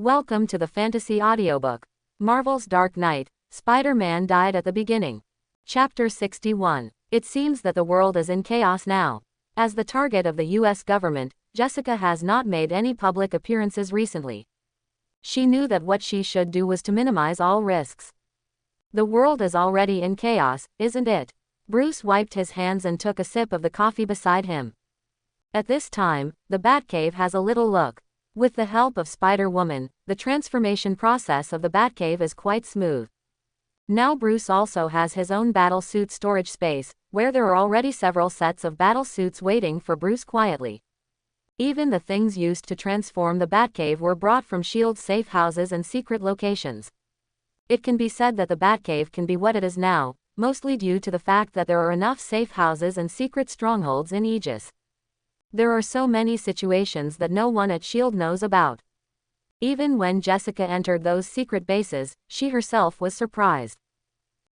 Welcome to the fantasy audiobook. Marvel's Dark Knight, Spider-Man died at the beginning. Chapter 61. It seems that the world is in chaos now. As the target of the US government, Jessica has not made any public appearances recently. She knew that what she should do was to minimize all risks. The world is already in chaos, isn't it? Bruce wiped his hands and took a sip of the coffee beside him. At this time, the Batcave has a little look. With the help of Spider-Woman, the transformation process of the Batcave is quite smooth. Now Bruce also has his own battle suit storage space, where there are already several sets of battle suits waiting for Bruce quietly. Even the things used to transform the Batcave were brought from S.H.I.E.L.D. safe houses and secret locations. It can be said that the Batcave can be what it is now, mostly due to the fact that there are enough safe houses and secret strongholds in Aegis. There are so many situations that no one at S.H.I.E.L.D. knows about. Even when Jessica entered those secret bases, she herself was surprised.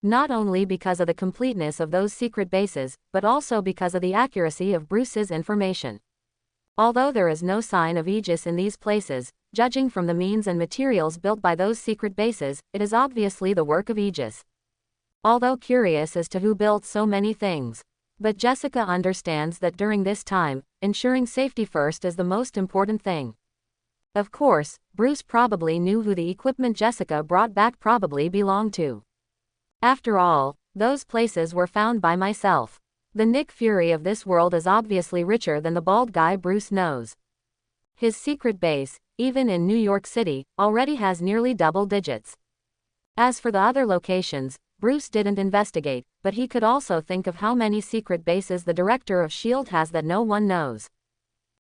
Not only because of the completeness of those secret bases, but also because of the accuracy of Bruce's information. Although there is no sign of Aegis in these places, judging from the means and materials built by those secret bases, it is obviously the work of Aegis. Although curious as to who built so many things. But Jessica understands that during this time, ensuring safety first is the most important thing. Of course, Bruce probably knew who the equipment Jessica brought back probably belonged to. After all, those places were found by myself. The Nick Fury of this world is obviously richer than the bald guy Bruce knows. His secret base, even in New York City, already has nearly double digits. As for the other locations, Bruce didn't investigate, but he could also think of how many secret bases the director of S.H.I.E.L.D. has that no one knows.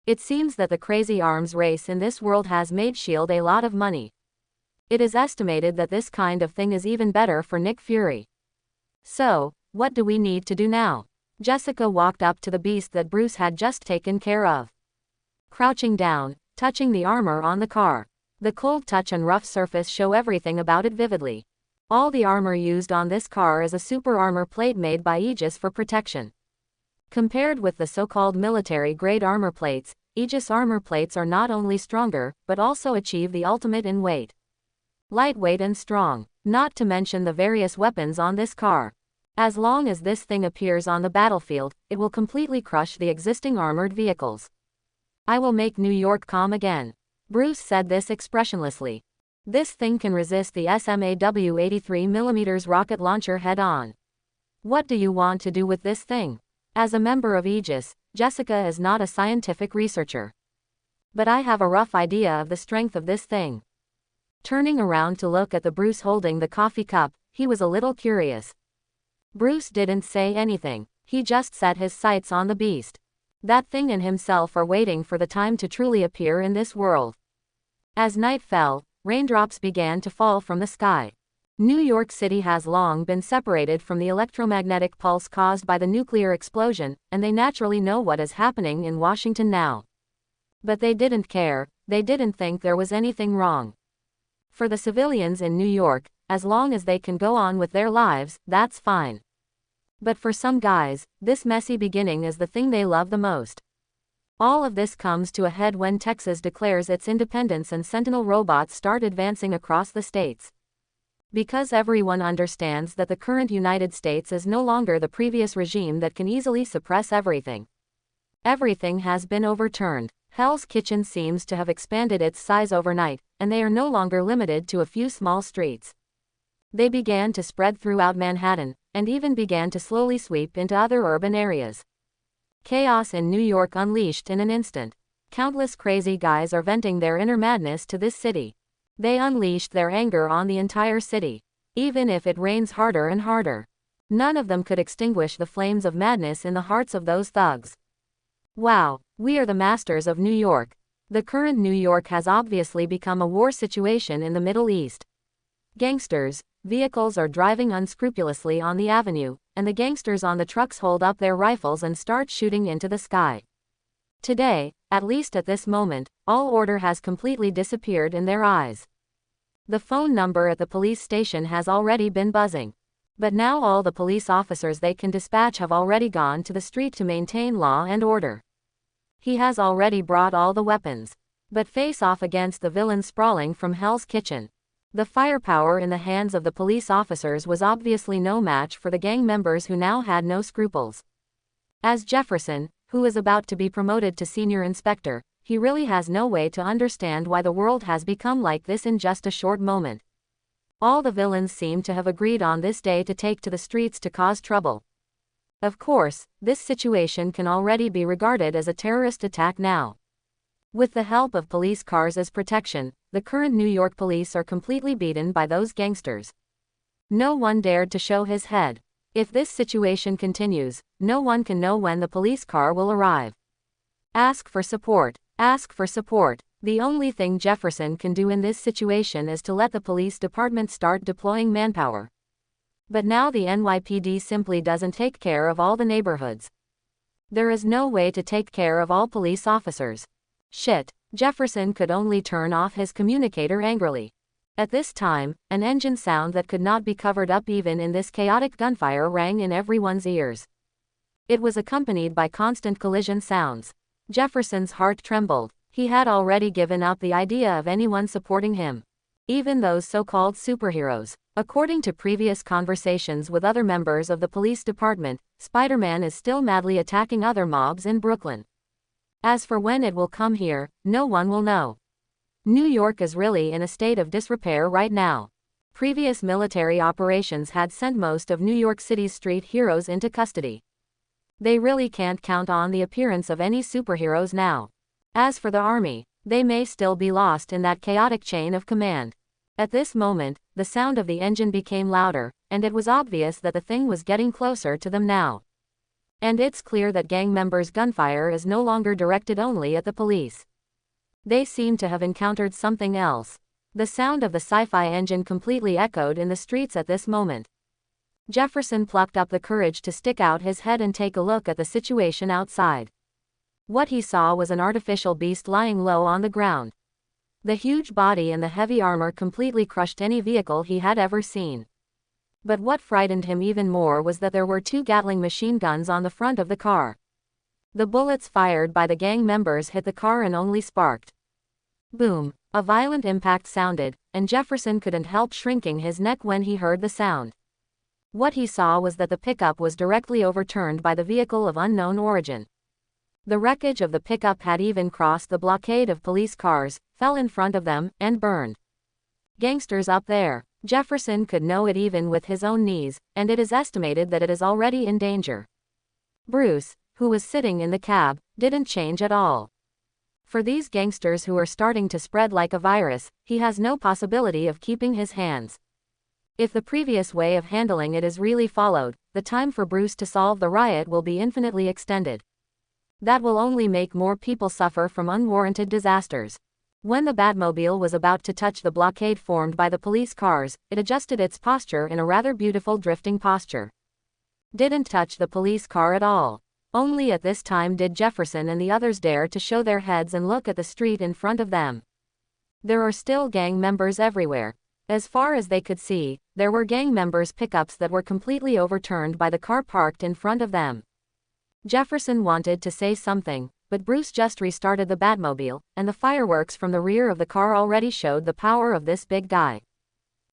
It seems that the crazy arms race in this world has made S.H.I.E.L.D. a lot of money. It is estimated that this kind of thing is even better for Nick Fury. So, what do we need to do now? Jessica walked up to the beast that Bruce had just taken care of. Crouching down, touching the armor on the car. The cold touch and rough surface show everything about it vividly. All the armor used on this car is a super armor plate made by Aegis for protection. Compared with the so-called military-grade armor plates, Aegis armor plates are not only stronger, but also achieve the ultimate in weight. Lightweight and strong, not to mention the various weapons on this car. As long as this thing appears on the battlefield, it will completely crush the existing armored vehicles. I will make New York calm again. Bruce said this expressionlessly. This thing can resist the SMAW 83mm rocket launcher head-on. What do you want to do with this thing? As a member of Aegis, Jessica is not a scientific researcher. But I have a rough idea of the strength of this thing. Turning around to look at the Bruce holding the coffee cup, he was a little curious. Bruce didn't say anything, he just set his sights on the beast. That thing and himself are waiting for the time to truly appear in this world. As night fell, raindrops began to fall from the sky. New York City has long been separated from the electromagnetic pulse caused by the nuclear explosion, and they naturally know what is happening in Washington now. But they didn't care, they didn't think there was anything wrong. For the civilians in New York, as long as they can go on with their lives, that's fine. But for some guys, this messy beginning is the thing they love the most. All of this comes to a head when Texas declares its independence and Sentinel robots start advancing across the states. Because everyone understands that the current United States is no longer the previous regime that can easily suppress everything. Everything has been overturned. Hell's Kitchen seems to have expanded its size overnight, and they are no longer limited to a few small streets. They began to spread throughout Manhattan, and even began to slowly sweep into other urban areas. Chaos in New York unleashed in an instant. Countless crazy guys are venting their inner madness to this city. They unleashed their anger on the entire city. Even if it rains harder and harder, none of them could extinguish the flames of madness in the hearts of those thugs. Wow, we are the masters of New York. The current New York has obviously become a war situation in the Middle East. Gangsters, vehicles are driving unscrupulously on the avenue, and the gangsters on the trucks hold up their rifles and start shooting into the sky. Today, at least at this moment, all order has completely disappeared in their eyes. The phone number at the police station has already been buzzing. But now all the police officers they can dispatch have already gone to the street to maintain law and order. He has already brought all the weapons. but face off against the villain sprawling from Hell's Kitchen. The firepower in the hands of the police officers was obviously no match for the gang members who now had no scruples. As Jefferson, who is about to be promoted to senior inspector, he really has no way to understand why the world has become like this in just a short moment. All the villains seem to have agreed on this day to take to the streets to cause trouble. Of course, this situation can already be regarded as a terrorist attack now. With the help of police cars as protection, the current New York police are completely beaten by those gangsters. No one dared to show his head. If this situation continues, no one can know when the police car will arrive. Ask for support. Ask for support. The only thing Jefferson can do in this situation is to let the police department start deploying manpower. But now the NYPD simply doesn't take care of all the neighborhoods. There is no way to take care of all police officers. Shit. Jefferson could only turn off his communicator angrily. At this time, an engine sound that could not be covered up even in this chaotic gunfire rang in everyone's ears. It was accompanied by constant collision sounds. Jefferson's heart trembled. He had already given up the idea of anyone supporting him. Even those so-called superheroes. According to previous conversations with other members of the police department, Spider-Man is still madly attacking other mobs in Brooklyn. As for when it will come here, no one will know. New York is really in a state of disrepair right now. Previous military operations had sent most of New York City's street heroes into custody. They really can't count on the appearance of any superheroes now. As for the army, they may still be lost in that chaotic chain of command. At this moment, the sound of the engine became louder, and it was obvious that the thing was getting closer to them now. And it's clear that gang members' gunfire is no longer directed only at the police. They seem to have encountered something else. The sound of the sci-fi engine completely echoed in the streets at this moment. Jefferson plucked up the courage to stick out his head and take a look at the situation outside. What he saw was an artificial beast lying low on the ground. The huge body and the heavy armor completely crushed any vehicle he had ever seen. But what frightened him even more was that there were 2 Gatling machine guns on the front of the car. The bullets fired by the gang members hit the car and only sparked. Boom! A violent impact sounded, and Jefferson couldn't help shrinking his neck when he heard the sound. What he saw was that the pickup was directly overturned by the vehicle of unknown origin. The wreckage of the pickup had even crossed the blockade of police cars, fell in front of them, and burned. Gangsters up there. Jefferson could know it even with his own knees, and it is estimated that it is already in danger. Bruce, who was sitting in the cab, didn't change at all. For these gangsters who are starting to spread like a virus, he has no possibility of keeping his hands. If the previous way of handling it is really followed, the time for Bruce to solve the riot will be infinitely extended. That will only make more people suffer from unwarranted disasters. When the Batmobile was about to touch the blockade formed by the police cars, it adjusted its posture in a rather beautiful drifting posture. Didn't touch the police car at all. Only at this time did Jefferson and the others dare to show their heads and look at the street in front of them. There are still gang members everywhere. As far as they could see, there were gang members' pickups that were completely overturned by the car parked in front of them. Jefferson wanted to say something, but Bruce just restarted the Batmobile, and the fireworks from the rear of the car already showed the power of this big guy.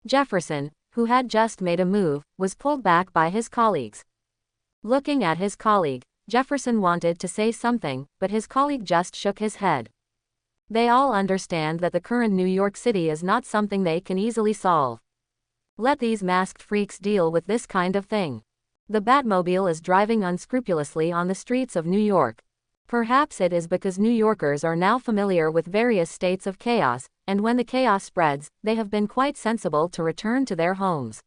Jefferson, who had just made a move, was pulled back by his colleagues. Looking at his colleague, Jefferson wanted to say something, but his colleague just shook his head. They all understand that the current New York City is not something they can easily solve. Let these masked freaks deal with this kind of thing. The Batmobile is driving unscrupulously on the streets of New York. Perhaps it is because New Yorkers are now familiar with various states of chaos, and when the chaos spreads, they have been quite sensible to return to their homes.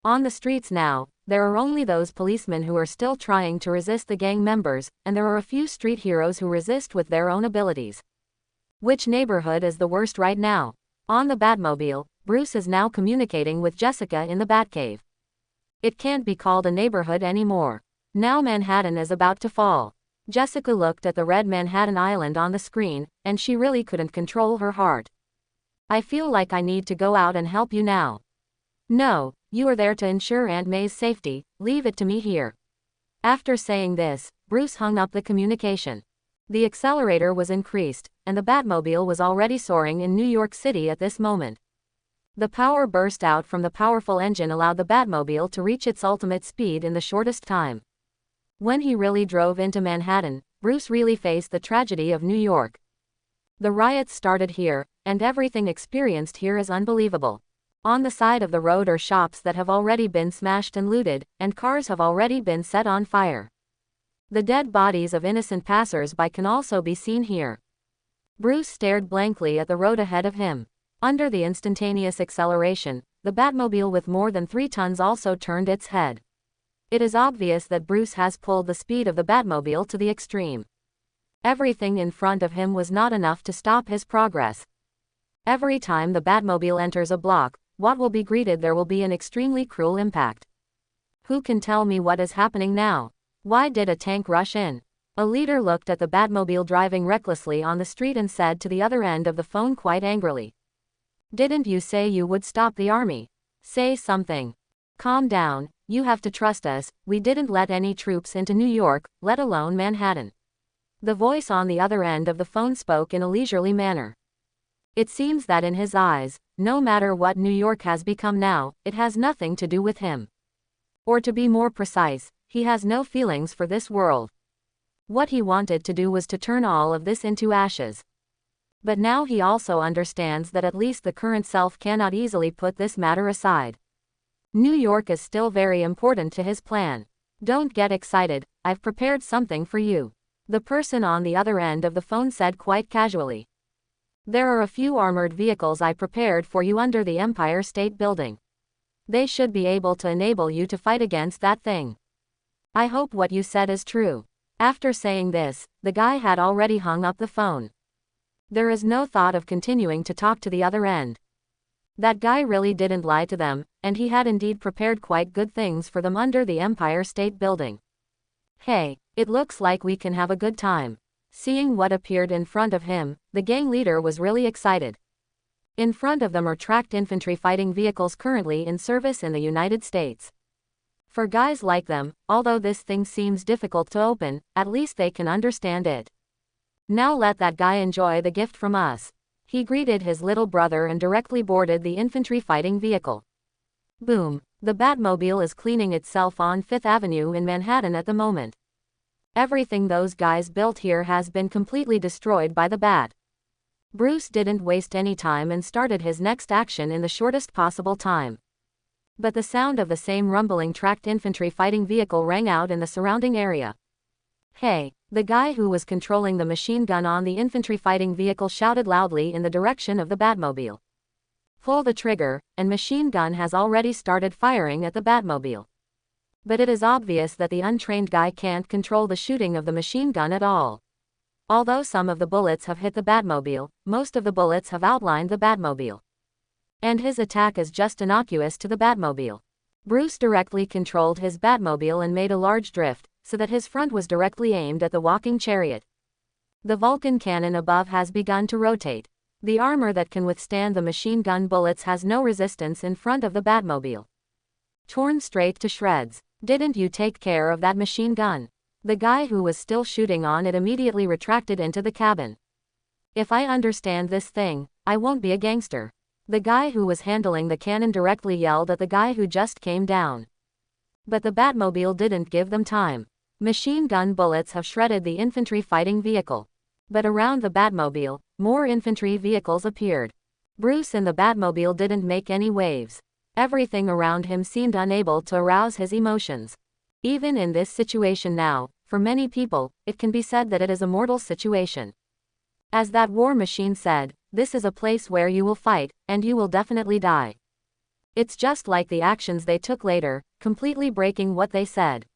On the streets now, there are only those policemen who are still trying to resist the gang members, and there are a few street heroes who resist with their own abilities. Which neighborhood is the worst right now? On the Batmobile, Bruce is now communicating with Jessica in the Batcave. It can't be called a neighborhood anymore. Now Manhattan is about to fall. Jessica looked at the red Manhattan Island on the screen, and she really couldn't control her heart. I feel like I need to go out and help you now. No, you are there to ensure Aunt May's safety, leave it to me here. After saying this, Bruce hung up the communication. The accelerator was increased, and the Batmobile was already soaring in New York City at this moment. The power burst out from the powerful engine allowed the Batmobile to reach its ultimate speed in the shortest time. When he really drove into Manhattan, Bruce really faced the tragedy of New York. The riots started here, and everything experienced here is unbelievable. On the side of the road are shops that have already been smashed and looted, and cars have already been set on fire. The dead bodies of innocent passers-by can also be seen here. Bruce stared blankly at the road ahead of him. Under the instantaneous acceleration, the Batmobile with more than 3 tons also turned its head. It is obvious that Bruce has pulled the speed of the Batmobile to the extreme. Everything in front of him was not enough to stop his progress. Every time the Batmobile enters a block, what will be greeted there will be an extremely cruel impact. Who can tell me what is happening now? Why did a tank rush in? A leader looked at the Batmobile driving recklessly on the street and said to the other end of the phone quite angrily. Didn't you say you would stop the army? Say something. Calm down, you have to trust us, we didn't let any troops into New York, let alone Manhattan. The voice on the other end of the phone spoke in a leisurely manner. It seems that in his eyes, no matter what New York has become now, it has nothing to do with him. Or to be more precise, he has no feelings for this world. What he wanted to do was to turn all of this into ashes. But now he also understands that at least the current self cannot easily put this matter aside. New York is still very important to his plan. Don't get excited, I've prepared something for you. The person on the other end of the phone said quite casually. There are a few armored vehicles I prepared for you under the Empire State Building. They should be able to enable you to fight against that thing. I hope what you said is true. After saying this, the guy had already hung up the phone. There is no thought of continuing to talk to the other end. That guy really didn't lie to them, and he had indeed prepared quite good things for them under the Empire State Building. Hey, it looks like we can have a good time. Seeing what appeared in front of him, the gang leader was really excited. In front of them are tracked infantry fighting vehicles currently in service in the United States. For guys like them, although this thing seems difficult to open, at least they can understand it. Now let that guy enjoy the gift from us. He greeted his little brother and directly boarded the infantry fighting vehicle. Boom. The Batmobile is cleaning itself on 5th Avenue in Manhattan at the moment. Everything those guys built here has been completely destroyed by the Bat. Bruce didn't waste any time and started his next action in the shortest possible time. But the sound of the same rumbling tracked infantry fighting vehicle rang out in the surrounding area. Hey, the guy who was controlling the machine gun on the infantry fighting vehicle shouted loudly in the direction of the Batmobile. Pull the trigger, and machine gun has already started firing at the Batmobile. But it is obvious that the untrained guy can't control the shooting of the machine gun at all. Although some of the bullets have hit the Batmobile, most of the bullets have outlined the Batmobile. And his attack is just innocuous to the Batmobile. Bruce directly controlled his Batmobile and made a large drift, so that his front was directly aimed at the walking chariot. The Vulcan cannon above has begun to rotate. The armor that can withstand the machine gun bullets has no resistance in front of the Batmobile. Torn straight to shreds. Didn't you take care of that machine gun? The guy who was still shooting on it immediately retracted into the cabin. If I understand this thing, I won't be a gangster. The guy who was handling the cannon directly yelled at the guy who just came down. But the Batmobile didn't give them time. Machine gun bullets have shredded the infantry fighting vehicle. But around the Batmobile, more infantry vehicles appeared. Bruce in the Batmobile didn't make any waves. Everything around him seemed unable to arouse his emotions. Even in this situation now, for many people, it can be said that it is a mortal situation. As that war machine said, this is a place where you will fight, and you will definitely die. It's just like the actions they took later, completely breaking what they said.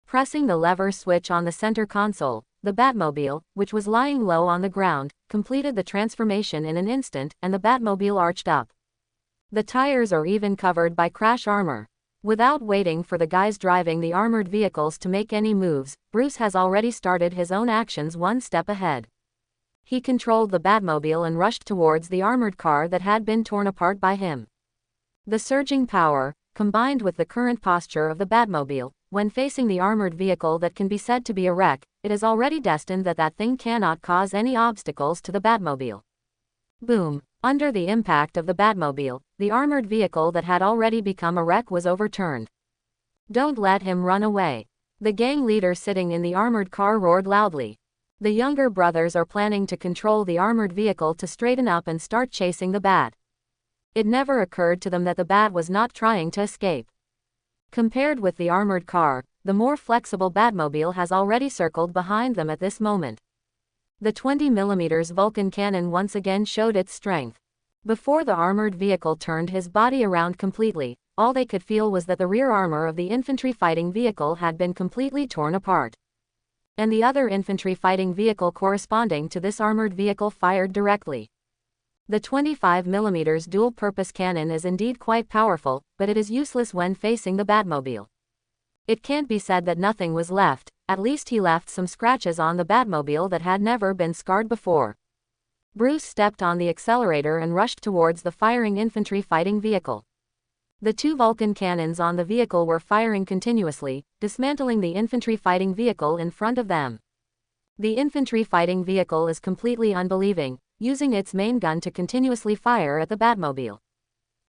Pressing the lever switch on the center console, the Batmobile, which was lying low on the ground, completed the transformation in an instant, and the Batmobile arched up. The tires are even covered by crash armor. Without waiting for the guys driving the armored vehicles to make any moves, Bruce has already started his own actions one step ahead. He controlled the Batmobile and rushed towards the armored car that had been torn apart by him. The surging power, combined with the current posture of the Batmobile, when facing the armored vehicle that can be said to be a wreck, it is already destined that that thing cannot cause any obstacles to the Batmobile. Boom! Under the impact of the Batmobile, the armored vehicle that had already become a wreck was overturned. Don't let him run away. The gang leader sitting in the armored car roared loudly. The younger brothers are planning to control the armored vehicle to straighten up and start chasing the Bat. It never occurred to them that the Bat was not trying to escape. Compared with the armored car, the more flexible Batmobile has already circled behind them at this moment. The 20mm Vulcan cannon once again showed its strength. Before the armored vehicle turned his body around completely, all they could feel was that the rear armor of the infantry fighting vehicle had been completely torn apart. And the other infantry fighting vehicle corresponding to this armored vehicle fired directly. The 25mm dual-purpose cannon is indeed quite powerful, but it is useless when facing the Batmobile. It can't be said that nothing was left, at least he left some scratches on the Batmobile that had never been scarred before. Bruce stepped on the accelerator and rushed towards the firing infantry fighting vehicle. The two Vulcan cannons on the vehicle were firing continuously, dismantling the infantry fighting vehicle in front of them. The infantry fighting vehicle is completely unbelieving, using its main gun to continuously fire at the Batmobile.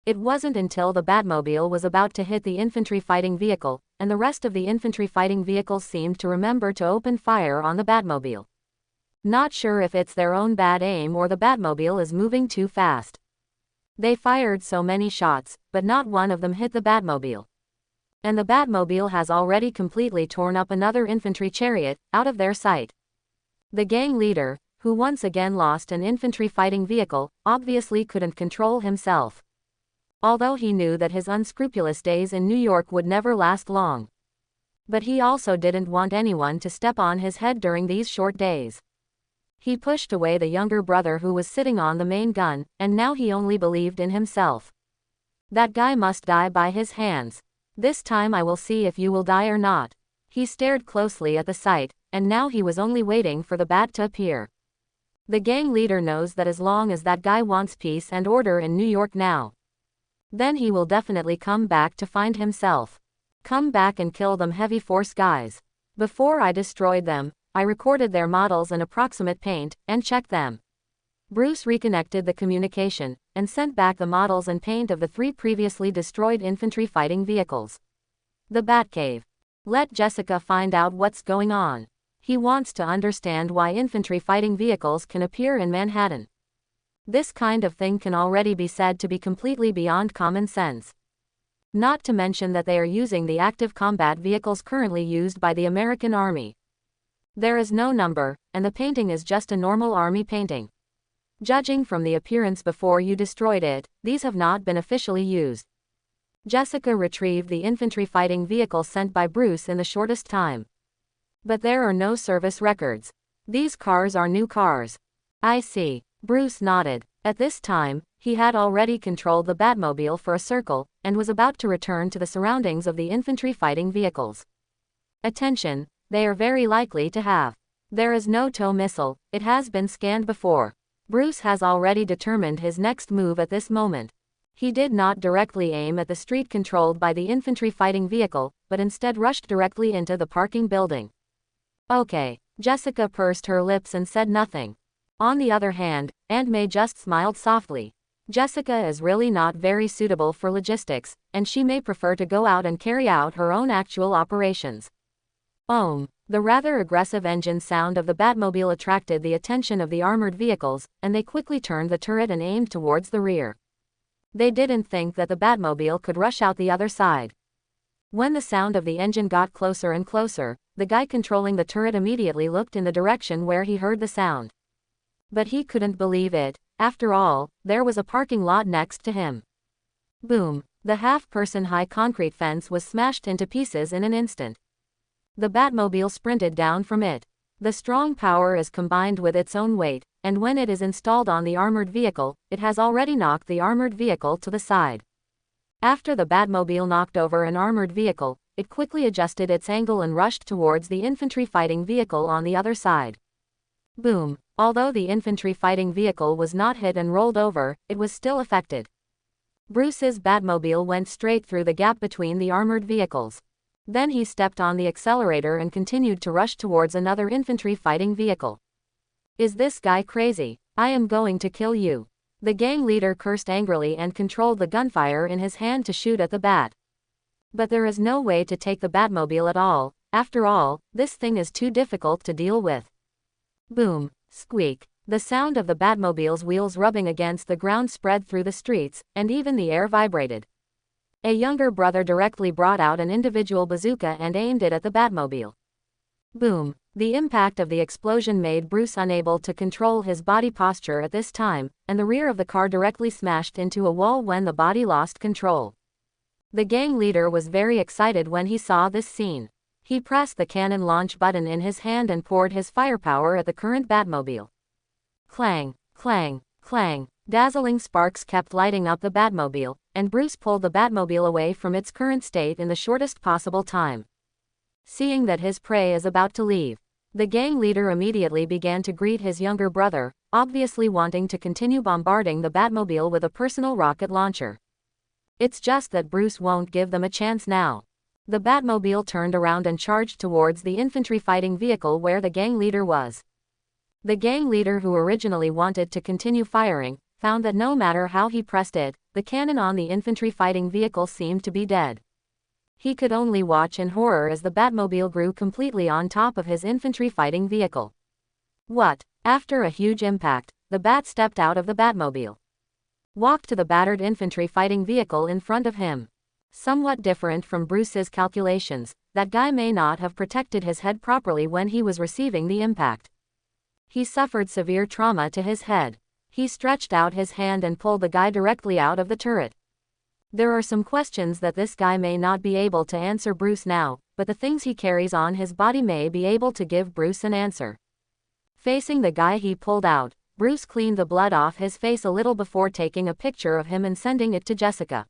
It wasn't until the Batmobile was about to hit the infantry fighting vehicle, and the rest of the infantry fighting vehicles seemed to remember to open fire on the Batmobile. Not sure if it's their own bad aim or the Batmobile is moving too fast. They fired so many shots, but not one of them hit the Batmobile. And the Batmobile has already completely torn up another infantry chariot, out of their sight. The gang leader, who once again lost an infantry fighting vehicle, obviously couldn't control himself. Although he knew that his unscrupulous days in New York would never last long. But he also didn't want anyone to step on his head during these short days. He pushed away the younger brother who was sitting on the main gun, and now he only believed in himself. That guy must die by his hands. This time I will see if you will die or not. He stared closely at the sight, and now he was only waiting for the Bat to appear. The gang leader knows that as long as that guy wants peace and order in New York now, then he will definitely come back to find himself. Come back and kill them heavy force guys. Before I destroyed them, I recorded their models and approximate paint, and checked them. Bruce reconnected the communication, and sent back the models and paint of the 3 previously destroyed infantry fighting vehicles. The Batcave. Let Jessica find out what's going on. He wants to understand why infantry fighting vehicles can appear in Manhattan. This kind of thing can already be said to be completely beyond common sense. Not to mention that they are using the active combat vehicles currently used by the American Army. There is no number, and the painting is just a normal army painting. Judging from the appearance before you destroyed it, these have not been officially used. Jessica retrieved the infantry fighting vehicle sent by Bruce in the shortest time. But there are no service records. These cars are new cars. I see. Bruce nodded. At this time, he had already controlled the Batmobile for a circle, and was about to return to the surroundings of the infantry fighting vehicles. Attention, they are very likely to have. There is no tow missile, it has been scanned before. Bruce has already determined his next move at this moment. He did not directly aim at the street controlled by the infantry fighting vehicle, but instead rushed directly into the parking building. Okay, Jessica pursed her lips and said nothing. On the other hand, Aunt May just smiled softly. Jessica is really not very suitable for logistics, and she may prefer to go out and carry out her own actual operations. The rather aggressive engine sound of the Batmobile attracted the attention of the armored vehicles, and they quickly turned the turret and aimed towards the rear. They didn't think that the Batmobile could rush out the other side. When the sound of the engine got closer and closer, the guy controlling the turret immediately looked in the direction where he heard the sound. But he couldn't believe it. After all, there was a parking lot next to him. Boom! The half-person high concrete fence was smashed into pieces in an instant. The Batmobile sprinted down from it. The strong power is combined with its own weight, and when it is installed on the armored vehicle, it has already knocked the armored vehicle to the side. After the Batmobile knocked over an armored vehicle, it quickly adjusted its angle and rushed towards the infantry fighting vehicle on the other side. Boom! Although the infantry fighting vehicle was not hit and rolled over, it was still affected. Bruce's Batmobile went straight through the gap between the armored vehicles. Then he stepped on the accelerator and continued to rush towards another infantry fighting vehicle. Is this guy crazy? I am going to kill you. The gang leader cursed angrily and controlled the gunfire in his hand to shoot at the bat. But there is no way to take the Batmobile at all. After all, this thing is too difficult to deal with. Boom, squeak. The sound of the Batmobile's wheels rubbing against the ground spread through the streets, and even the air vibrated. A younger brother directly brought out an individual bazooka and aimed it at the Batmobile. Boom. The impact of the explosion made Bruce unable to control his body posture at this time, and the rear of the car directly smashed into a wall when the body lost control. The gang leader was very excited when he saw this scene. He pressed the cannon launch button in his hand and poured his firepower at the current Batmobile. Clang, clang, clang. Dazzling sparks kept lighting up the Batmobile, and Bruce pulled the Batmobile away from its current state in the shortest possible time. Seeing that his prey is about to leave, the gang leader immediately began to greet his younger brother, obviously wanting to continue bombarding the Batmobile with a personal rocket launcher. It's just that Bruce won't give them a chance now. The Batmobile turned around and charged towards the infantry fighting vehicle where the gang leader was. The gang leader, who originally wanted to continue firing, found that no matter how he pressed it, the cannon on the infantry fighting vehicle seemed to be dead. He could only watch in horror as the Batmobile grew completely on top of his infantry fighting vehicle. What? After a huge impact, the Bat stepped out of the Batmobile, walked to the battered infantry fighting vehicle in front of him. Somewhat different from Bruce's calculations, that guy may not have protected his head properly when he was receiving the impact. He suffered severe trauma to his head. He stretched out his hand and pulled the guy directly out of the turret. There are some questions that this guy may not be able to answer Bruce now, but the things he carries on his body may be able to give Bruce an answer. Facing the guy he pulled out, Bruce cleaned the blood off his face a little before taking a picture of him and sending it to Jessica.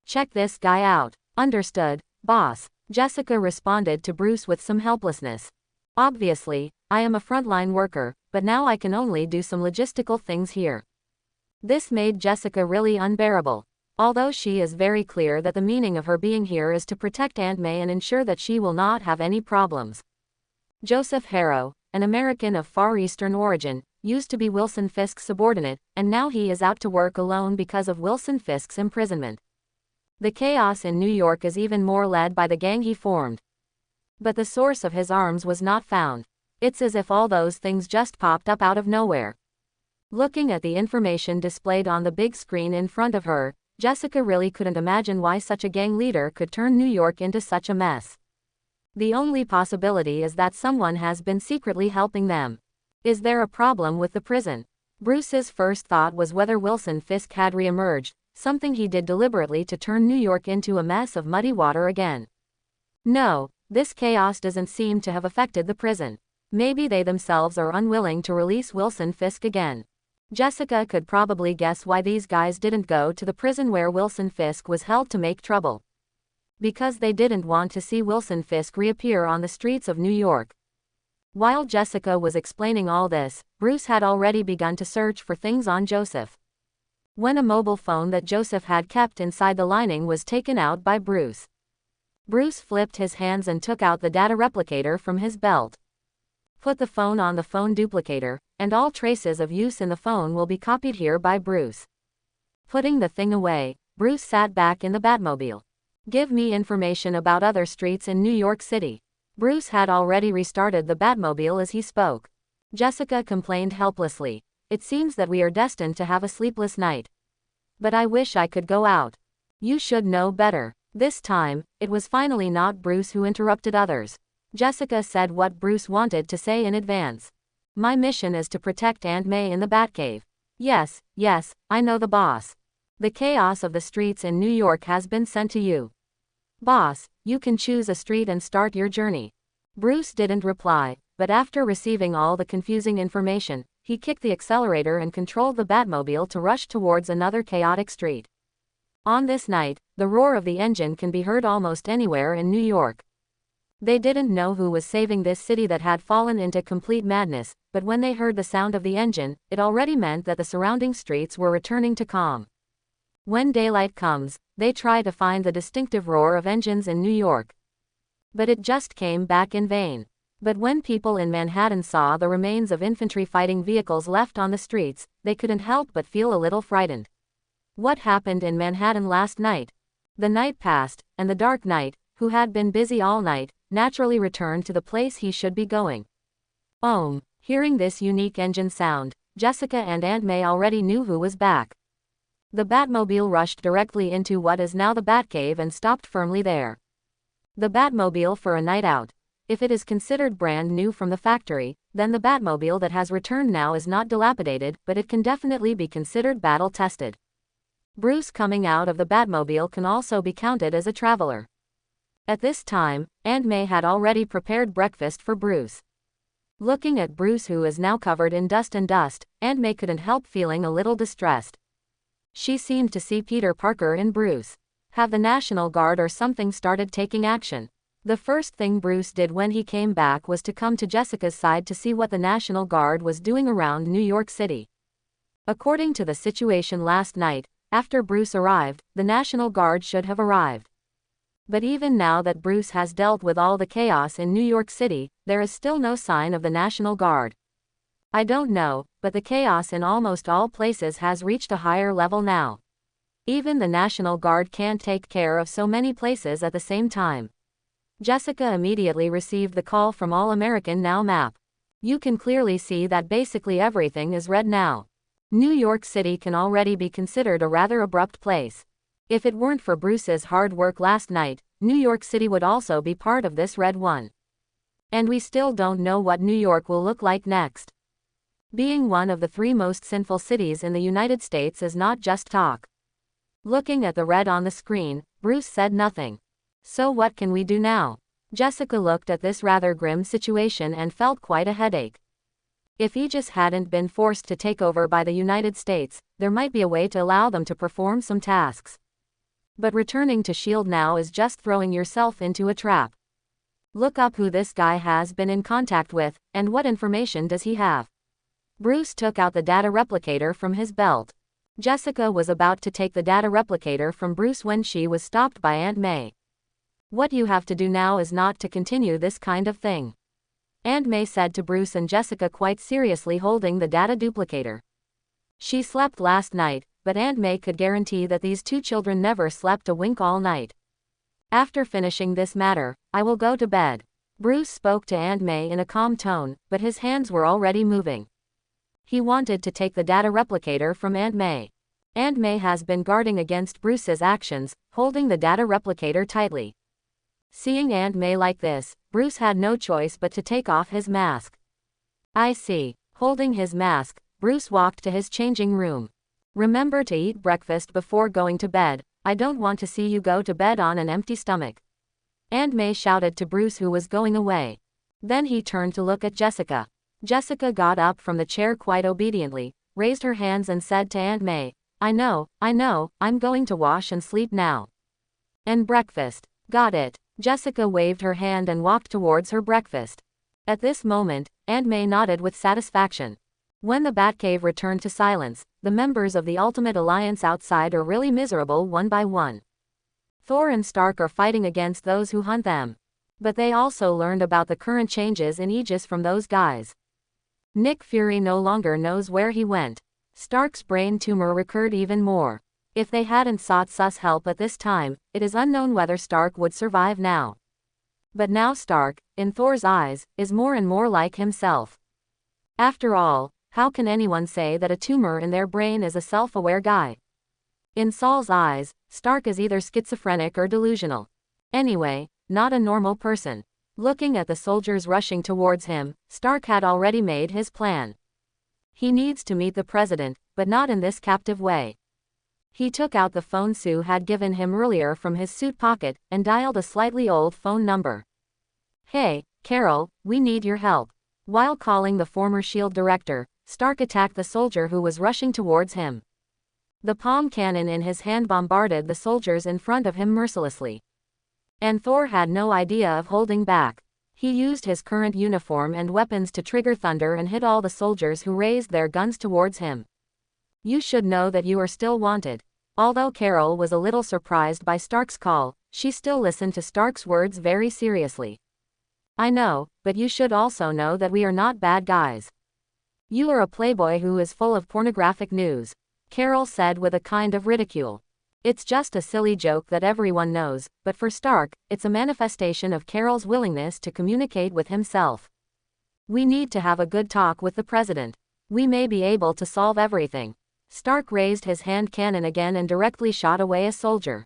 Check this guy out. Understood, boss. Jessica responded to Bruce with some helplessness. Obviously, I am a frontline worker, but now I can only do some logistical things here. This made Jessica really unbearable. Although she is very clear that the meaning of her being here is to protect Aunt May and ensure that she will not have any problems. Joseph Harrow, an American of Far Eastern origin, used to be Wilson Fisk's subordinate, and now he is out to work alone because of Wilson Fisk's imprisonment. The chaos in New York is even more led by the gang he formed. But the source of his arms was not found. It's as if all those things just popped up out of nowhere. Looking at the information displayed on the big screen in front of her, Jessica really couldn't imagine why such a gang leader could turn New York into such a mess. The only possibility is that someone has been secretly helping them. Is there a problem with the prison? Bruce's first thought was whether Wilson Fisk had re-emerged, something he did deliberately to turn New York into a mess of muddy water again. No, this chaos doesn't seem to have affected the prison. Maybe they themselves are unwilling to release Wilson Fisk again. Jessica could probably guess why these guys didn't go to the prison where Wilson Fisk was held to make trouble. Because they didn't want to see Wilson Fisk reappear on the streets of New York. While Jessica was explaining all this, Bruce had already begun to search for things on Joseph. When a mobile phone that Joseph had kept inside the lining was taken out by Bruce. Bruce flipped his hands and took out the data replicator from his belt. Put the phone on the phone duplicator, and all traces of use in the phone will be copied here by Bruce. Putting the thing away, Bruce sat back in the Batmobile. Give me information about other streets in New York City. Bruce had already restarted the Batmobile as he spoke. Jessica complained helplessly. It seems that we are destined to have a sleepless night. But I wish I could go out. You should know better. This time, it was finally not Bruce who interrupted others. Jessica said what Bruce wanted to say in advance. My mission is to protect Aunt May in the Batcave. Yes, I know the boss. The chaos of the streets in New York has been sent to you. Boss, you can choose a street and start your journey. Bruce didn't reply, but after receiving all the confusing information, he kicked the accelerator and controlled the Batmobile to rush towards another chaotic street. On this night, the roar of the engine can be heard almost anywhere in New York. They didn't know who was saving this city that had fallen into complete madness, but when they heard the sound of the engine, it already meant that the surrounding streets were returning to calm. When daylight comes, they try to find the distinctive roar of engines in New York. But it just came back in vain. But when people in Manhattan saw the remains of infantry fighting vehicles left on the streets, they couldn't help but feel a little frightened. What happened in Manhattan last night? The night passed, and the Dark Knight, who had been busy all night, naturally returned to the place he should be going. Hearing this unique engine sound, Jessica and Aunt May already knew who was back. The Batmobile rushed directly into what is now the Batcave and stopped firmly there. The Batmobile for a night out. If it is considered brand new from the factory, then the Batmobile that has returned now is not dilapidated, but it can definitely be considered battle-tested. Bruce coming out of the Batmobile can also be counted as a traveler. At this time, Aunt May had already prepared breakfast for Bruce. Looking at Bruce, who is now covered in dust, Aunt May couldn't help feeling a little distressed. She seemed to see Peter Parker in Bruce. Have the National Guard or something started taking action? The first thing Bruce did when he came back was to come to Jessica's side to see what the National Guard was doing around New York City. According to the situation last night, after Bruce arrived, the National Guard should have arrived. But even now that Bruce has dealt with all the chaos in New York City, there is still no sign of the National Guard. I don't know, but the chaos in almost all places has reached a higher level now. Even the National Guard can't take care of so many places at the same time. Jessica immediately received the call from All American Now map. You can clearly see that basically everything is red now. New York City can already be considered a rather abrupt place. If it weren't for Bruce's hard work last night, New York City would also be part of this red one. And we still don't know what New York will look like next. Being one of the 3 most sinful cities in the United States is not just talk. Looking at the red on the screen, Bruce said nothing. So what can we do now? Jessica looked at this rather grim situation and felt quite a headache. If Aegis hadn't been forced to take over by the United States, there might be a way to allow them to perform some tasks. But returning to S.H.I.E.L.D. now is just throwing yourself into a trap. Look up who this guy has been in contact with, and what information does he have. Bruce took out the data replicator from his belt. Jessica was about to take the data replicator from Bruce when she was stopped by Aunt May. What you have to do now is not to continue this kind of thing, Aunt May said to Bruce and Jessica, quite seriously holding the data duplicator. She slept last night, but Aunt May could guarantee that these 2 children never slept a wink all night. After finishing this matter, I will go to bed. Bruce spoke to Aunt May in a calm tone, but his hands were already moving. He wanted to take the data replicator from Aunt May. Aunt May has been guarding against Bruce's actions, holding the data replicator tightly. Seeing Aunt May like this, Bruce had no choice but to take off his mask. I see. Holding his mask, Bruce walked to his changing room. Remember to eat breakfast before going to bed. I don't want to see you go to bed on an empty stomach. Aunt May shouted to Bruce, who was going away. Then he turned to look at Jessica. Jessica got up from the chair quite obediently, raised her hands and said to Aunt May, I know, I'm going to wash and sleep now. And breakfast. Got it. Jessica waved her hand and walked towards her breakfast. At this moment, Aunt May nodded with satisfaction. When the Batcave returned to silence, the members of the Ultimate Alliance outside are really miserable one by one. Thor and Stark are fighting against those who hunt them. But they also learned about the current changes in Aegis from those guys. Nick Fury no longer knows where he went. Stark's brain tumor recurred even more. If they hadn't sought sus help at this time, it is unknown whether Stark would survive now. But now Stark, in Thor's eyes, is more and more like himself. After all, how can anyone say that a tumor in their brain is a self-aware guy? In Saul's eyes, Stark is either schizophrenic or delusional. Anyway, not a normal person. Looking at the soldiers rushing towards him, Stark had already made his plan. He needs to meet the president, but not in this captive way. He took out the phone Sue had given him earlier from his suit pocket, and dialed a slightly old phone number. Hey, Carol, we need your help. While calling the former S.H.I.E.L.D. director, Stark attacked the soldier who was rushing towards him. The palm cannon in his hand bombarded the soldiers in front of him mercilessly. And Thor had no idea of holding back. He used his current uniform and weapons to trigger thunder and hit all the soldiers who raised their guns towards him. You should know that you are still wanted. Although Carol was a little surprised by Stark's call, She still listened to Stark's words very seriously. I know, but you should also know that we are not bad guys. You are a playboy who is full of pornographic news, Carol said with a kind of ridicule. It's just a silly joke that everyone knows, but for Stark, it's a manifestation of Carol's willingness to communicate with himself. We need to have a good talk with the president. We may be able to solve everything. Stark raised his hand cannon again and directly shot away a soldier.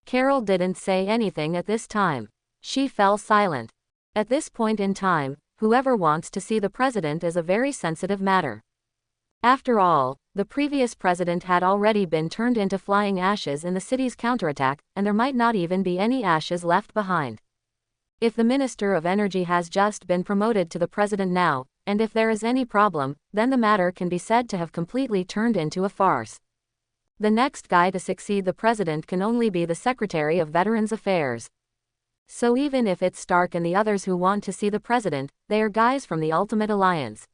Carol didn't say anything at this time. She fell silent. At this point in time, whoever wants to see the president is a very sensitive matter. After all, the previous president had already been turned into flying ashes in the city's counterattack, and there might not even be any ashes left behind. If the Minister of Energy has just been promoted to the president now, and if there is any problem, then the matter can be said to have completely turned into a farce. The next guy to succeed the president can only be the Secretary of Veterans Affairs. So even if it's Stark and the others who want to see the president, they are guys from the Ultimate Alliance.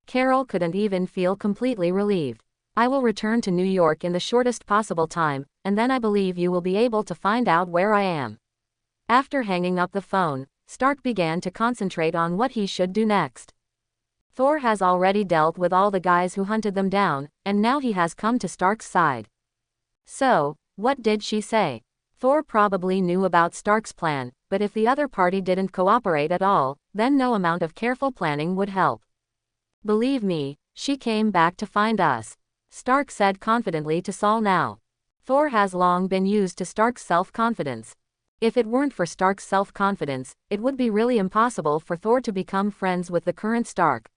Carol couldn't even feel completely relieved. I will return to New York in the shortest possible time, and then I believe you will be able to find out where I am. After hanging up the phone, Stark began to concentrate on what he should do next. Thor has already dealt with all the guys who hunted them down, and now he has come to Stark's side. So, what did she say? Thor probably knew about Stark's plan, but if the other party didn't cooperate at all, then no amount of careful planning would help. Believe me, she came back to find us, Stark said confidently to Saul now. Thor has long been used to Stark's self-confidence. If it weren't for Stark's self-confidence, it would be really impossible for Thor to become friends with the current Stark.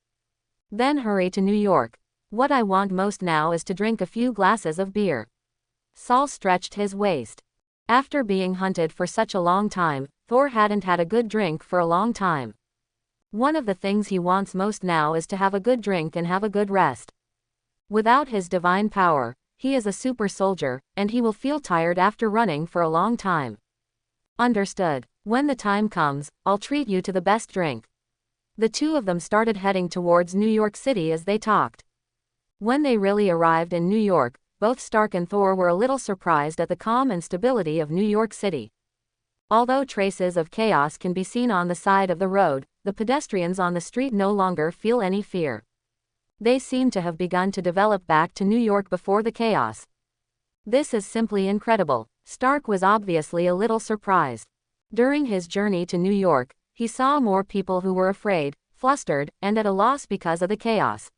Then hurry to New York. What I want most now is to drink a few glasses of beer. Saul stretched his waist. After being hunted for such a long time, Thor hadn't had a good drink for a long time. One of the things he wants most now is to have a good drink and have a good rest. Without his divine power, he is a super soldier, and he will feel tired after running for a long time. Understood. When the time comes, I'll treat you to the best drink. The two of them started heading towards New York City as they talked. When they really arrived in New York, both Stark and Thor were a little surprised at the calm and stability of New York City. Although traces of chaos can be seen on the side of the road, the pedestrians on the street no longer feel any fear. They seem to have begun to develop back to New York before the chaos. This is simply incredible. Stark was obviously a little surprised. During his journey to New York, he saw more people who were afraid, flustered, and at a loss because of the chaos.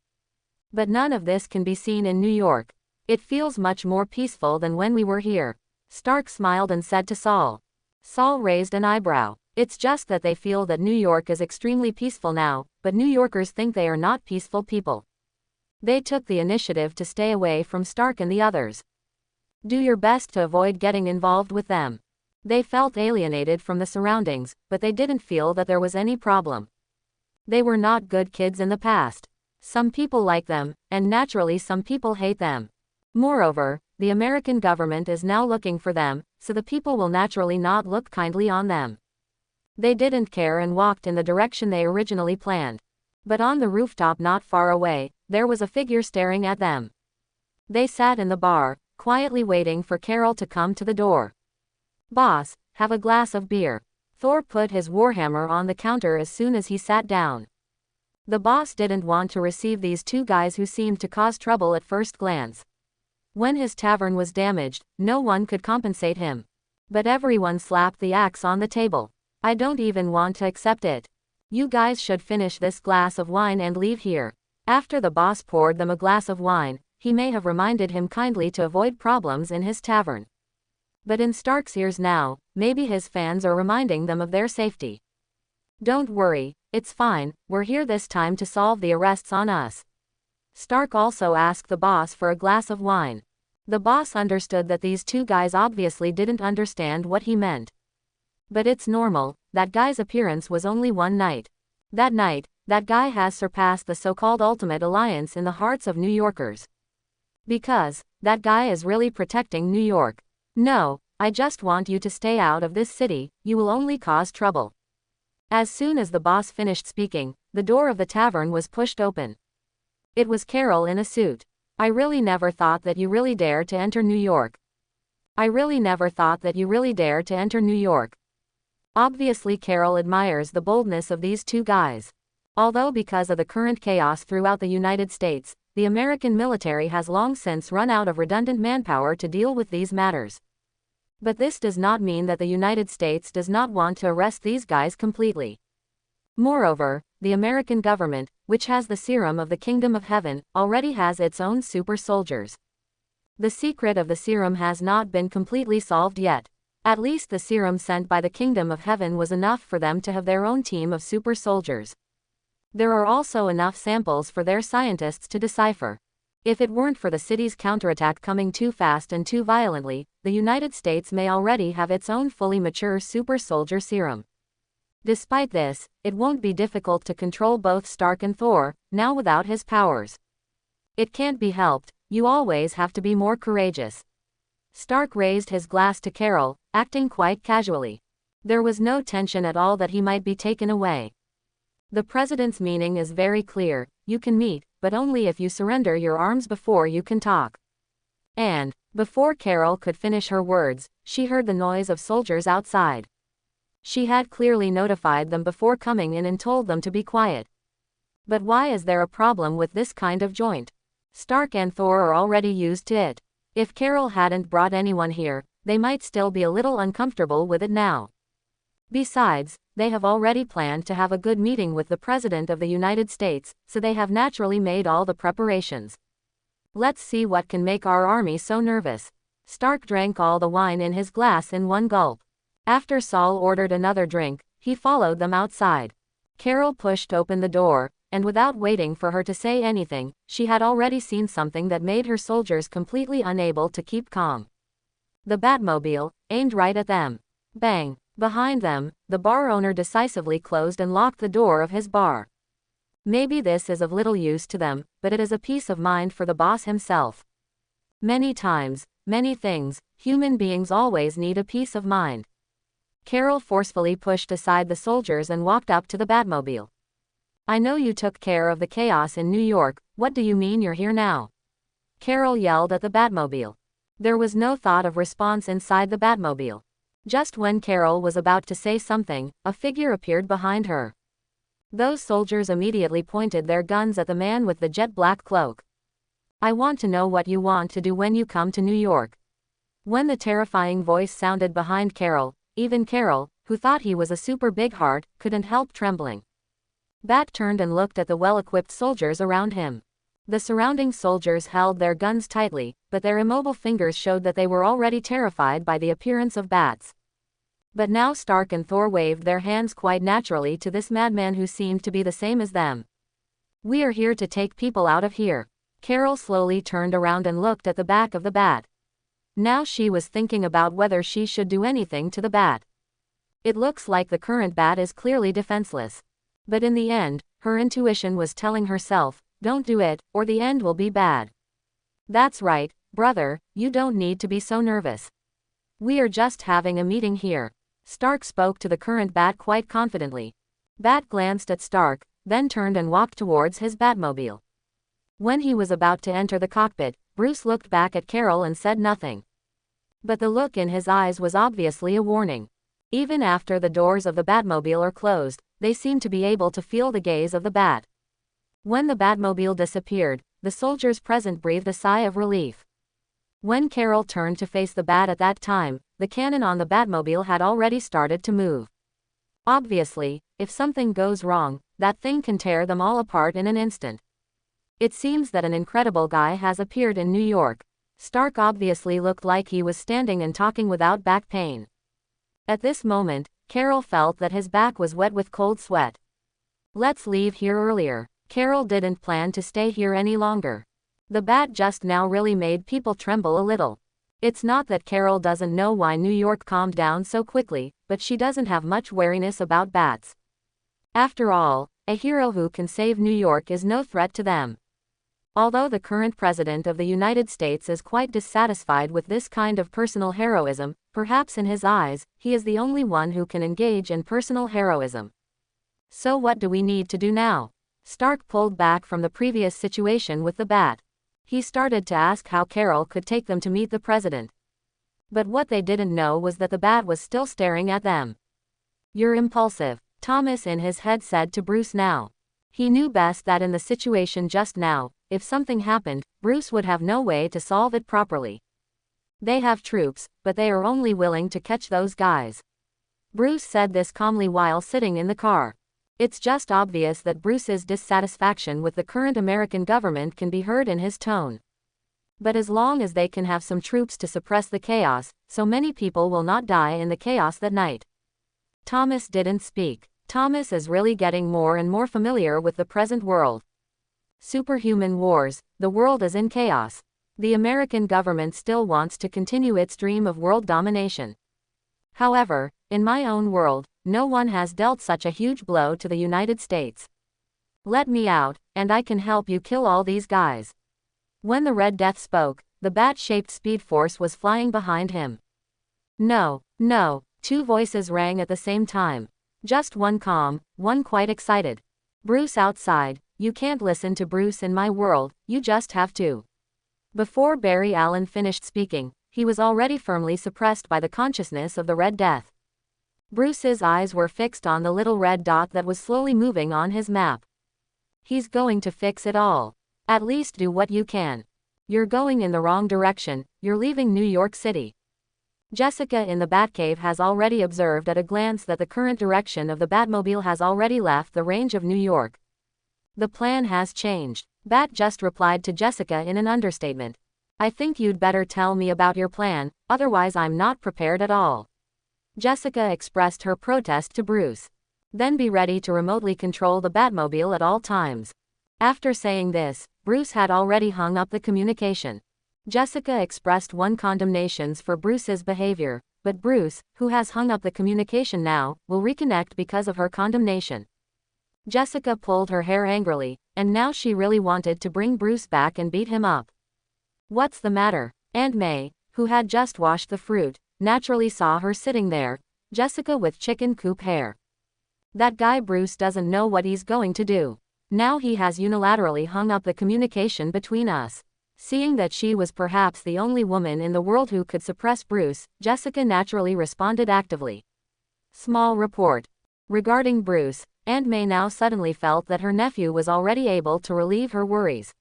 But none of this can be seen in New York. It feels much more peaceful than when we were here. Stark smiled and said to Saul. Saul raised an eyebrow. It's just that they feel that New York is extremely peaceful now, but New Yorkers think they are not peaceful people. They took the initiative to stay away from Stark and the others. Do your best to avoid getting involved with them. They felt alienated from the surroundings, but they didn't feel that there was any problem. They were not good kids in the past. Some people like them, and naturally some people hate them. Moreover, the American government is now looking for them, so the people will naturally not look kindly on them. They didn't care and walked in the direction they originally planned. But on the rooftop not far away, there was a figure staring at them. They sat in the bar, quietly waiting for Carol to come to the door. Boss, have a glass of beer. Thor put his warhammer on the counter as soon as he sat down. The boss didn't want to receive these two guys who seemed to cause trouble at first glance. When his tavern was damaged, no one could compensate him. But everyone slapped the axe on the table. I don't even want to accept it. You guys should finish this glass of wine and leave here. After the boss poured them a glass of wine, he may have reminded him kindly to avoid problems in his tavern. But in Stark's ears now, maybe his fans are reminding them of their safety. Don't worry, it's fine, we're here this time to solve the arrests on us. Stark also asked the boss for a glass of wine. The boss understood that these two guys obviously didn't understand what he meant. But it's normal, that guy's appearance was only one night. That night, that guy has surpassed the so-called Ultimate Alliance in the hearts of New Yorkers. Because, that guy is really protecting New York. No, I just want you to stay out of this city, you will only cause trouble. As soon as the boss finished speaking, the door of the tavern was pushed open. It was Carol in a suit. I really never thought that you really dared to enter New York. I really never thought that you really dared to enter New York. Obviously Carol admires the boldness of these two guys. Although because of the current chaos throughout the United States, the American military has long since run out of redundant manpower to deal with these matters. But this does not mean that the United States does not want to arrest these guys completely. Moreover, the American government, which has the serum of the kingdom of heaven, already has its own super soldiers. The secret of the serum has not been completely solved yet. At least the serum sent by the kingdom of heaven was enough for them to have their own team of super soldiers. There are also enough samples for their scientists to decipher. If it weren't for the city's counterattack coming too fast and too violently, the United States may already have its own fully mature super soldier serum. Despite this, it won't be difficult to control both Stark and Thor, now without his powers. It can't be helped, you always have to be more courageous. Stark raised his glass to Carol, acting quite casually. There was no tension at all that he might be taken away. The president's meaning is very clear: you can meet, but only if you surrender your arms before you can talk. And, before Carol could finish her words, she heard the noise of soldiers outside. She had clearly notified them before coming in and told them to be quiet. But why is there a problem with this kind of joint? Stark and Thor are already used to it. If Carol hadn't brought anyone here, they might still be a little uncomfortable with it now. Besides, they have already planned to have a good meeting with the President of the United States, so they have naturally made all the preparations. Let's see what can make our army so nervous. Stark drank all the wine in his glass in one gulp. After Saul ordered another drink, he followed them outside. Carol pushed open the door, and without waiting for her to say anything, she had already seen something that made her soldiers completely unable to keep calm. The Batmobile, aimed right at them. Bang! Behind them, the bar owner decisively closed and locked the door of his bar. Maybe this is of little use to them, but it is a peace of mind for the boss himself. Many times, many things, human beings always need a peace of mind. Carol forcefully pushed aside the soldiers and walked up to the Batmobile. I know you took care of the chaos in New York, what do you mean you're here now? Carol yelled at the Batmobile. There was no thought of response inside the Batmobile. Just when Carol was about to say something, a figure appeared behind her. Those soldiers immediately pointed their guns at the man with the jet black cloak. I want to know what you want to do when you come to New York. When the terrifying voice sounded behind Carol, even Carol, who thought he was a super big heart, couldn't help trembling. Bat turned and looked at the well-equipped soldiers around him. The surrounding soldiers held their guns tightly, but their immobile fingers showed that they were already terrified by the appearance of bats. But now Stark and Thor waved their hands quite naturally to this madman who seemed to be the same as them. We are here to take people out of here. Carol slowly turned around and looked at the back of the bat. Now she was thinking about whether she should do anything to the bat. It looks like the current bat is clearly defenseless. But in the end, her intuition was telling herself, don't do it, or the end will be bad. That's right, brother, you don't need to be so nervous. We are just having a meeting here. Stark spoke to the current bat quite confidently. Bat glanced at Stark, then turned and walked towards his Batmobile. When he was about to enter the cockpit, Bruce looked back at Carol and said nothing. But the look in his eyes was obviously a warning. Even after the doors of the Batmobile are closed, they seem to be able to feel the gaze of the bat. When the Batmobile disappeared, the soldiers present breathed a sigh of relief. When Carol turned to face the bat at that time, the cannon on the Batmobile had already started to move. Obviously, if something goes wrong, that thing can tear them all apart in an instant. It seems that an incredible guy has appeared in New York. Stark obviously looked like he was standing and talking without back pain. At this moment, Carol felt that his back was wet with cold sweat. Let's leave here earlier. Carol didn't plan to stay here any longer. The bat just now really made people tremble a little. It's not that Carol doesn't know why New York calmed down so quickly, but she doesn't have much wariness about bats. After all, a hero who can save New York is no threat to them. Although the current president of the United States is quite dissatisfied with this kind of personal heroism, perhaps in his eyes, he is the only one who can engage in personal heroism. So what do we need to do now? Stark pulled back from the previous situation with the bat. He started to ask how Carol could take them to meet the president. But what they didn't know was that the bat was still staring at them. "You're impulsive," Thomas in his head said to Bruce now. He knew best that in the situation just now, if something happened, Bruce would have no way to solve it properly. "They have troops, but they are only willing to catch those guys." Bruce said this calmly while sitting in the car. It's just obvious that Bruce's dissatisfaction with the current American government can be heard in his tone. But as long as they can have some troops to suppress the chaos, so many people will not die in the chaos that night. Thomas didn't speak. Thomas is really getting more and more familiar with the present world. Superhuman wars, the world is in chaos. The American government still wants to continue its dream of world domination. However, in my own world, no one has dealt such a huge blow to the United States. Let me out, and I can help you kill all these guys. When the Red Death spoke, the bat-shaped Speed Force was flying behind him. "No, no," two voices rang at the same time. Just one calm, one quite excited. "Bruce outside, you can't listen to Bruce in my world, you just have to." Before Barry Allen finished speaking, he was already firmly suppressed by the consciousness of the Red Death. Bruce's eyes were fixed on the little red dot that was slowly moving on his map. "He's going to fix it all. At least do what you can. You're going in the wrong direction, you're leaving New York City." Jessica in the Batcave has already observed at a glance that the current direction of the Batmobile has already left the range of New York. "The plan has changed." Bat just replied to Jessica in an understatement. "I think you'd better tell me about your plan, otherwise I'm not prepared at all." Jessica expressed her protest to Bruce. "Then be ready to remotely control the Batmobile at all times." After saying this, Bruce had already hung up the communication. Jessica expressed one condemnations for Bruce's behavior, but Bruce, who has hung up the communication now, will reconnect because of her condemnation. Jessica pulled her hair angrily, and now she really wanted to bring Bruce back and beat him up. "What's the matter?" Aunt May, who had just washed the fruit, naturally saw her sitting there, Jessica with chicken coop hair. "That guy Bruce doesn't know what he's going to do. Now he has unilaterally hung up the communication between us." Seeing that she was perhaps the only woman in the world who could suppress Bruce, Jessica naturally responded actively. Small report. Regarding Bruce, Aunt May now suddenly felt that her nephew was already able to relieve her worries.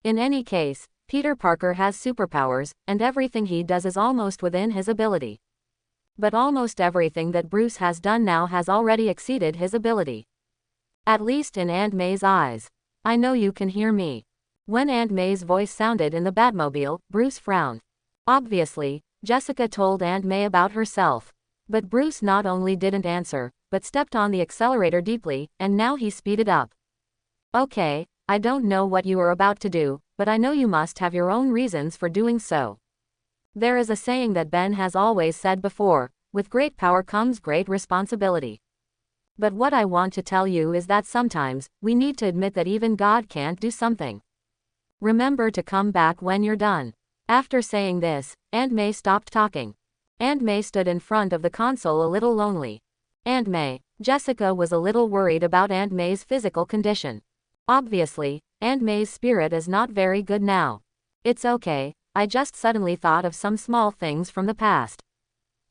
In any case, Peter Parker has superpowers, and everything he does is almost within his ability. But almost everything that Bruce has done now has already exceeded his ability. At least in Aunt May's eyes. "I know you can hear me." When Aunt May's voice sounded in the Batmobile, Bruce frowned. Obviously, Jessica told Aunt May about herself. But Bruce not only didn't answer, but stepped on the accelerator deeply, and now he speeded up. "Okay, I don't know what you are about to do, but I know you must have your own reasons for doing so. There is a saying that Ben has always said before, with great power comes great responsibility. But what I want to tell you is that sometimes, we need to admit that even God can't do something. Remember to come back when you're done." After saying this, Aunt May stopped talking. Aunt May stood in front of the console a little lonely. Aunt May. Jessica was a little worried about Aunt May's physical condition. Obviously, Aunt May's spirit is not very good now. "It's okay, I just suddenly thought of some small things from the past."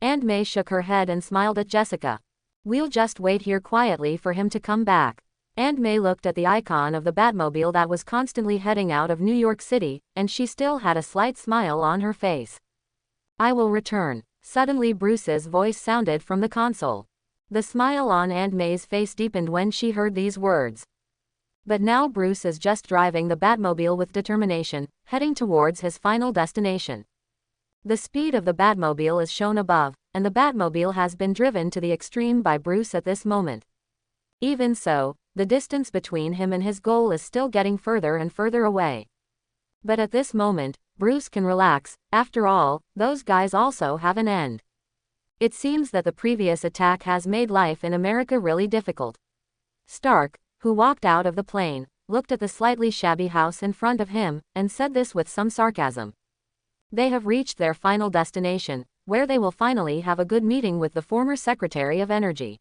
Aunt May shook her head and smiled at Jessica. "We'll just wait here quietly for him to come back." Aunt May looked at the icon of the Batmobile that was constantly heading out of New York City, and she still had a slight smile on her face. "I will return." Suddenly Bruce's voice sounded from the console. The smile on Aunt May's face deepened when she heard these words. But now Bruce is just driving the Batmobile with determination, heading towards his final destination. The speed of the Batmobile is shown above, and the Batmobile has been driven to the extreme by Bruce at this moment. Even so, the distance between him and his goal is still getting further and further away. But at this moment, Bruce can relax. After all, those guys also have an end. It seems that the previous attack has made life in America really difficult. Stark, who walked out of the plane, looked at the slightly shabby house in front of him, and said this with some sarcasm. They have reached their final destination, where they will finally have a good meeting with the former Secretary of Energy.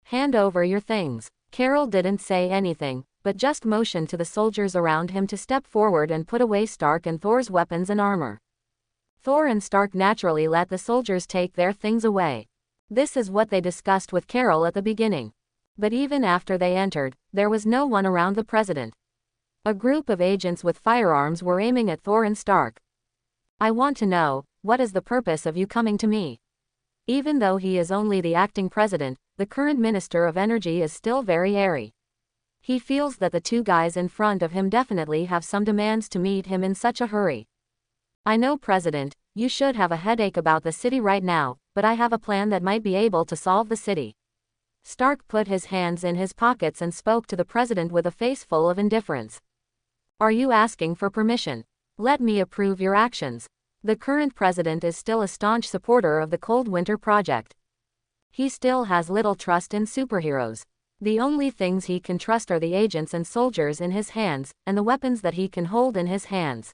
"Hand over your things." Carol didn't say anything, but just motioned to the soldiers around him to step forward and put away Stark and Thor's weapons and armor. Thor and Stark naturally let the soldiers take their things away. This is what they discussed with Carol at the beginning. But even after they entered, there was no one around the president. A group of agents with firearms were aiming at Thor and Stark. I want to know, what is the purpose of you coming to me? Even though he is only the acting president, the current Minister of Energy is still very airy. He feels that the two guys in front of him definitely have some demands to meet him in such a hurry. I know, President, you should have a headache about the city right now, but I have a plan that might be able to solve the city. Stark put his hands in his pockets and spoke to the president with a face full of indifference. Are you asking for permission? Let me approve your actions. The current president is still a staunch supporter of the Cold Winter Project. He still has little trust in superheroes. The only things he can trust are the agents and soldiers in his hands, and the weapons that he can hold in his hands.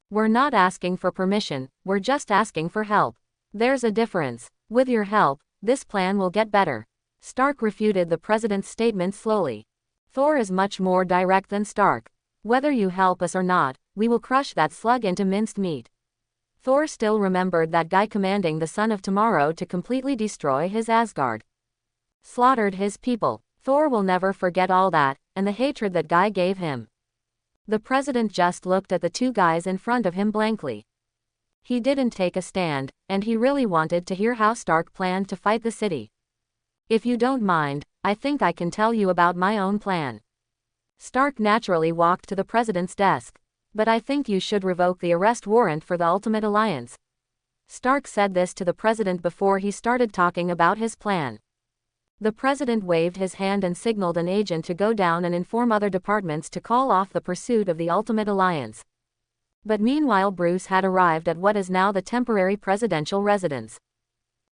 We're not asking for permission, we're just asking for help. There's a difference. With your help, this plan will get better. Stark refuted the president's statement slowly. Thor is much more direct than Stark. Whether you help us or not, we will crush that slug into minced meat. Thor still remembered that guy commanding the Son of Tomorrow to completely destroy his Asgard. Slaughtered his people. Thor will never forget all that, and the hatred that guy gave him. The president just looked at the two guys in front of him blankly. He didn't take a stand, and he really wanted to hear how Stark planned to fight the city. If you don't mind, I think I can tell you about my own plan. Stark naturally walked to the president's desk. But I think you should revoke the arrest warrant for the Ultimate Alliance. Stark said this to the president before he started talking about his plan. The president waved his hand and signaled an agent to go down and inform other departments to call off the pursuit of the Ultimate Alliance. But meanwhile, Bruce had arrived at what is now the temporary presidential residence.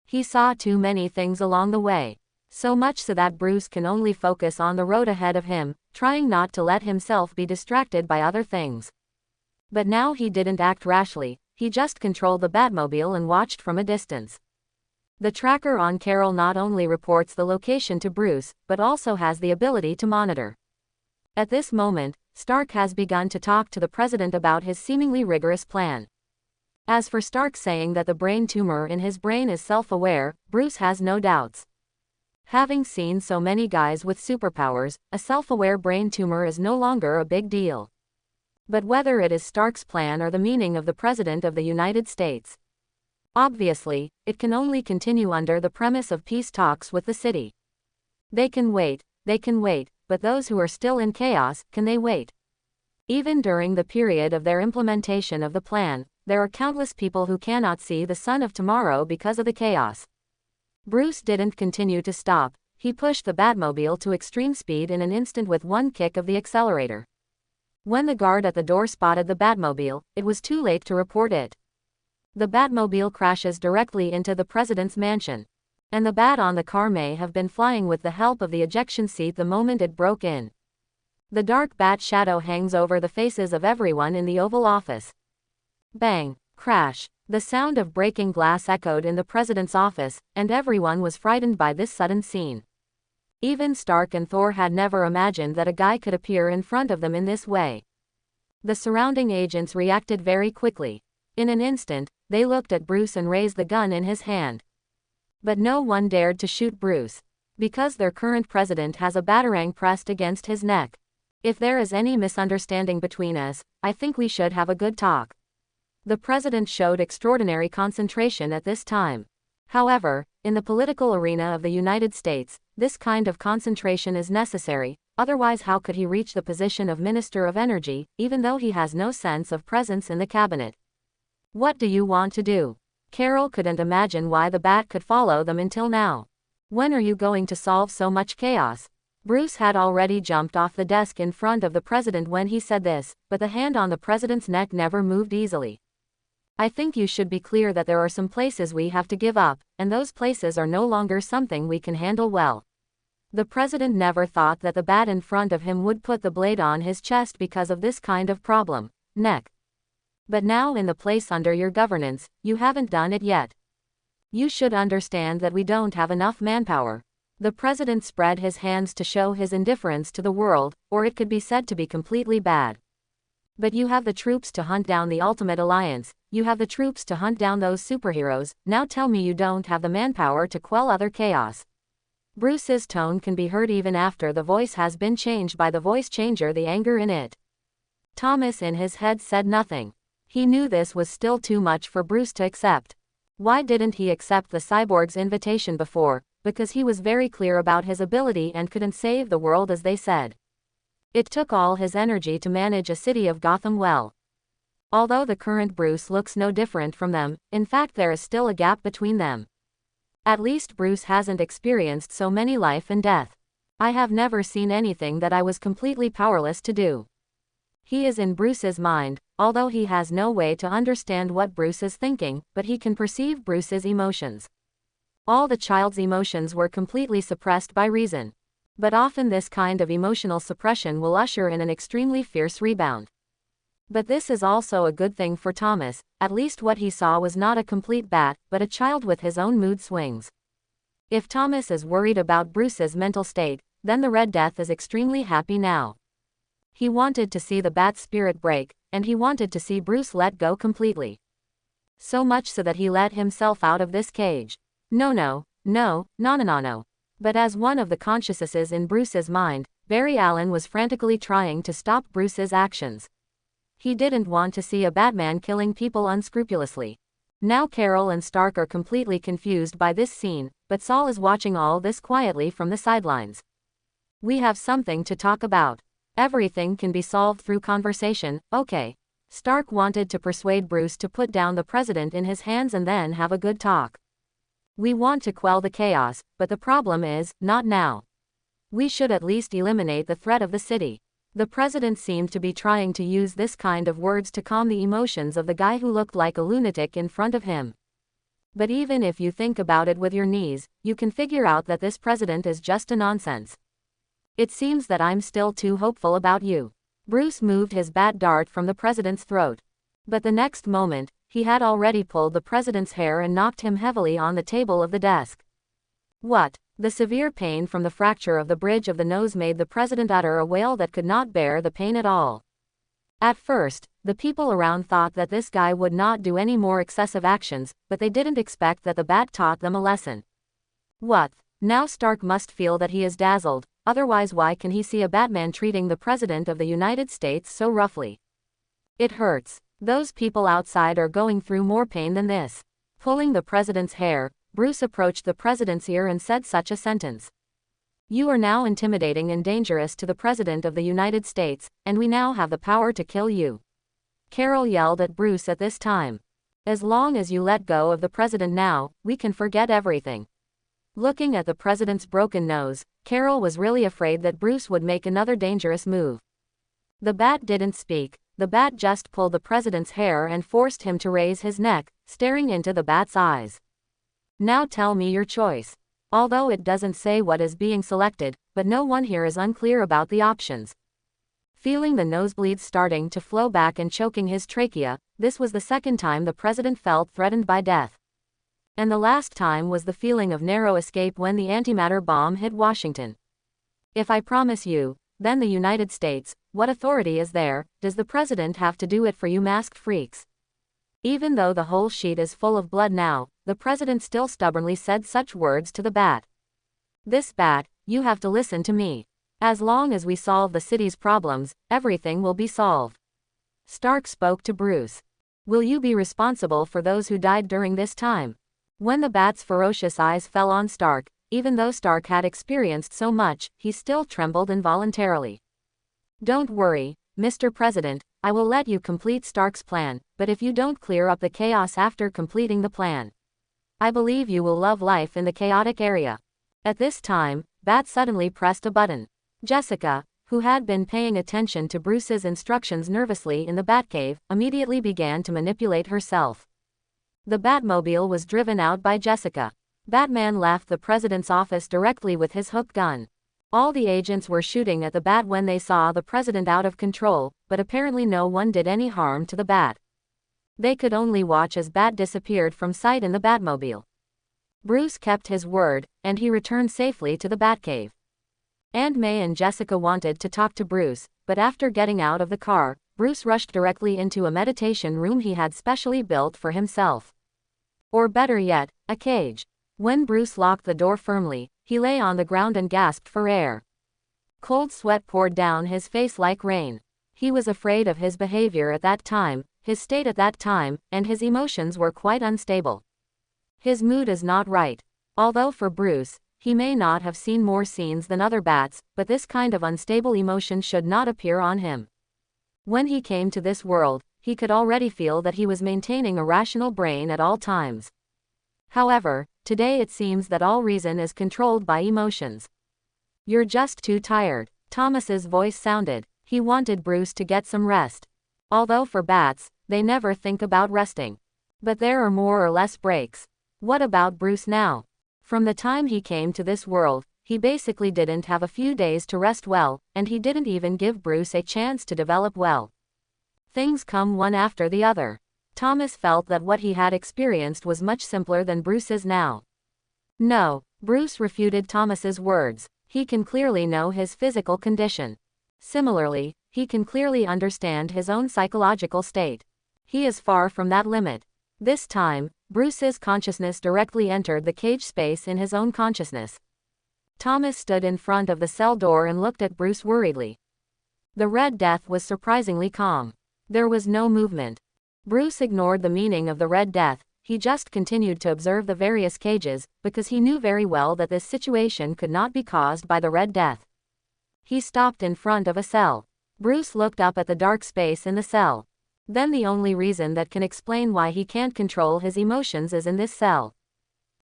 He saw too many things along the way. So much so that Bruce can only focus on the road ahead of him, trying not to let himself be distracted by other things. But now he didn't act rashly, he just controlled the Batmobile and watched from a distance. The tracker on Carol not only reports the location to Bruce, but also has the ability to monitor. At this moment, Stark has begun to talk to the president about his seemingly rigorous plan. As for Stark saying that the brain tumor in his brain is self-aware, Bruce has no doubts. Having seen so many guys with superpowers, a self-aware brain tumor is no longer a big deal. But whether it is Stark's plan or the meaning of the President of the United States. Obviously, it can only continue under the premise of peace talks with the city. They can wait, but those who are still in chaos, can they wait? Even during the period of their implementation of the plan, there are countless people who cannot see the Son of Tomorrow because of the chaos. Bruce didn't continue to stop, he pushed the Batmobile to extreme speed in an instant with one kick of the accelerator. When the guard at the door spotted the Batmobile, it was too late to report it. The Batmobile crashes directly into the president's mansion. And the bat on the car may have been flying with the help of the ejection seat the moment it broke in. The dark bat shadow hangs over the faces of everyone in the Oval Office. Bang! Crash! The sound of breaking glass echoed in the president's office, and everyone was frightened by this sudden scene. Even Stark and Thor had never imagined that a guy could appear in front of them in this way. The surrounding agents reacted very quickly. In an instant, they looked at Bruce and raised the gun in his hand. But no one dared to shoot Bruce. Because their current president has a batarang pressed against his neck. If there is any misunderstanding between us, I think we should have a good talk. The president showed extraordinary concentration at this time. However, in the political arena of the United States, this kind of concentration is necessary, otherwise how could he reach the position of Minister of Energy, even though he has no sense of presence in the cabinet? What do you want to do? Carol couldn't imagine why the bat could follow them until now. When are you going to solve so much chaos? Bruce had already jumped off the desk in front of the president when he said this, but the hand on the president's neck never moved easily. I think you should be clear that there are some places we have to give up, and those places are no longer something we can handle well. The president never thought that the bat in front of him would put the blade on his chest because of this kind of problem. Neck. But now in the place under your governance, you haven't done it yet. You should understand that we don't have enough manpower. The president spread his hands to show his indifference to the world, or it could be said to be completely bad. But you have the troops to hunt down the Ultimate Alliance, you have the troops to hunt down those superheroes, now tell me you don't have the manpower to quell other chaos. Bruce's tone can be heard even after the voice has been changed by the voice changer, the anger in it. Thomas in his head said nothing. He knew this was still too much for Bruce to accept. Why didn't he accept the cyborg's invitation before? Because he was very clear about his ability and couldn't save the world as they said. It took all his energy to manage a city of Gotham well. Although the current Bruce looks no different from them, in fact there is still a gap between them. At least Bruce hasn't experienced so many life and death. I have never seen anything that I was completely powerless to do. He is in Bruce's mind, although he has no way to understand what Bruce is thinking, but he can perceive Bruce's emotions. All the child's emotions were completely suppressed by reason. But often this kind of emotional suppression will usher in an extremely fierce rebound. But this is also a good thing for Thomas, at least what he saw was not a complete bat, but a child with his own mood swings. If Thomas is worried about Bruce's mental state, then the Red Death is extremely happy now. He wanted to see the bat's spirit break, and he wanted to see Bruce let go completely. So much so that he let himself out of this cage. No. But as one of the consciousnesses in Bruce's mind, Barry Allen was frantically trying to stop Bruce's actions. He didn't want to see a Batman killing people unscrupulously. Now Carol and Stark are completely confused by this scene, but Saul is watching all this quietly from the sidelines. We have something to talk about. Everything can be solved through conversation, okay. Stark wanted to persuade Bruce to put down the president in his hands and then have a good talk. We want to quell the chaos, but the problem is, not now. We should at least eliminate the threat of the city. The president seemed to be trying to use this kind of words to calm the emotions of the guy who looked like a lunatic in front of him. But even if you think about it with your knees, you can figure out that this president is just a nonsense. It seems that I'm still too hopeful about you. Bruce moved his bat dart from the president's throat. But the next moment, he had already pulled the president's hair and knocked him heavily on the table of the desk. What? The severe pain from the fracture of the bridge of the nose made the president utter a wail that could not bear the pain at all. At first, the people around thought that this guy would not do any more excessive actions, but they didn't expect that the bat taught them a lesson. What? Now Stark must feel that he is dazzled, otherwise why can he see a Batman treating the President of the United States so roughly? It hurts. Those people outside are going through more pain than this. Pulling the president's hair, Bruce approached the president's ear and said such a sentence. You are now intimidating and dangerous to the President of the United States, and we now have the power to kill you. Carol yelled at Bruce at this time. As long as you let go of the president now, we can forget everything. Looking at the president's broken nose, Carol was really afraid that Bruce would make another dangerous move. The bat didn't speak. The bat just pulled the president's hair and forced him to raise his neck, staring into the bat's eyes. Now tell me your choice. Although it doesn't say what is being selected, but no one here is unclear about the options. Feeling the nosebleeds starting to flow back and choking his trachea, this was the second time the president felt threatened by death. And the last time was the feeling of narrow escape when the antimatter bomb hit Washington. If I promise you, then the United States, what authority is there? Does the president have to do it for you masked freaks? Even though the whole sheet is full of blood now, the president still stubbornly said such words to the bat. This bat, you have to listen to me. As long as we solve the city's problems, everything will be solved. Stark spoke to Bruce. Will you be responsible for those who died during this time? When the bat's ferocious eyes fell on Stark, even though Stark had experienced so much, he still trembled involuntarily. Don't worry, Mr. President, I will let you complete Stark's plan, but if you don't clear up the chaos after completing the plan, I believe you will love life in the chaotic area. At this time, Bat suddenly pressed a button. Jessica, who had been paying attention to Bruce's instructions nervously in the Batcave, immediately began to manipulate herself. The Batmobile was driven out by Jessica. Batman left the president's office directly with his hook gun. All the agents were shooting at the bat when they saw the president out of control, but apparently no one did any harm to the bat. They could only watch as Bat disappeared from sight in the Batmobile. Bruce kept his word, and he returned safely to the Batcave. Aunt May and Jessica wanted to talk to Bruce, but after getting out of the car, Bruce rushed directly into a meditation room he had specially built for himself. Or better yet, a cage. When Bruce locked the door firmly, he lay on the ground and gasped for air. Cold sweat poured down his face like rain. He was afraid of his behavior at that time, his state at that time, and his emotions were quite unstable. His mood is not right. Although for Bruce, he may not have seen more scenes than other bats, but this kind of unstable emotion should not appear on him. When he came to this world, he could already feel that he was maintaining a rational brain at all times. However, today it seems that all reason is controlled by emotions. "You're just too tired," Thomas's voice sounded. He wanted Bruce to get some rest. Although for bats, they never think about resting. But there are more or less breaks. What about Bruce now? From the time he came to this world, he basically didn't have a few days to rest well, and he didn't even give Bruce a chance to develop well. Things come one after the other. Thomas felt that what he had experienced was much simpler than Bruce is now. No, Bruce refuted Thomas's words. He can clearly know his physical condition. Similarly, he can clearly understand his own psychological state. He is far from that limit. This time, Bruce's consciousness directly entered the cage space in his own consciousness. Thomas stood in front of the cell door and looked at Bruce worriedly. The Red Death was surprisingly calm. There was no movement. Bruce ignored the meaning of the Red Death. He just continued to observe the various cages, because he knew very well that this situation could not be caused by the Red Death. He stopped in front of a cell. Bruce looked up at the dark space in the cell. Then the only reason that can explain why he can't control his emotions is in this cell.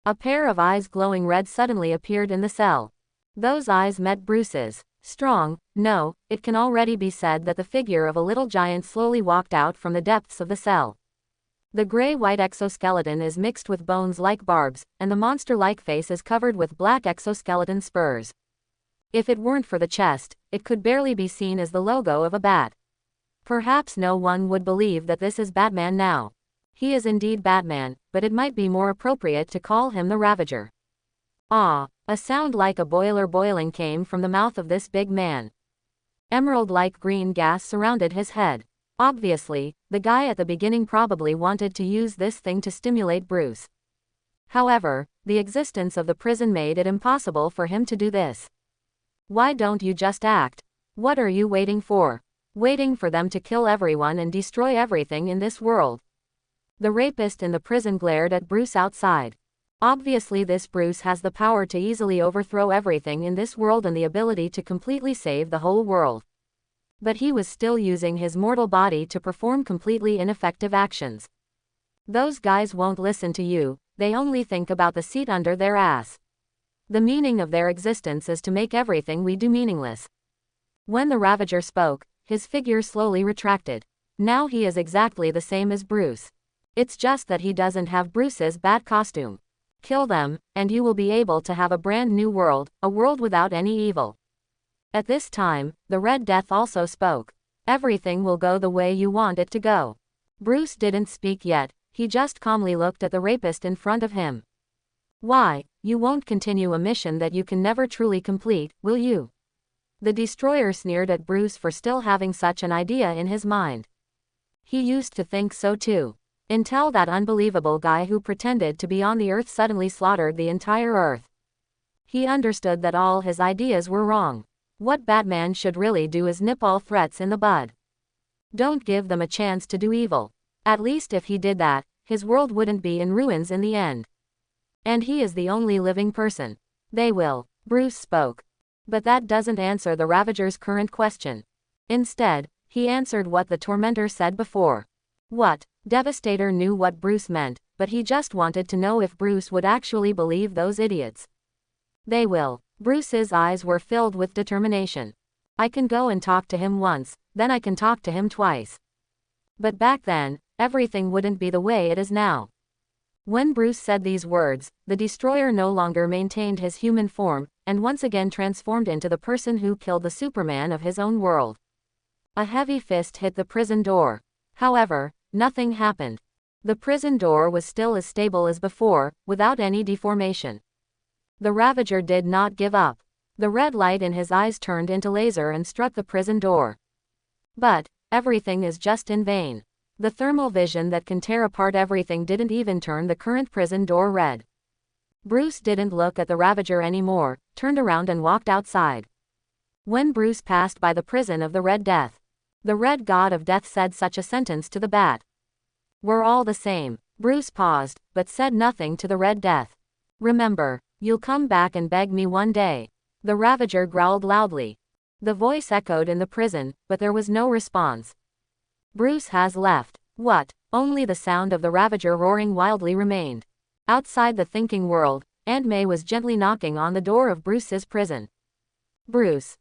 A pair of eyes glowing red suddenly appeared in the cell. Those eyes met Bruce's. Strong, no, it can already be said that the figure of a little giant slowly walked out from the depths of the cell. The gray-white exoskeleton is mixed with bones like barbs, and the monster-like face is covered with black exoskeleton spurs. If it weren't for the chest, it could barely be seen as the logo of a bat. Perhaps no one would believe that this is Batman now. He is indeed Batman, but it might be more appropriate to call him the Ravager. Ah, a sound like a boiler boiling came from the mouth of this big man. Emerald-like green gas surrounded his head. Obviously, the guy at the beginning probably wanted to use this thing to stimulate Bruce. However, the existence of the prison made it impossible for him to do this. Why don't you just act? What are you waiting for? Waiting for them to kill everyone and destroy everything in this world? The rapist in the prison glared at Bruce outside. Obviously this Bruce has the power to easily overthrow everything in this world and the ability to completely save the whole world. But he was still using his mortal body to perform completely ineffective actions. Those guys won't listen to you, they only think about the seat under their ass. The meaning of their existence is to make everything we do meaningless. When the Ravager spoke, his figure slowly retracted. Now he is exactly the same as Bruce. It's just that he doesn't have Bruce's bat costume. Kill them, and you will be able to have a brand new world, a world without any evil. At this time, the Red Death also spoke. Everything will go the way you want it to go. Bruce didn't speak yet, he just calmly looked at the rapist in front of him. Why, you won't continue a mission that you can never truly complete, will you? The destroyer sneered at Bruce for still having such an idea in his mind. He used to think so too. Until that unbelievable guy who pretended to be on the Earth suddenly slaughtered the entire Earth. He understood that all his ideas were wrong. What Batman should really do is nip all threats in the bud. Don't give them a chance to do evil. At least if he did that, his world wouldn't be in ruins in the end. And he is the only living person. They will. Bruce spoke. But that doesn't answer the Ravager's current question. Instead, he answered what the Tormentor said before. What? Devastator knew what Bruce meant, but he just wanted to know if Bruce would actually believe those idiots. They will. Bruce's eyes were filled with determination. I can go and talk to him once, then I can talk to him twice. But back then, everything wouldn't be the way it is now. When Bruce said these words, the destroyer no longer maintained his human form, and once again transformed into the person who killed the Superman of his own world. A heavy fist hit the prison door. However, nothing happened. The prison door was still as stable as before, without any deformation. The Ravager did not give up. The red light in his eyes turned into laser and struck the prison door. But, Everything is just in vain. The thermal vision that can tear apart everything didn't even turn the current prison door red. Bruce didn't look at the Ravager anymore, turned around and walked outside. When Bruce passed by the prison of the Red Death, the Red God of Death said such a sentence to the bat. "We're all the same." Bruce paused, but said nothing to the Red Death. "Remember, you'll come back and beg me one day." The Ravager growled loudly. The voice echoed in the prison, but there was no response. Bruce has left. What? Only the sound of the Ravager roaring wildly remained. Outside the thinking world, Aunt May was gently knocking on the door of Bruce's prison. Bruce.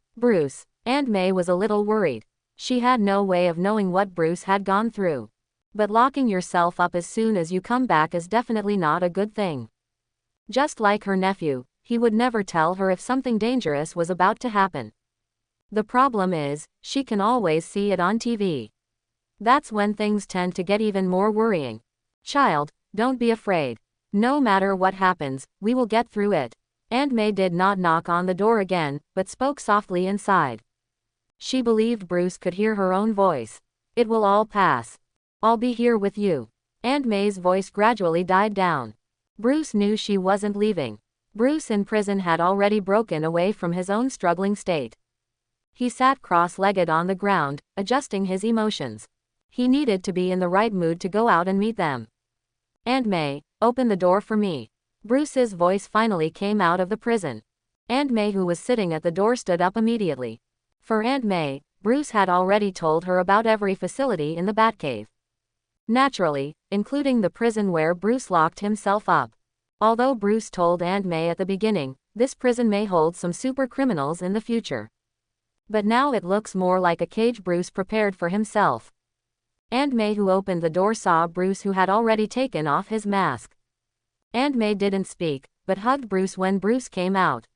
Aunt May was a little worried. She had no way of knowing what Bruce had gone through. But locking yourself up as soon as you come back is definitely not a good thing. Just like her nephew, he would never tell her if something dangerous was about to happen. The problem is, she can always see it on TV. That's when things tend to get even more worrying. Child, don't be afraid. No matter what happens, we will get through it. Aunt May did not knock on the door again, but spoke softly inside. She believed Bruce could hear her own voice. "It will all pass. I'll be here with you." Aunt May's voice gradually died down. Bruce knew she wasn't leaving. Bruce in prison had already broken away from his own struggling state. He sat cross-legged on the ground, adjusting his emotions. He needed to be in the right mood to go out and meet them. "Aunt May, open the door for me." Bruce's voice finally came out of the prison. Aunt May, who was sitting at the door, stood up immediately. For Aunt May, Bruce had already told her about every facility in the Batcave. Naturally, including the prison where Bruce locked himself up. Although Bruce told Aunt May at the beginning, this prison may hold some super criminals in the future. But now it looks more like a cage Bruce prepared for himself. Aunt May, who opened the door, saw Bruce, who had already taken off his mask. Aunt May didn't speak, but hugged Bruce when Bruce came out.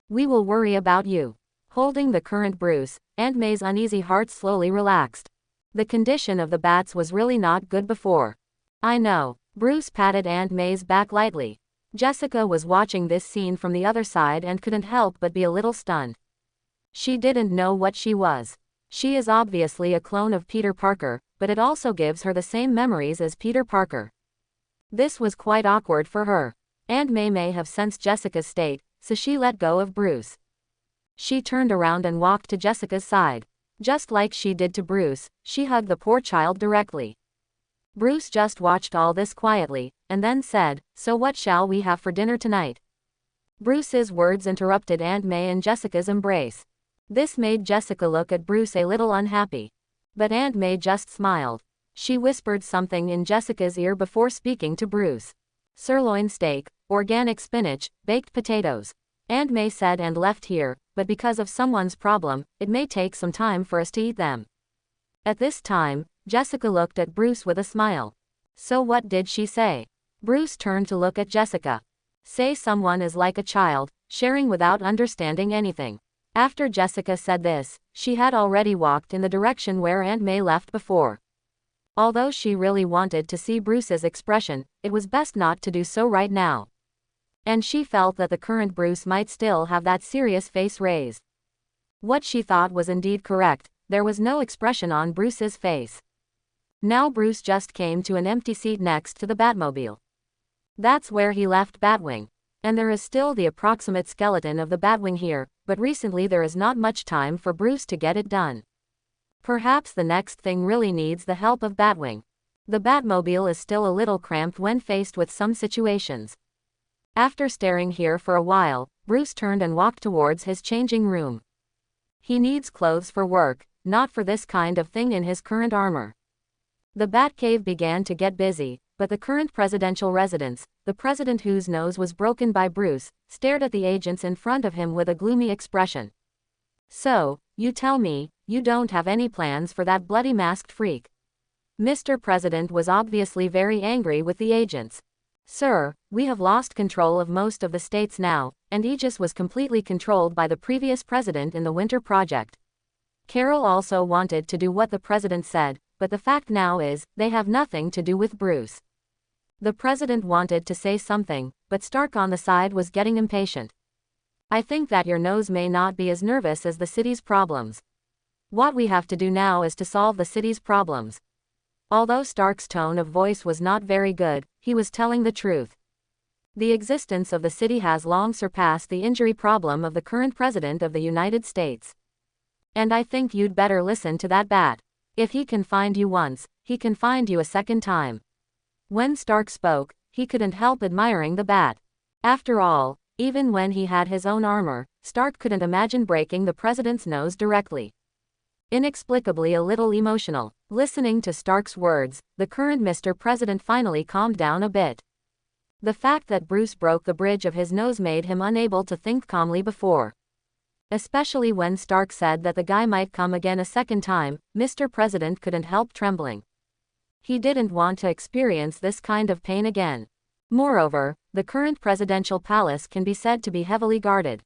"We will worry about you." Holding the current Bruce, Aunt May's uneasy heart slowly relaxed. The condition of the bats was really not good before. "I know." Bruce patted Aunt May's back lightly. Jessica was watching this scene from the other side and couldn't help but be a little stunned. She didn't know what she was. She is obviously a clone of Peter Parker, but it also gives her the same memories as Peter Parker. This was quite awkward for her. Aunt May may have sensed Jessica's state, so she let go of Bruce. She turned around and walked to Jessica's side. Just like she did to Bruce, she hugged the poor child directly. Bruce just watched all this quietly, and then said, "So what shall we have for dinner tonight?" Bruce's words interrupted Aunt May and Jessica's embrace. This made Jessica look at Bruce a little unhappy. But Aunt May just smiled. She whispered something in Jessica's ear before speaking to Bruce. "Sirloin steak, organic spinach, baked potatoes," Aunt May said, and left here, but because of someone's problem, it may take some time for us to eat them. At this time, Jessica looked at Bruce with a smile. "So what did she say?" Bruce turned to look at Jessica. "Say someone is like a child, sharing without understanding anything." After Jessica said this, she had already walked in the direction where Aunt May left before. Although she really wanted to see Bruce's expression, it was best not to do so right now. And she felt that the current Bruce might still have that serious face raised. What she thought was indeed correct, there was no expression on Bruce's face. Now Bruce just came to an empty seat next to the Batmobile. That's where he left Batwing. And there is still the approximate skeleton of the Batwing here, but recently there is not much time for Bruce to get it done. Perhaps the next thing really needs the help of Batwing. The Batmobile is still a little cramped when faced with some situations. After staring here for a while, Bruce turned and walked towards his changing room. He needs clothes for work, not for this kind of thing in his current armor. The Batcave began to get busy, but the current presidential residence, the president whose nose was broken by Bruce, stared at the agents in front of him with a gloomy expression. "So, you tell me, you don't have any plans for that bloody masked freak?" Mr. President was obviously very angry with the agents. "Sir, we have lost control of most of the states now, and Aegis was completely controlled by the previous president in the Winter Project." Carol also wanted to do what the president said, but the fact now is, they have nothing to do with Bruce. The president wanted to say something, but Stark on the side was getting impatient. "I think that your nose may not be as nervous as the city's problems." What we have to do now is to solve the city's problems. Although Stark's tone of voice was not very good, he was telling the truth. The existence of the city has long surpassed the injury problem of the current President of the United States. And I think you'd better listen to that bat. If he can find you once, he can find you a second time. When Stark spoke, he couldn't help admiring the bat. After all, even when he had his own armor, Stark couldn't imagine breaking the President's nose directly. Inexplicably a little emotional, listening to Stark's words, the current Mr. President finally calmed down a bit. The fact that Bruce broke the bridge of his nose made him unable to think calmly before. Especially when Stark said that the guy might come again a second time, Mr. President couldn't help trembling. He didn't want to experience this kind of pain again. Moreover, the current presidential palace can be said to be heavily guarded.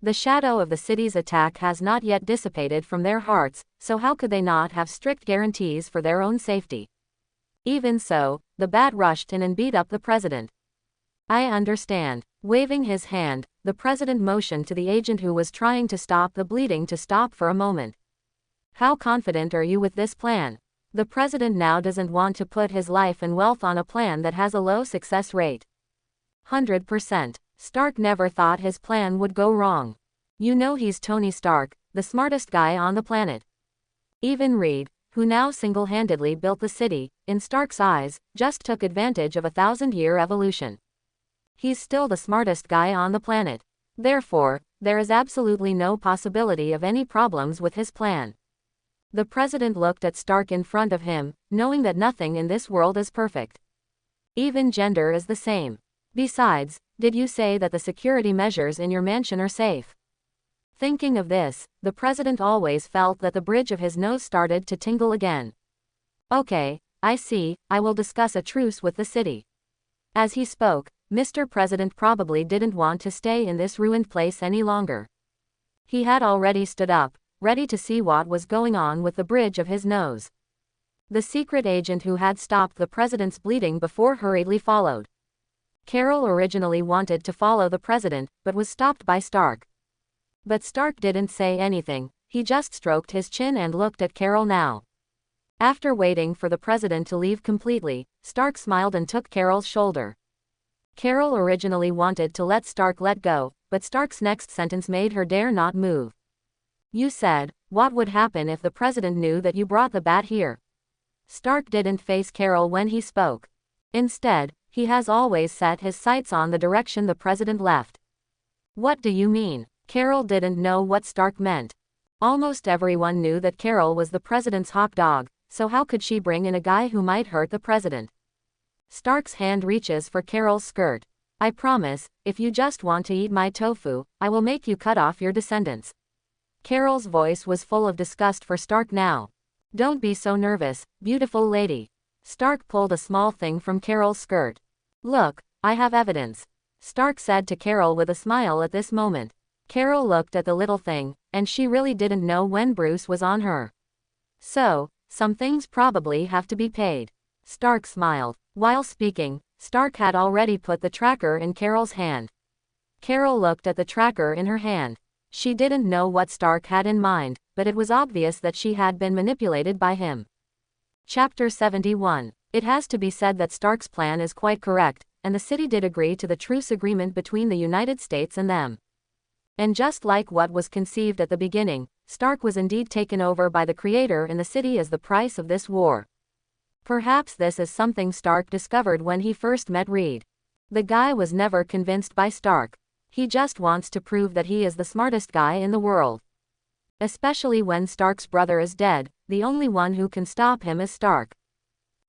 The shadow of the city's attack has not yet dissipated from their hearts, so how could they not have strict guarantees for their own safety? Even so, the bat rushed in and beat up the president. I understand. Waving his hand, the president motioned to the agent who was trying to stop the bleeding to stop for a moment. How confident are you with this plan? The president now doesn't want to put his life and wealth on a plan that has a low success rate. 100%. Stark never thought his plan would go wrong. You know he's Tony Stark, the smartest guy on the planet. Even Reed, who now single-handedly built the city, in Stark's eyes, just took advantage of a 1,000-year evolution. He's still the smartest guy on the planet. Therefore, there is absolutely no possibility of any problems with his plan. The president looked at Stark in front of him, knowing that nothing in this world is perfect. Even gender is the same. Besides, did you say that the security measures in your mansion are safe? Thinking of this, the president always felt that the bridge of his nose started to tingle again. Okay, I see, I will discuss a truce with the city. As he spoke, Mr. President probably didn't want to stay in this ruined place any longer. He had already stood up, ready to see what was going on with the bridge of his nose. The secret agent who had stopped the president's bleeding before hurriedly followed. Carol originally wanted to follow the president, but was stopped by Stark. But Stark didn't say anything, he just stroked his chin and looked at Carol now. After waiting for the president to leave completely, Stark smiled and took Carol's shoulder. Carol originally wanted to let Stark let go, but Stark's next sentence made her dare not move. You said, what would happen if the president knew that you brought the bat here? Stark didn't face Carol when he spoke. Instead, he has always set his sights on the direction the president left. What do you mean? Carol didn't know what Stark meant. Almost everyone knew that Carol was the president's hawk dog, so how could she bring in a guy who might hurt the president? Stark's hand reaches for Carol's skirt. I promise, if you just want to eat my tofu, I will make you cut off your descendants. Carol's voice was full of disgust for Stark now. Don't be so nervous, beautiful lady. Stark pulled a small thing from Carol's skirt. Look, I have evidence. Stark said to Carol with a smile at this moment. Carol looked at the little thing, and she really didn't know when Bruce was on her. So, some things probably have to be paid. Stark smiled. While speaking, Stark had already put the tracker in Carol's hand. Carol looked at the tracker in her hand. She didn't know what Stark had in mind, but it was obvious that she had been manipulated by him. Chapter 71. It has to be said that Stark's plan is quite correct, and the city did agree to the truce agreement between the United States and them. And just like what was conceived at the beginning, Stark was indeed taken over by the Creator in the city as the price of this war. Perhaps this is something Stark discovered when he first met Reed. The guy was never convinced by Stark. He just wants to prove that he is the smartest guy in the world. Especially when Stark's brother is dead, the only one who can stop him is Stark.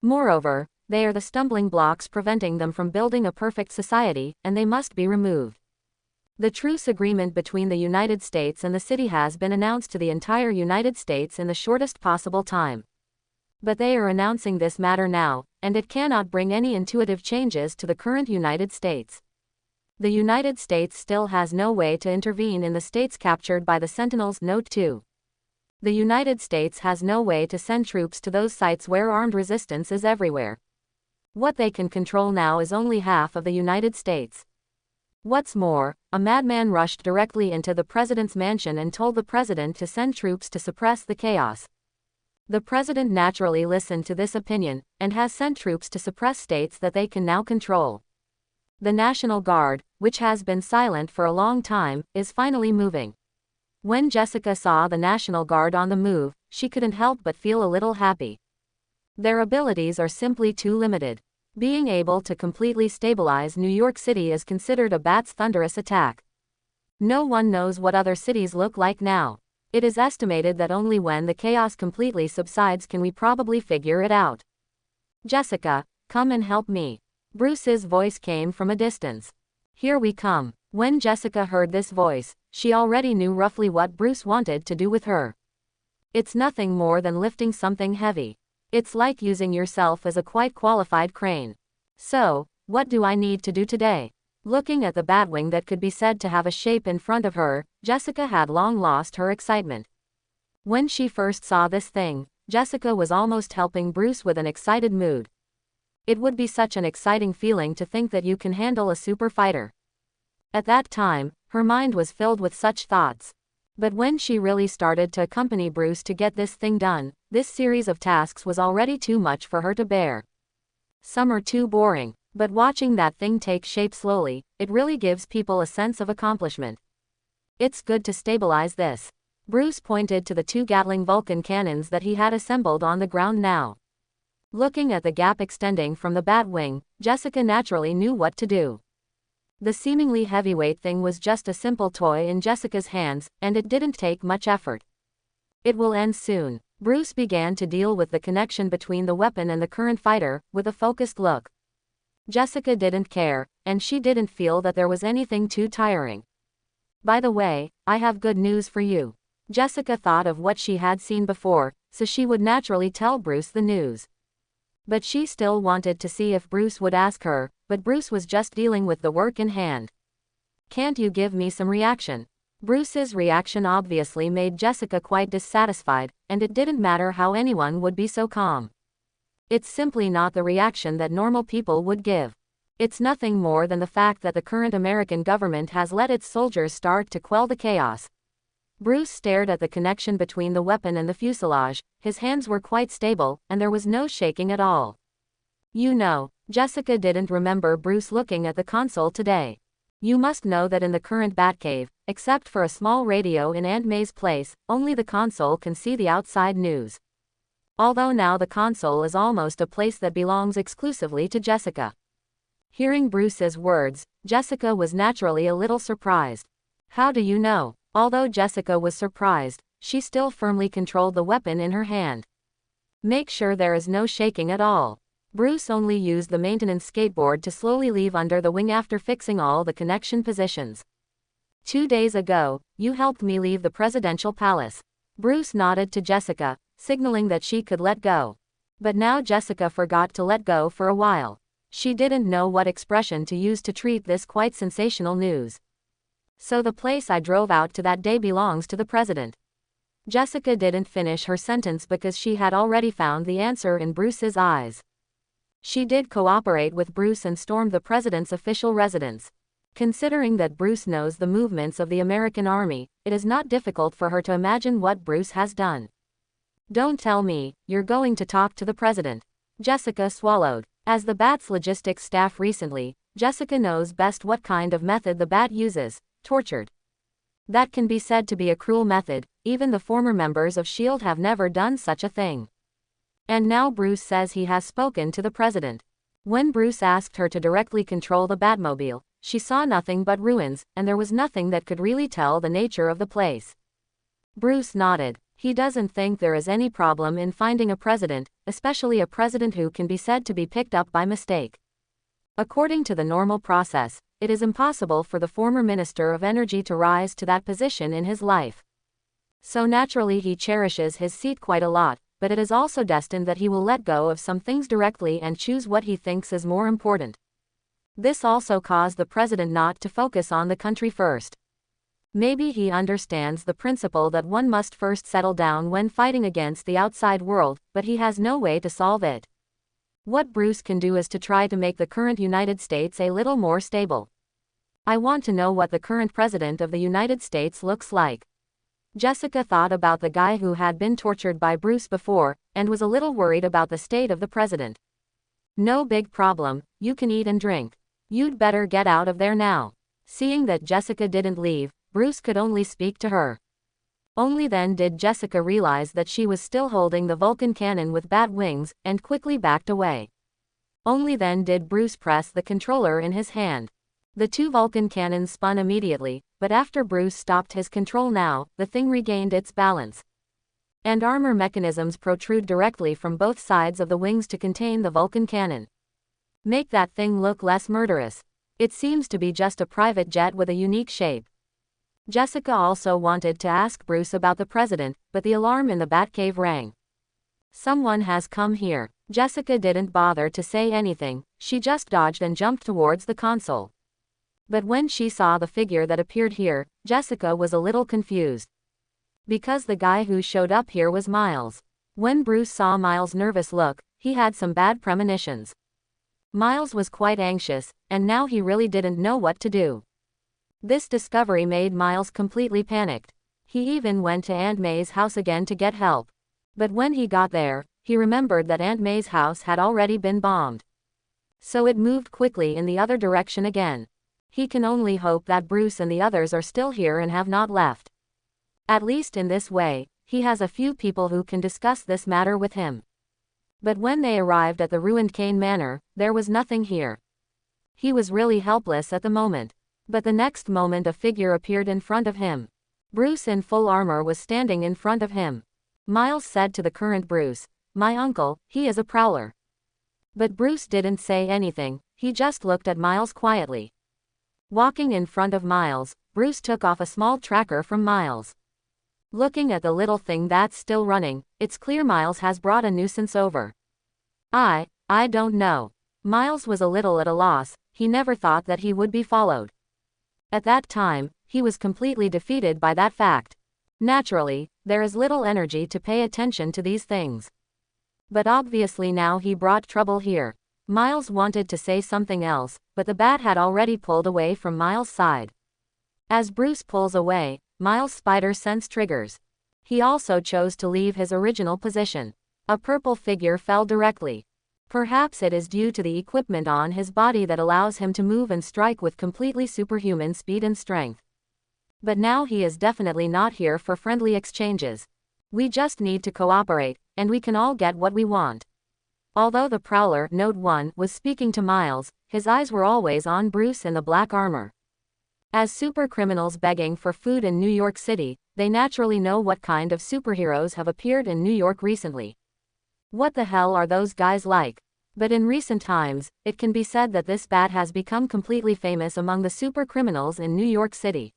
Moreover, they are the stumbling blocks preventing them from building a perfect society, and they must be removed. The truce agreement between the United States and the city has been announced to the entire United States in the shortest possible time. But they are announcing this matter now, and it cannot bring any intuitive changes to the current United States. The United States still has no way to intervene in the states captured by the Sentinels. Note 2. The United States has no way to send troops to those sites where armed resistance is everywhere. What they can control now is only half of the United States. What's more, a madman rushed directly into the president's mansion and told the president to send troops to suppress the chaos. The president naturally listened to this opinion, and has sent troops to suppress states that they can now control. The National Guard, which has been silent for a long time, is finally moving. When Jessica saw the National Guard on the move, she couldn't help but feel a little happy. Their abilities are simply too limited. Being able to completely stabilize New York City is considered a bat's thunderous attack. No one knows what other cities look like now. It is estimated that only when the chaos completely subsides can we probably figure it out. Jessica, come and help me. Bruce's voice came from a distance. Here we come. When Jessica heard this voice, she already knew roughly what Bruce wanted to do with her. It's nothing more than lifting something heavy. It's like using yourself as a quite qualified crane. So, what do I need to do today? Looking at the batwing that could be said to have a shape in front of her, Jessica had long lost her excitement. When she first saw this thing, Jessica was almost helping Bruce with an excited mood. It would be such an exciting feeling to think that you can handle a super fighter. At that time, her mind was filled with such thoughts. But when she really started to accompany Bruce to get this thing done, this series of tasks was already too much for her to bear. Some are too boring, but watching that thing take shape slowly, it really gives people a sense of accomplishment. It's good to stabilize this. Bruce pointed to the 2 Gatling Vulcan cannons that he had assembled on the ground now. Looking at the gap extending from the Batwing, Jessica naturally knew what to do. The seemingly heavyweight thing was just a simple toy in Jessica's hands, and it didn't take much effort. It will end soon. Bruce began to deal with the connection between the weapon and the current fighter, with a focused look. Jessica didn't care, and she didn't feel that there was anything too tiring. By the way, I have good news for you. Jessica thought of what she had seen before, so she would naturally tell Bruce the news. But she still wanted to see if Bruce would ask her, but Bruce was just dealing with the work in hand. Can't you give me some reaction? Bruce's reaction obviously made Jessica quite dissatisfied, and it didn't matter how anyone would be so calm. It's simply not the reaction that normal people would give. It's nothing more than the fact that the current American government has let its soldiers start to quell the chaos. Bruce stared at the connection between the weapon and the fuselage. His hands were quite stable, and there was no shaking at all. You know, Jessica didn't remember Bruce looking at the console today. You must know that in the current Batcave, except for a small radio in Aunt May's place, only the console can see the outside news. Although now the console is almost a place that belongs exclusively to Jessica. Hearing Bruce's words, Jessica was naturally a little surprised. How do you know? Although Jessica was surprised, she still firmly controlled the weapon in her hand. Make sure there is no shaking at all. Bruce only used the maintenance skateboard to slowly leave under the wing after fixing all the connection positions. 2 days ago, you helped me leave the presidential palace. Bruce nodded to Jessica, signaling that she could let go. But now Jessica forgot to let go for a while. She didn't know what expression to use to treat this quite sensational news. So the place I drove out to that day belongs to the president. Jessica didn't finish her sentence because she had already found the answer in Bruce's eyes. She did cooperate with Bruce and stormed the president's official residence. Considering that Bruce knows the movements of the American army, it is not difficult for her to imagine what Bruce has done. Don't tell me, you're going to talk to the president. Jessica swallowed. As the Bat's logistics staff recently, Jessica knows best what kind of method the Bat uses. Tortured. That can be said to be a cruel method. Even the former members of S.H.I.E.L.D. have never done such a thing. And now Bruce says he has spoken to the president. When Bruce asked her to directly control the Batmobile, she saw nothing but ruins, and there was nothing that could really tell the nature of the place. Bruce nodded. He doesn't think there is any problem in finding a president, especially a president who can be said to be picked up by mistake. According to the normal process, it is impossible for the former Minister of Energy to rise to that position in his life. So naturally he cherishes his seat quite a lot, but it is also destined that he will let go of some things directly and choose what he thinks is more important. This also caused the president not to focus on the country first. Maybe he understands the principle that one must first settle down when fighting against the outside world, but he has no way to solve it. What Bruce can do is to try to make the current United States a little more stable. I want to know what the current president of the United States looks like. Jessica thought about the guy who had been tortured by Bruce before, and was a little worried about the state of the president. No big problem, you can eat and drink. You'd better get out of there now. Seeing that Jessica didn't leave, Bruce could only speak to her. Only then did Jessica realize that she was still holding the Vulcan cannon with bat wings, and quickly backed away. Only then did Bruce press the controller in his hand. The two Vulcan cannons spun immediately, but after Bruce stopped his control now, the thing regained its balance. And armor mechanisms protrude directly from both sides of the wings to contain the Vulcan cannon. Make that thing look less murderous. It seems to be just a private jet with a unique shape. Jessica also wanted to ask Bruce about the president, but the alarm in the Batcave rang. Someone has come here. Jessica didn't bother to say anything, she just dodged and jumped towards the console. But when she saw the figure that appeared here, Jessica was a little confused. Because the guy who showed up here was Miles. When Bruce saw Miles' nervous look, he had some bad premonitions. Miles was quite anxious, and now he really didn't know what to do. This discovery made Miles completely panicked. He even went to Aunt May's house again to get help. But when he got there, he remembered that Aunt May's house had already been bombed. So it moved quickly in the other direction again. He can only hope that Bruce and the others are still here and have not left. At least in this way, he has a few people who can discuss this matter with him. But when they arrived at the ruined Kane Manor, there was nothing here. He was really helpless at the moment. But the next moment a figure appeared in front of him. Bruce in full armor was standing in front of him. Miles said to the current Bruce, "My uncle, he is a prowler." But Bruce didn't say anything, he just looked at Miles quietly. Walking in front of Miles, Bruce took off a small tracker from Miles. Looking at the little thing that's still running, it's clear Miles has brought a nuisance over. I don't know. Miles was a little at a loss, he never thought that he would be followed. At that time, he was completely defeated by that fact. Naturally, there is little energy to pay attention to these things. But obviously now he brought trouble here. Miles wanted to say something else, but the bat had already pulled away from Miles' side. As Bruce pulls away, Miles' spider sense triggers. He also chose to leave his original position. A purple figure fell directly. Perhaps it is due to the equipment on his body that allows him to move and strike with completely superhuman speed and strength. But now he is definitely not here for friendly exchanges. We just need to cooperate, and we can all get what we want. Although the Prowler, Note 1, was speaking to Miles, his eyes were always on Bruce in the black armor. As super criminals begging for food in New York City, they naturally know what kind of superheroes have appeared in New York recently. What the hell are those guys like? But in recent times, it can be said that this bat has become completely famous among the super criminals in New York City.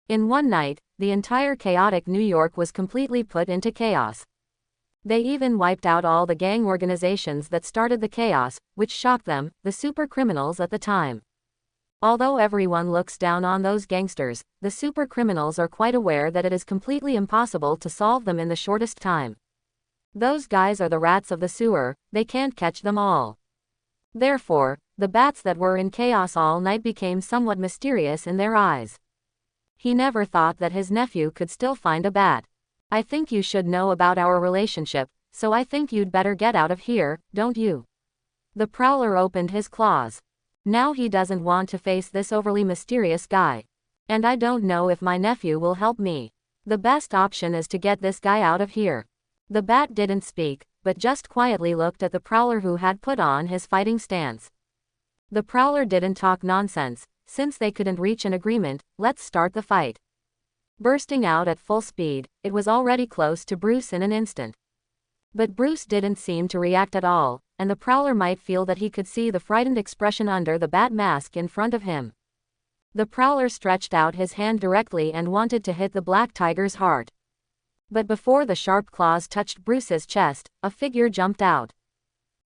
In one night, the entire chaotic New York was completely put into chaos. They even wiped out all the gang organizations that started the chaos, which shocked them, the super criminals at the time. Although everyone looks down on those gangsters, the super criminals are quite aware that it is completely impossible to solve them in the shortest time. Those guys are the rats of the sewer, they can't catch them all. Therefore, the bats that were in chaos all night became somewhat mysterious in their eyes. He never thought that his nephew could still find a bat. I think you should know about our relationship, so I think you'd better get out of here, don't you? The Prowler opened his claws. Now he doesn't want to face this overly mysterious guy. And I don't know if my nephew will help me. The best option is to get this guy out of here. The bat didn't speak, but just quietly looked at the Prowler who had put on his fighting stance. The Prowler didn't talk nonsense. Since they couldn't reach an agreement, let's start the fight. Bursting out at full speed, it was already close to Bruce in an instant. But Bruce didn't seem to react at all, and the Prowler might feel that he could see the frightened expression under the bat mask in front of him. The Prowler stretched out his hand directly and wanted to hit the Black Tiger's heart. But before the sharp claws touched Bruce's chest, a figure jumped out.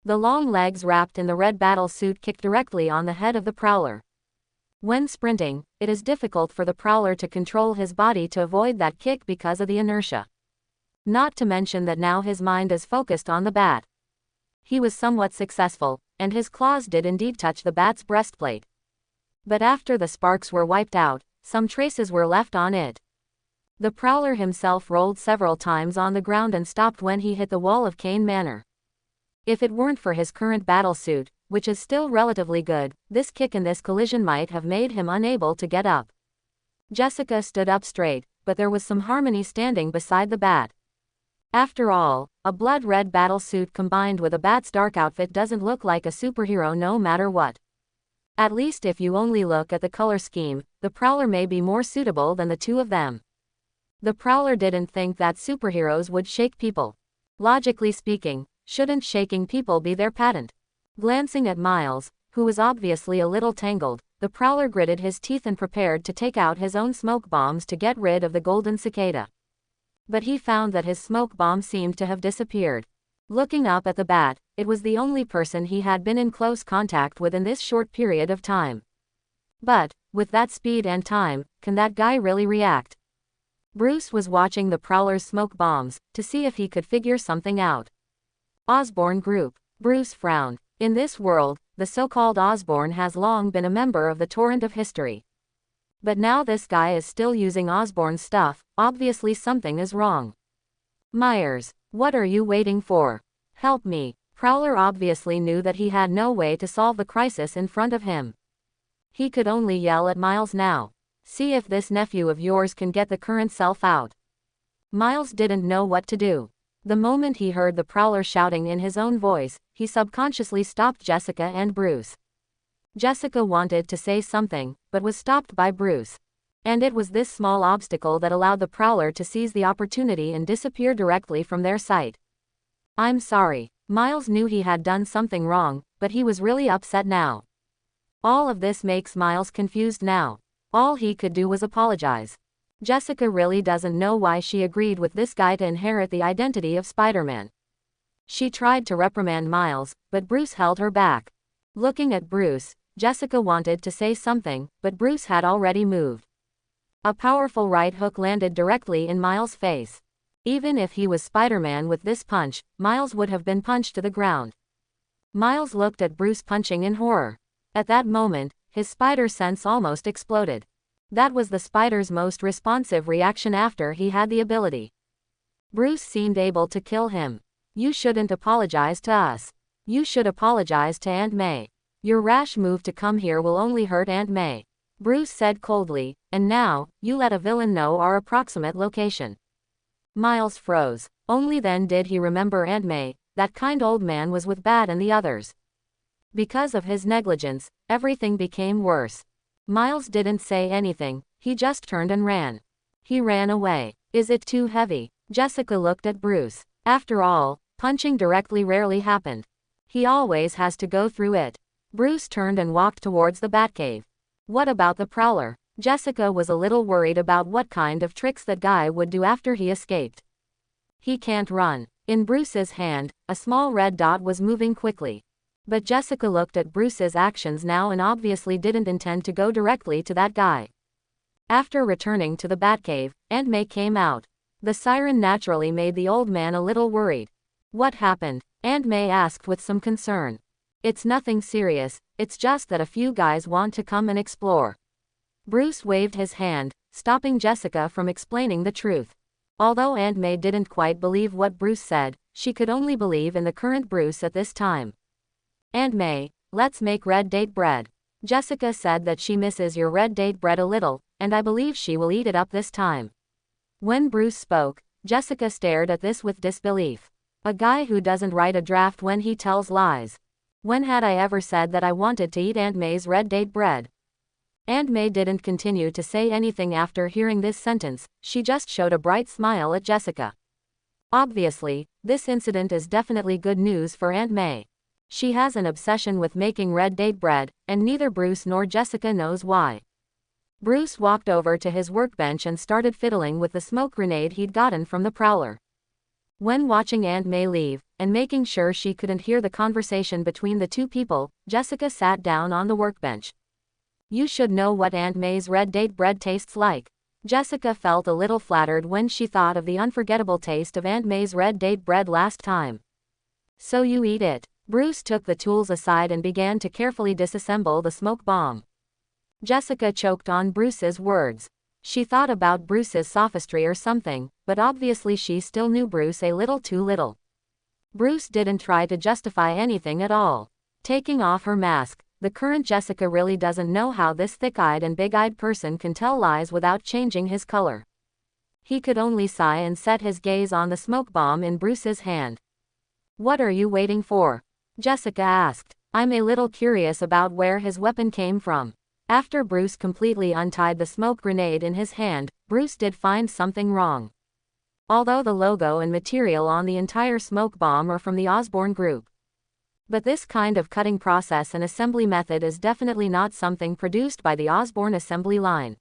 The long legs wrapped in the red battle suit kicked directly on the head of the Prowler. When sprinting, it is difficult for the Prowler to control his body to avoid that kick because of the inertia. Not to mention that now his mind is focused on the bat. He was somewhat successful, and his claws did indeed touch the bat's breastplate. But after the sparks were wiped out, some traces were left on it. The prowler himself rolled several times on the ground and stopped when he hit the wall of Kane Manor. If it weren't for his current battlesuit, which is still relatively good, this kick and this collision might have made him unable to get up. Jessica stood up straight, but there was some harmony standing beside the bat. After all, a blood-red battlesuit combined with a bat's dark outfit doesn't look like a superhero no matter what. At least if you only look at the color scheme, the prowler may be more suitable than the two of them. The prowler didn't think that superheroes would shake people. Logically speaking, shouldn't shaking people be their patent? Glancing at Miles, who was obviously a little tangled, the prowler gritted his teeth and prepared to take out his own smoke bombs to get rid of the golden cicada. But he found that his smoke bomb seemed to have disappeared. Looking up at the bat, it was the only person he had been in close contact with in this short period of time. But, with that speed and time, can that guy really react? Bruce was watching the prowler's smoke bombs, to see if he could figure something out. Osborn Group. Bruce frowned. In this world, the so-called Osborn has long been a member of the torrent of history. But now this guy is still using Osborn's stuff, obviously something is wrong. Myers, what are you waiting for? Help me. Prowler obviously knew that he had no way to solve the crisis in front of him. He could only yell at Miles now. See if this nephew of yours can get the current self out. Miles didn't know what to do. The moment he heard the prowler shouting in his own voice, he subconsciously stopped Jessica and Bruce. Jessica wanted to say something, but was stopped by Bruce. And it was this small obstacle that allowed the prowler to seize the opportunity and disappear directly from their sight. I'm sorry. Miles knew he had done something wrong, but he was really upset now. All of this makes Miles confused now. All he could do was apologize. Jessica really doesn't know why she agreed with this guy to inherit the identity of Spider-Man. She tried to reprimand Miles, but Bruce held her back. Looking at Bruce, Jessica wanted to say something, but Bruce had already moved. A powerful right hook landed directly in Miles' face. Even if he was Spider-Man with this punch, Miles would have been punched to the ground. Miles looked at Bruce punching in horror. At that moment, his spider sense almost exploded. That was the spider's most responsive reaction after he had the ability. Bruce seemed able to kill him. You shouldn't apologize to us. You should apologize to Aunt May. Your rash move to come here will only hurt Aunt May. Bruce said coldly, and now, you let a villain know our approximate location. Miles froze. Only then did he remember Aunt May, that kind old man was with Bat and the others. Because of his negligence, everything became worse. Miles didn't say anything, he just turned and ran. He ran away. Is it too heavy? Jessica looked at Bruce. After all, punching directly rarely happened. He always has to go through it. Bruce turned and walked towards the Batcave. What about the prowler? Jessica was a little worried about what kind of tricks that guy would do after he escaped. He can't run. In Bruce's hand, a small red dot was moving quickly. But Jessica looked at Bruce's actions now and obviously didn't intend to go directly to that guy. After returning to the Batcave, Aunt May came out. The siren naturally made the old man a little worried. What happened? Aunt May asked with some concern. It's nothing serious, it's just that a few guys want to come and explore. Bruce waved his hand, stopping Jessica from explaining the truth. Although Aunt May didn't quite believe what Bruce said, she could only believe in the current Bruce at this time. Aunt May, let's make red date bread. Jessica said that she misses your red date bread a little, and I believe she will eat it up this time. When Bruce spoke, Jessica stared at this with disbelief. A guy who doesn't write a draft when he tells lies. When had I ever said that I wanted to eat Aunt May's red date bread? Aunt May didn't continue to say anything after hearing this sentence, she just showed a bright smile at Jessica. Obviously, this incident is definitely good news for Aunt May. She has an obsession with making red date bread, and neither Bruce nor Jessica knows why. Bruce walked over to his workbench and started fiddling with the smoke grenade he'd gotten from the prowler. When watching Aunt May leave, and making sure she couldn't hear the conversation between the two people, Jessica sat down on the workbench. You should know what Aunt May's red date bread tastes like. Jessica felt a little flattered when she thought of the unforgettable taste of Aunt May's red date bread last time. So you eat it. Bruce took the tools aside and began to carefully disassemble the smoke bomb. Jessica choked on Bruce's words. She thought about Bruce's sophistry or something, but obviously she still knew Bruce a little too little. Bruce didn't try to justify anything at all. Taking off her mask, the current Jessica really doesn't know how this thick-eyed and big-eyed person can tell lies without changing his color. He could only sigh and set his gaze on the smoke bomb in Bruce's hand. "What are you waiting for?" Jessica asked. "I'm a little curious about where his weapon came from." After Bruce completely untied the smoke grenade in his hand, Bruce did find something wrong. Although the logo and material on the entire smoke bomb are from the Osborne Group. But this kind of cutting process and assembly method is definitely not something produced by the Osborne assembly line.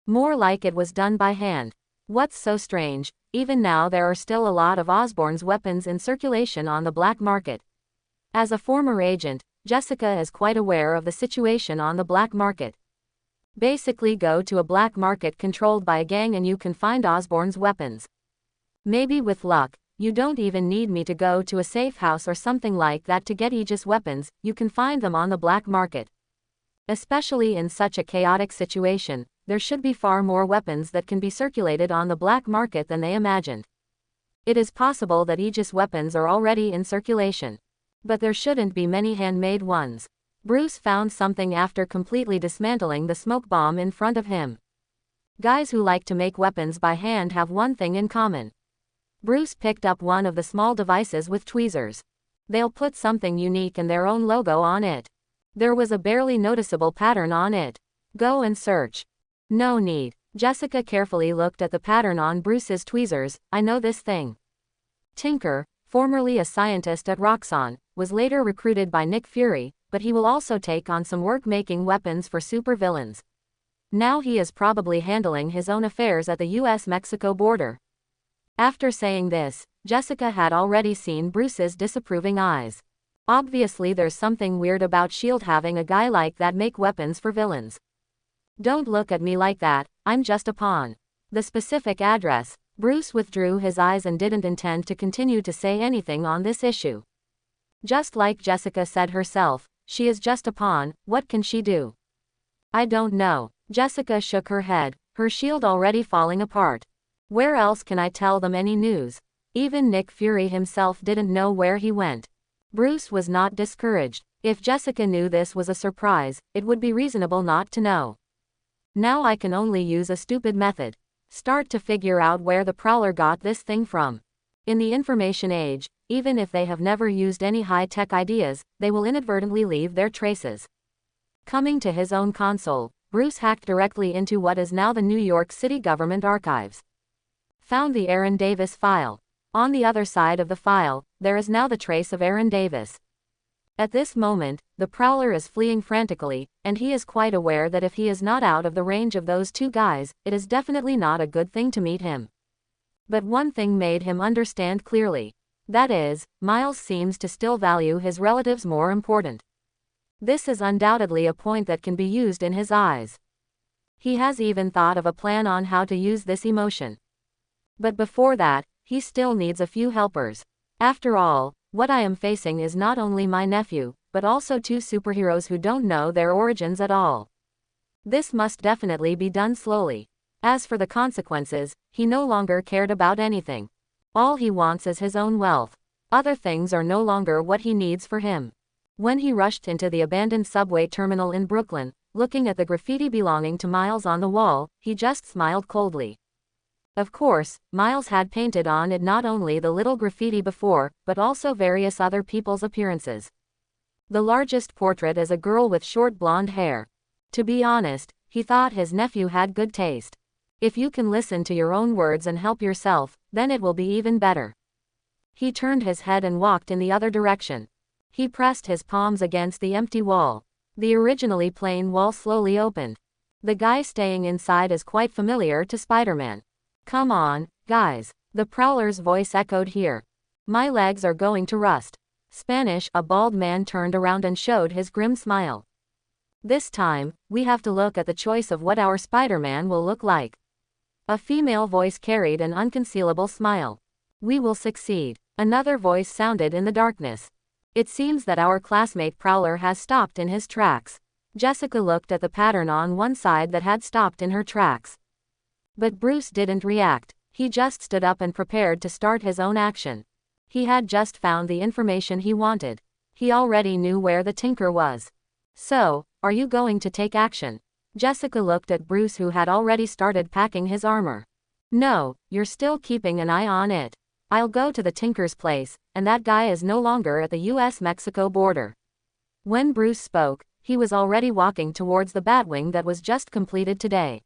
More like it was done by hand. What's so strange, even now there are still a lot of Osborne's weapons in circulation on the black market. As a former agent, Jessica is quite aware of the situation on the black market. Basically go to a black market controlled by a gang and you can find Osborne's weapons. Maybe with luck, you don't even need me to go to a safe house or something like that to get Aegis weapons, you can find them on the black market. Especially in such a chaotic situation, there should be far more weapons that can be circulated on the black market than they imagined. It is possible that Aegis weapons are already in circulation. But there shouldn't be many handmade ones. Bruce found something after completely dismantling the smoke bomb in front of him. Guys who like to make weapons by hand have one thing in common. Bruce picked up one of the small devices with tweezers. They'll put something unique and their own logo on it. There was a barely noticeable pattern on it. Go and search. No need. Jessica carefully looked at the pattern on Bruce's tweezers. I know this thing. Tinker, formerly a scientist at Roxxon, was later recruited by Nick Fury, but he will also take on some work making weapons for supervillains. Now he is probably handling his own affairs at the US-Mexico border. After saying this, Jessica had already seen Bruce's disapproving eyes. Obviously there's something weird about S.H.I.E.L.D. having a guy like that make weapons for villains. Don't look at me like that, I'm just a pawn. The specific address. Bruce withdrew his eyes and didn't intend to continue to say anything on this issue. Just like Jessica said herself, she is just a pawn, what can she do? I don't know. Jessica shook her head, her shield already falling apart. Where else can I tell them any news? Even Nick Fury himself didn't know where he went. Bruce was not discouraged. If Jessica knew this was a surprise, it would be reasonable not to know. Now I can only use a stupid method. Start to figure out where the Prowler got this thing from. In the information age, even if they have never used any high-tech ideas, they will inadvertently leave their traces. Coming to his own console, Bruce hacked directly into what is now the New York City government archives. Found the Aaron Davis file. On the other side of the file, there is now the trace of Aaron Davis. At this moment, the Prowler is fleeing frantically, and he is quite aware that if he is not out of the range of those two guys, it is definitely not a good thing to meet him. But one thing made him understand clearly. That is, Miles seems to still value his relatives more important. This is undoubtedly a point that can be used in his eyes. He has even thought of a plan on how to use this emotion. But before that, he still needs a few helpers. After all, what I am facing is not only my nephew, but also two superheroes who don't know their origins at all. This must definitely be done slowly. As for the consequences, he no longer cared about anything. All he wants is his own wealth. Other things are no longer what he needs for him. When he rushed into the abandoned subway terminal in Brooklyn, looking at the graffiti belonging to Miles on the wall, he just smiled coldly. Of course, Miles had painted on it not only the little graffiti before, but also various other people's appearances. The largest portrait is a girl with short blonde hair. To be honest, he thought his nephew had good taste. If you can listen to your own words and help yourself, then it will be even better. He turned his head and walked in the other direction. He pressed his palms against the empty wall. The originally plain wall slowly opened. The guy staying inside is quite familiar to Spider-Man. Come on, guys. The Prowler's voice echoed here. My legs are going to rust. Spanish. A bald man turned around and showed his grim smile. This time, we have to look at the choice of what our Spider-Man will look like. A female voice carried an unconcealable smile. We will succeed. Another voice sounded in the darkness. It seems that our classmate Prowler has stopped in his tracks. Jessica looked at the pattern on one side that had stopped in her tracks. But Bruce didn't react. He just stood up and prepared to start his own action. He had just found the information he wanted. He already knew where the Tinker was. So, are you going to take action? Jessica looked at Bruce, who had already started packing his armor. No, you're still keeping an eye on it. I'll go to the Tinker's place, and that guy is no longer at the US-Mexico border. When Bruce spoke, he was already walking towards the Batwing that was just completed today.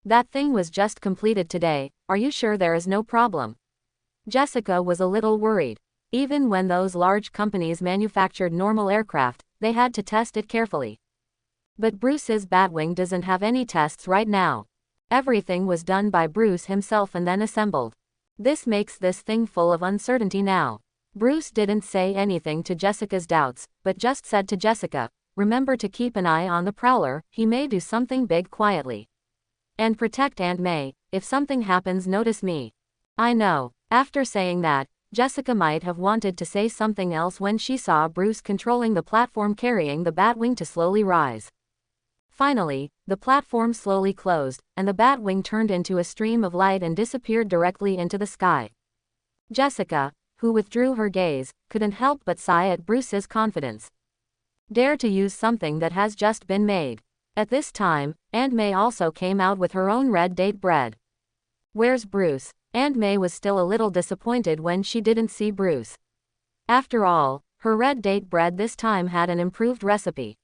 That thing was just completed today, are you sure there is no problem? Jessica was a little worried. Even when those large companies manufactured normal aircraft, they had to test it carefully. But Bruce's Batwing doesn't have any tests right now. Everything was done by Bruce himself and then assembled. This makes this thing full of uncertainty now. Bruce didn't say anything to Jessica's doubts, but just said to Jessica, remember to keep an eye on the Prowler, he may do something big quietly. And protect Aunt May, if something happens notice me. I know. After saying that, Jessica might have wanted to say something else when she saw Bruce controlling the platform carrying the Batwing to slowly rise. Finally, the platform slowly closed, and the Batwing turned into a stream of light and disappeared directly into the sky. Jessica, who withdrew her gaze, couldn't help but sigh at Bruce's confidence. Dare to use something that has just been made. At this time, Aunt May also came out with her own red date bread. Where's Bruce? Aunt May was still a little disappointed when she didn't see Bruce. After all, her red date bread this time had an improved recipe.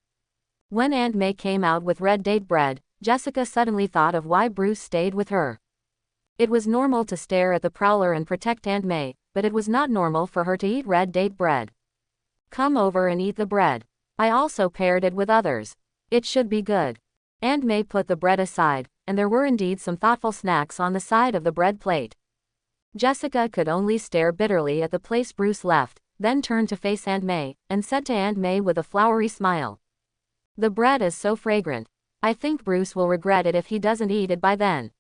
When Aunt May came out with red date bread, Jessica suddenly thought of why Bruce stayed with her. It was normal to stare at the Prowler and protect Aunt May, but it was not normal for her to eat red date bread. Come over and eat the bread. I also paired it with others. It should be good. Aunt May put the bread aside, and there were indeed some thoughtful snacks on the side of the bread plate. Jessica could only stare bitterly at the place Bruce left, then turned to face Aunt May, and said to Aunt May with a flowery smile. The bread is so fragrant. I think Bruce will regret it if he doesn't eat it by then.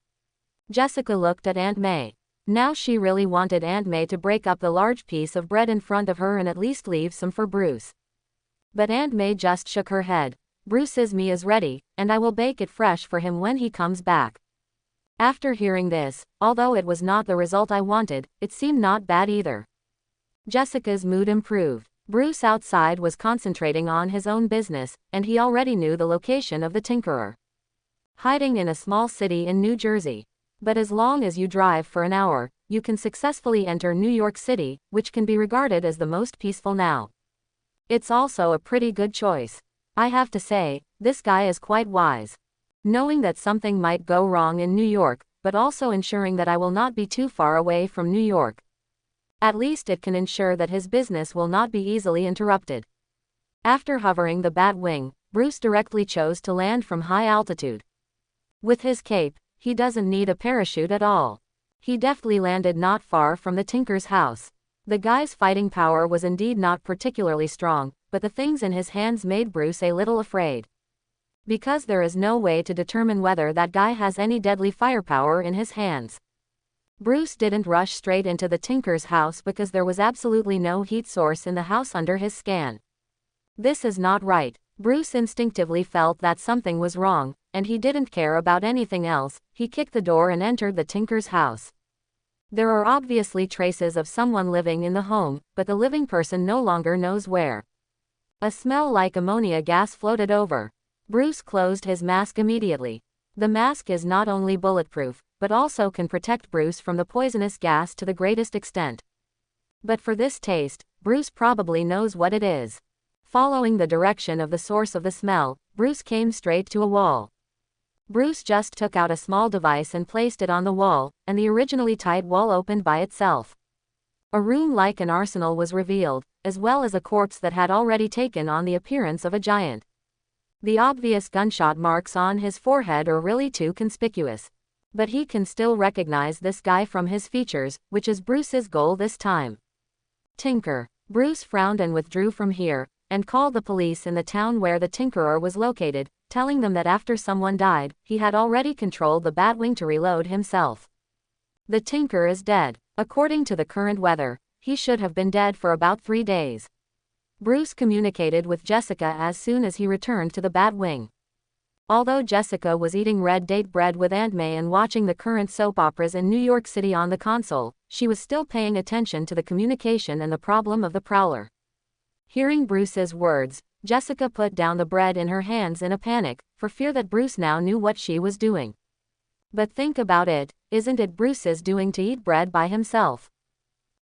Jessica looked at Aunt May. Now she really wanted Aunt May to break up the large piece of bread in front of her and at least leave some for Bruce. But Aunt May just shook her head. Bruce's meal is ready, and I will bake it fresh for him when he comes back. After hearing this, although it was not the result I wanted, it seemed not bad either. Jessica's mood improved. Bruce outside was concentrating on his own business, and he already knew the location of the Tinkerer. Hiding in a small city in New Jersey. But as long as you drive for an hour, you can successfully enter New York City, which can be regarded as the most peaceful now. It's also a pretty good choice. I have to say, this guy is quite wise. Knowing that something might go wrong in New York, but also ensuring that I will not be too far away from New York. At least it can ensure that his business will not be easily interrupted. After hovering the Batwing, Bruce directly chose to land from high altitude. With his cape, he doesn't need a parachute at all. He deftly landed not far from the Tinker's house. The guy's fighting power was indeed not particularly strong, but the things in his hands made Bruce a little afraid. Because there is no way to determine whether that guy has any deadly firepower in his hands. Bruce didn't rush straight into the Tinker's house because there was absolutely no heat source in the house under his scan. This is not right. Bruce instinctively felt that something was wrong, and he didn't care about anything else. He kicked the door and entered the Tinker's house. There are obviously traces of someone living in the home, but the living person no longer knows where. A smell like ammonia gas floated over. Bruce closed his mask immediately. The mask is not only bulletproof, but also can protect Bruce from the poisonous gas to the greatest extent. But for this taste, Bruce probably knows what it is. Following the direction of the source of the smell, Bruce came straight to a wall. Bruce just took out a small device and placed it on the wall, and the originally tight wall opened by itself. A room like an arsenal was revealed, as well as a corpse that had already taken on the appearance of a giant. The obvious gunshot marks on his forehead are really too conspicuous. But he can still recognize this guy from his features, which is Bruce's goal this time. Tinker. Bruce frowned and withdrew from here, and called the police in the town where the Tinkerer was located, telling them that after someone died, he had already controlled the Batwing to reload himself. The Tinker is dead. According to the current weather, he should have been dead for about 3 days. Bruce communicated with Jessica as soon as he returned to the Batwing. Although Jessica was eating red date bread with Aunt May and watching the current soap operas in New York City on the console, she was still paying attention to the communication and the problem of the Prowler. Hearing Bruce's words, Jessica put down the bread in her hands in a panic, for fear that Bruce now knew what she was doing. But think about it, isn't it Bruce's doing to eat bread by himself?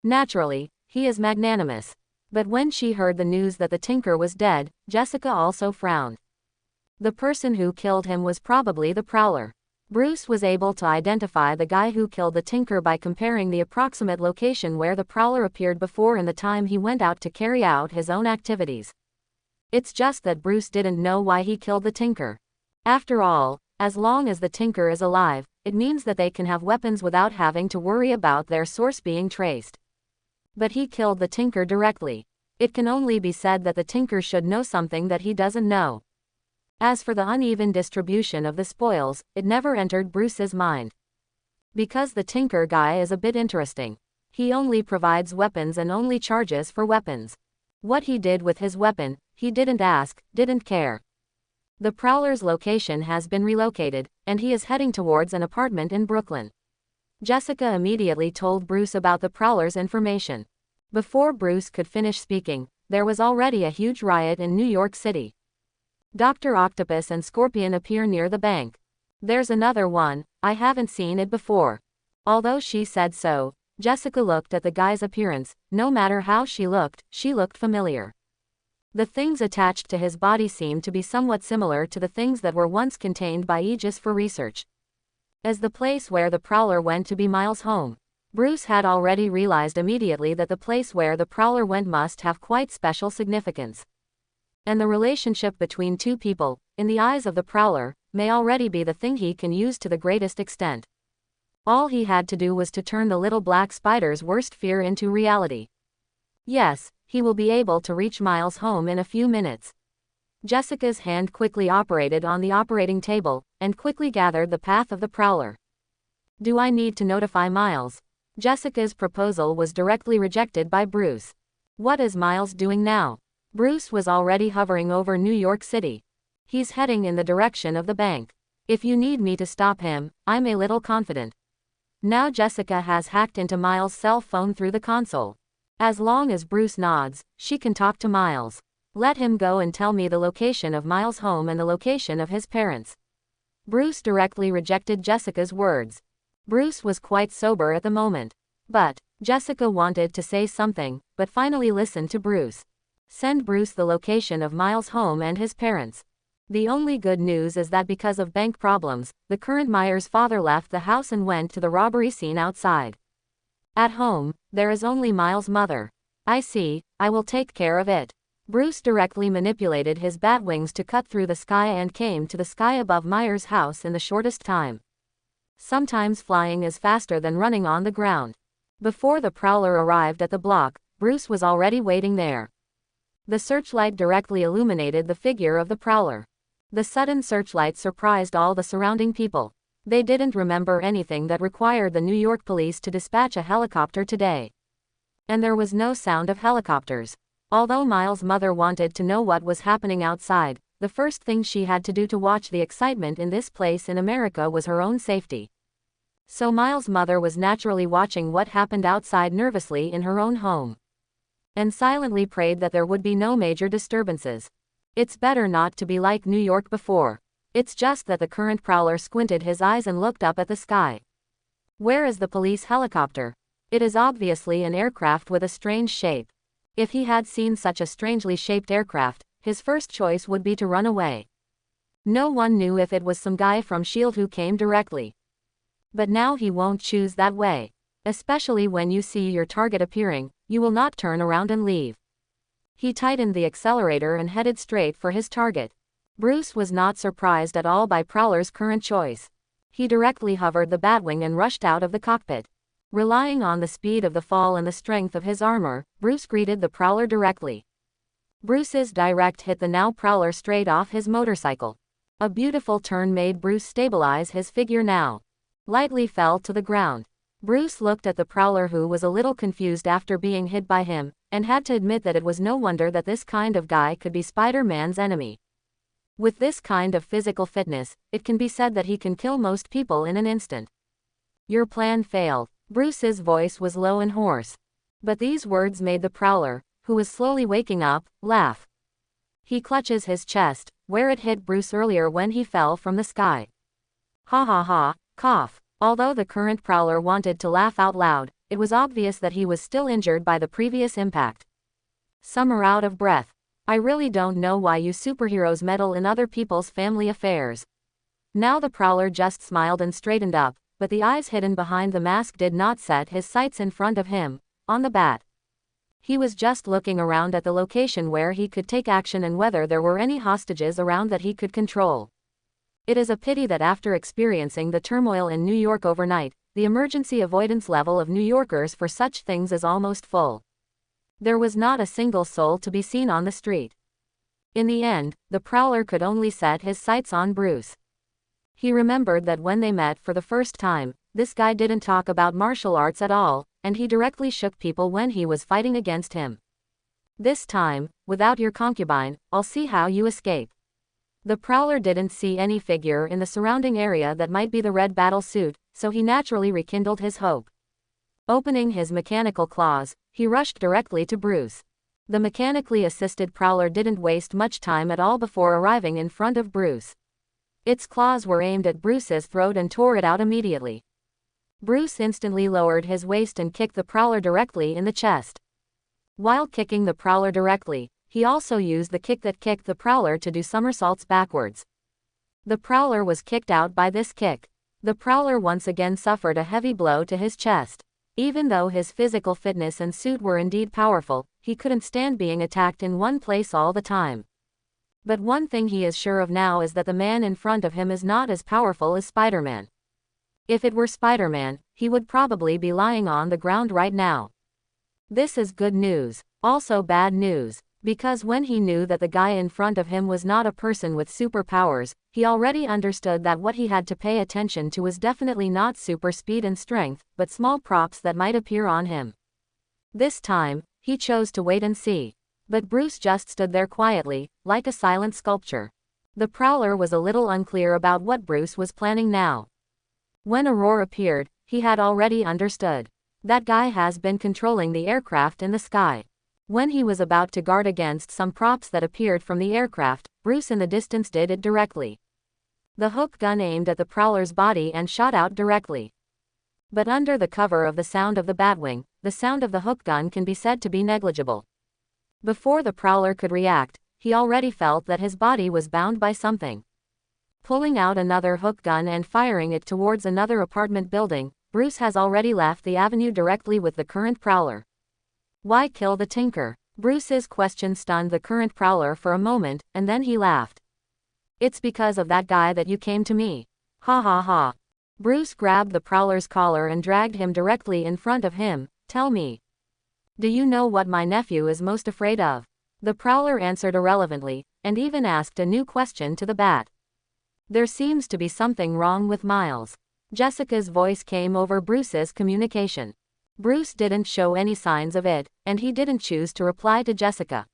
Naturally, he is magnanimous. But when she heard the news that the Tinker was dead, Jessica also frowned. The person who killed him was probably the Prowler. Bruce was able to identify the guy who killed the Tinker by comparing the approximate location where the Prowler appeared before and the time he went out to carry out his own activities. It's just that Bruce didn't know why he killed the Tinker. After all, as long as the Tinker is alive, it means that they can have weapons without having to worry about their source being traced. But he killed the Tinker directly. It can only be said that the Tinker should know something that he doesn't know. As for the uneven distribution of the spoils, it never entered Bruce's mind. Because the Tinker guy is a bit interesting. He only provides weapons and only charges for weapons. What he did with his weapon, he didn't ask, didn't care. The Prowler's location has been relocated, and he is heading towards an apartment in Brooklyn. Jessica immediately told Bruce about the Prowler's information. Before Bruce could finish speaking, there was already a huge riot in New York City. Dr. Octopus and Scorpion appear near the bank. There's another one, I haven't seen it before. Although she said so, Jessica looked at the guy's appearance. No matter how she looked familiar. The things attached to his body seemed to be somewhat similar to the things that were once contained by Aegis for research. As the place where the Prowler went to be Miles' home, Bruce had already realized immediately that the place where the Prowler went must have quite special significance. And the relationship between two people, in the eyes of the Prowler, may already be the thing he can use to the greatest extent. All he had to do was to turn the little black spider's worst fear into reality. Yes, he will be able to reach Miles' home in a few minutes. Jessica's hand quickly operated on the operating table, and quickly gathered the path of the Prowler. Do I need to notify Miles? Jessica's proposal was directly rejected by Bruce. What is Miles doing now? Bruce was already hovering over New York City. He's heading in the direction of the bank. If you need me to stop him, I'm a little confident. Now Jessica has hacked into Miles' cell phone through the console. As long as Bruce nods, she can talk to Miles. Let him go and tell me the location of Miles' home and the location of his parents. Bruce directly rejected Jessica's words. Bruce was quite sober at the moment. But Jessica wanted to say something, but finally listened to Bruce. Send Bruce the location of Miles' home and his parents. The only good news is that because of bank problems, the current Myers' father left the house and went to the robbery scene outside. At home, there is only Miles' mother. I see, I will take care of it. Bruce directly manipulated his bat wings to cut through the sky and came to the sky above Myers' house in the shortest time. Sometimes flying is faster than running on the ground. Before the Prowler arrived at the block, Bruce was already waiting there. The searchlight directly illuminated the figure of the Prowler. The sudden searchlight surprised all the surrounding people. They didn't remember anything that required the New York police to dispatch a helicopter today. And there was no sound of helicopters. Although Miles' mother wanted to know what was happening outside, the first thing she had to do to watch the excitement in this place in America was her own safety. So Miles' mother was naturally watching what happened outside nervously in her own home. And silently prayed that there would be no major disturbances. It's better not to be like New York before. It's just that the current Prowler squinted his eyes and looked up at the sky. Where is the police helicopter? It is obviously an aircraft with a strange shape. If he had seen such a strangely shaped aircraft, his first choice would be to run away. No one knew if it was some guy from S.H.I.E.L.D. who came directly. But now he won't choose that way. Especially when you see your target appearing, you will not turn around and leave. He tightened the accelerator and headed straight for his target. Bruce was not surprised at all by Prowler's current choice. He directly hovered the Batwing and rushed out of the cockpit. Relying on the speed of the fall and the strength of his armor, Bruce greeted the Prowler directly. Bruce's direct hit the now Prowler straight off his motorcycle. A beautiful turn made Bruce stabilize his figure now. Lightly fell to the ground. Bruce looked at the prowler, who was a little confused after being hit by him, and had to admit that it was no wonder that this kind of guy could be Spider-Man's enemy. With this kind of physical fitness, it can be said that he can kill most people in an instant. Your plan failed. Bruce's voice was low and hoarse. But these words made the prowler, who was slowly waking up, laugh. He clutches his chest, where it hit Bruce earlier when he fell from the sky. Ha ha ha, cough. Although the current prowler wanted to laugh out loud, it was obvious that he was still injured by the previous impact. Some are out of breath. I really don't know why you superheroes meddle in other people's family affairs. Now the prowler just smiled and straightened up, but the eyes hidden behind the mask did not set his sights in front of him, on the bat. He was just looking around at the location where he could take action and whether there were any hostages around that he could control. It is a pity that after experiencing the turmoil in New York overnight, the emergency avoidance level of New Yorkers for such things is almost full. There was not a single soul to be seen on the street. In the end, the prowler could only set his sights on Bruce. He remembered that when they met for the first time, this guy didn't talk about martial arts at all, and he directly shook people when he was fighting against him. This time, without your concubine, I'll see how you escape. The prowler didn't see any figure in the surrounding area that might be the red battle suit, so he naturally rekindled his hope. Opening his mechanical claws, he rushed directly to Bruce. The mechanically assisted prowler didn't waste much time at all before arriving in front of Bruce. Its claws were aimed at Bruce's throat and tore it out immediately. Bruce instantly lowered his waist and kicked the prowler directly in the chest. While kicking the prowler directly, he also used the kick that kicked the prowler to do somersaults backwards. The prowler was kicked out by this kick. The prowler once again suffered a heavy blow to his chest. Even though his physical fitness and suit were indeed powerful, he couldn't stand being attacked in one place all the time. But one thing he is sure of now is that the man in front of him is not as powerful as Spider-Man. If it were Spider-Man, he would probably be lying on the ground right now. This is good news. Also bad news. Because when he knew that the guy in front of him was not a person with superpowers, he already understood that what he had to pay attention to was definitely not super speed and strength, but small props that might appear on him. This time, he chose to wait and see. But Bruce just stood there quietly, like a silent sculpture. The prowler was a little unclear about what Bruce was planning now. When a roar appeared, he had already understood. That guy has been controlling the aircraft in the sky. When he was about to guard against some props that appeared from the aircraft, Bruce in the distance did it directly. The hook gun aimed at the prowler's body and shot out directly. But under the cover of the sound of the Batwing, the sound of the hook gun can be said to be negligible. Before the prowler could react, he already felt that his body was bound by something. Pulling out another hook gun and firing it towards another apartment building, Bruce has already left the avenue directly with the current prowler. Why kill the Tinker? Bruce's question stunned the current prowler for a moment, and then he laughed. It's because of that guy that you came to me. Ha ha ha. Bruce grabbed the prowler's collar and dragged him directly in front of him. Tell me. Do you know what my nephew is most afraid of? The prowler answered irrelevantly, and even asked a new question to the bat. There seems to be something wrong with Miles. Jessica's voice came over Bruce's communication. Bruce didn't show any signs of it, and he didn't choose to reply to Jessica.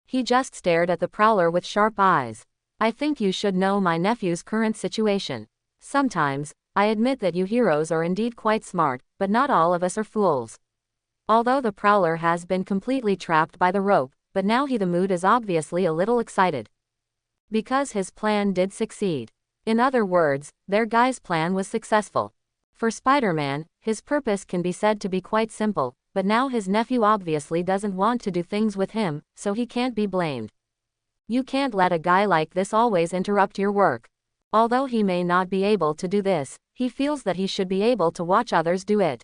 He just stared at the prowler with sharp eyes. I think you should know my nephew's current situation. Sometimes, I admit that you heroes are indeed quite smart, but not all of us are fools. Although the prowler has been completely trapped by the rope, but now the mood is obviously a little excited. Because his plan did succeed. In other words, their guy's plan was successful. For Spider-Man, his purpose can be said to be quite simple, but now his nephew obviously doesn't want to do things with him, so he can't be blamed. You can't let a guy like this always interrupt your work. Although he may not be able to do this, he feels that he should be able to watch others do it.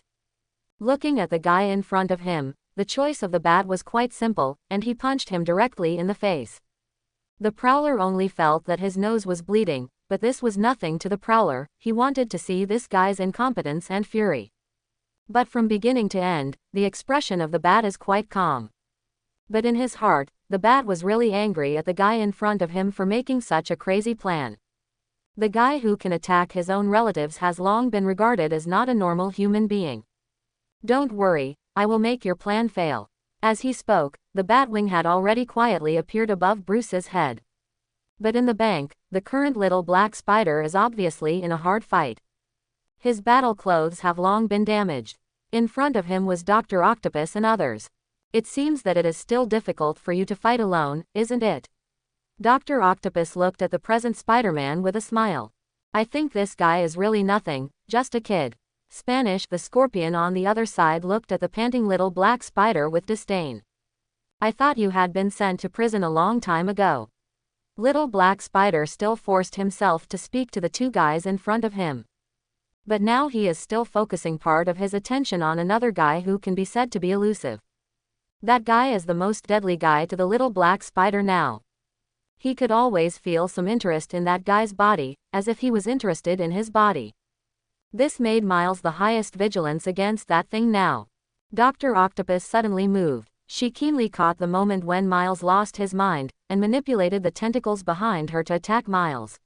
Looking at the guy in front of him, the choice of the bat was quite simple, and he punched him directly in the face. The prowler only felt that his nose was bleeding, but this was nothing to the prowler. He wanted to see this guy's incompetence and fury. But from beginning to end, the expression of the bat is quite calm. But in his heart, the bat was really angry at the guy in front of him for making such a crazy plan. The guy who can attack his own relatives has long been regarded as not a normal human being. Don't worry, I will make your plan fail. As he spoke, the Batwing had already quietly appeared above Bruce's head. But in the bank, the current little black spider is obviously in a hard fight. His battle clothes have long been damaged. In front of him was Dr. Octopus and others. It seems that it is still difficult for you to fight alone, isn't it? Dr. Octopus looked at the present Spider-Man with a smile. I think this guy is really nothing, just a kid. Spanish, the Scorpion on the other side looked at the panting little black spider with disdain. I thought you had been sent to prison a long time ago. Little black spider still forced himself to speak to the two guys in front of him. But now he is still focusing part of his attention on another guy who can be said to be elusive. That guy is the most deadly guy to the little black spider now. He could always feel some interest in that guy's body, as if he was interested in his body. This made Miles the highest vigilance against that thing now. Dr. Octopus suddenly moved. She keenly caught the moment when Miles lost his mind, and manipulated the tentacles behind her to attack Miles.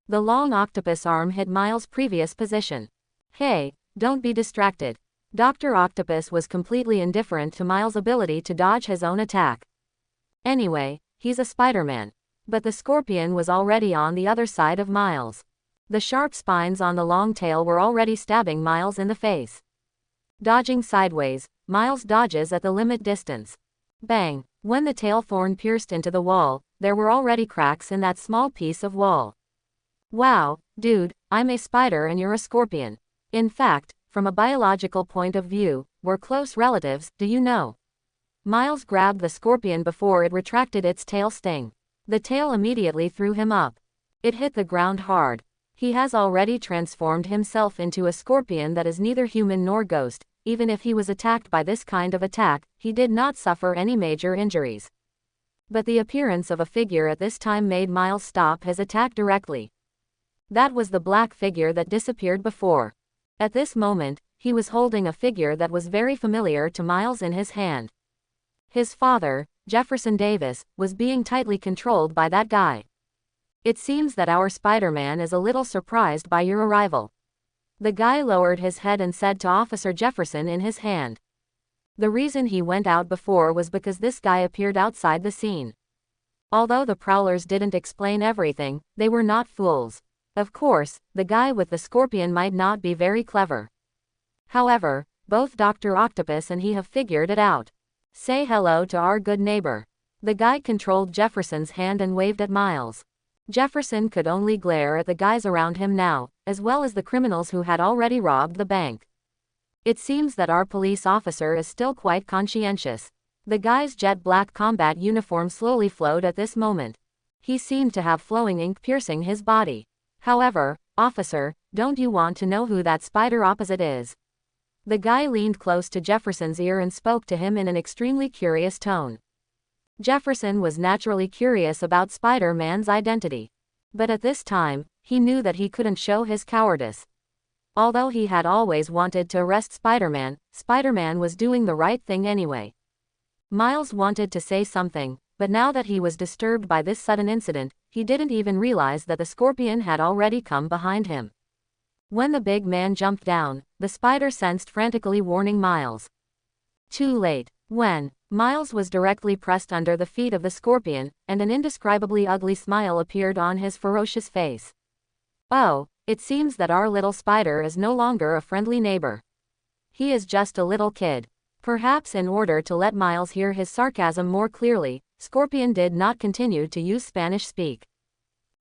The long octopus arm hit Miles' previous position. Hey, don't be distracted. Dr. Octopus was completely indifferent to Miles' ability to dodge his own attack. Anyway, he's a Spider-Man. But the Scorpion was already on the other side of Miles. The sharp spines on the long tail were already stabbing Miles in the face. Dodging sideways, Miles dodges at the limit distance. Bang! When the tail thorn pierced into the wall, there were already cracks in that small piece of wall. Wow, dude, I'm a spider and you're a scorpion. In fact, from a biological point of view, we're close relatives, do you know? Miles grabbed the scorpion before it retracted its tail sting. The tail immediately threw him up. It hit the ground hard. He has already transformed himself into a scorpion that is neither human nor ghost. Even if he was attacked by this kind of attack, he did not suffer any major injuries. But the appearance of a figure at this time made Miles stop his attack directly. That was the black figure that disappeared before. At this moment, he was holding a figure that was very familiar to Miles in his hand. His father, Jefferson Davis, was being tightly controlled by that guy. It seems that our Spider-Man is a little surprised by your arrival. The guy lowered his head and said to Officer Jefferson in his hand. The reason he went out before was because this guy appeared outside the scene. Although the Prowlers didn't explain everything, they were not fools. Of course, the guy with the scorpion might not be very clever. However, both Dr. Octopus and he have figured it out. Say hello to our good neighbor. The guy controlled Jefferson's hand and waved at Miles. Jefferson could only glare at the guys around him now, as well as the criminals who had already robbed the bank. It seems that our police officer is still quite conscientious. The guy's jet black combat uniform slowly flowed at this moment. He seemed to have flowing ink piercing his body. However, officer, don't you want to know who that spider opposite is? The guy leaned close to Jefferson's ear and spoke to him in an extremely curious tone. Jefferson was naturally curious about Spider-Man's identity. But at this time, he knew that he couldn't show his cowardice. Although he had always wanted to arrest Spider-Man, Spider-Man was doing the right thing anyway. Miles wanted to say something, but now that he was disturbed by this sudden incident, he didn't even realize that the scorpion had already come behind him. When the big man jumped down, the spider sensed frantically warning Miles. Too late. When Miles was directly pressed under the feet of the scorpion, and an indescribably ugly smile appeared on his ferocious face. Oh, it seems that our little spider is no longer a friendly neighbor. He is just a little kid. Perhaps in order to let Miles hear his sarcasm more clearly, Scorpion did not continue to use Spanish speak.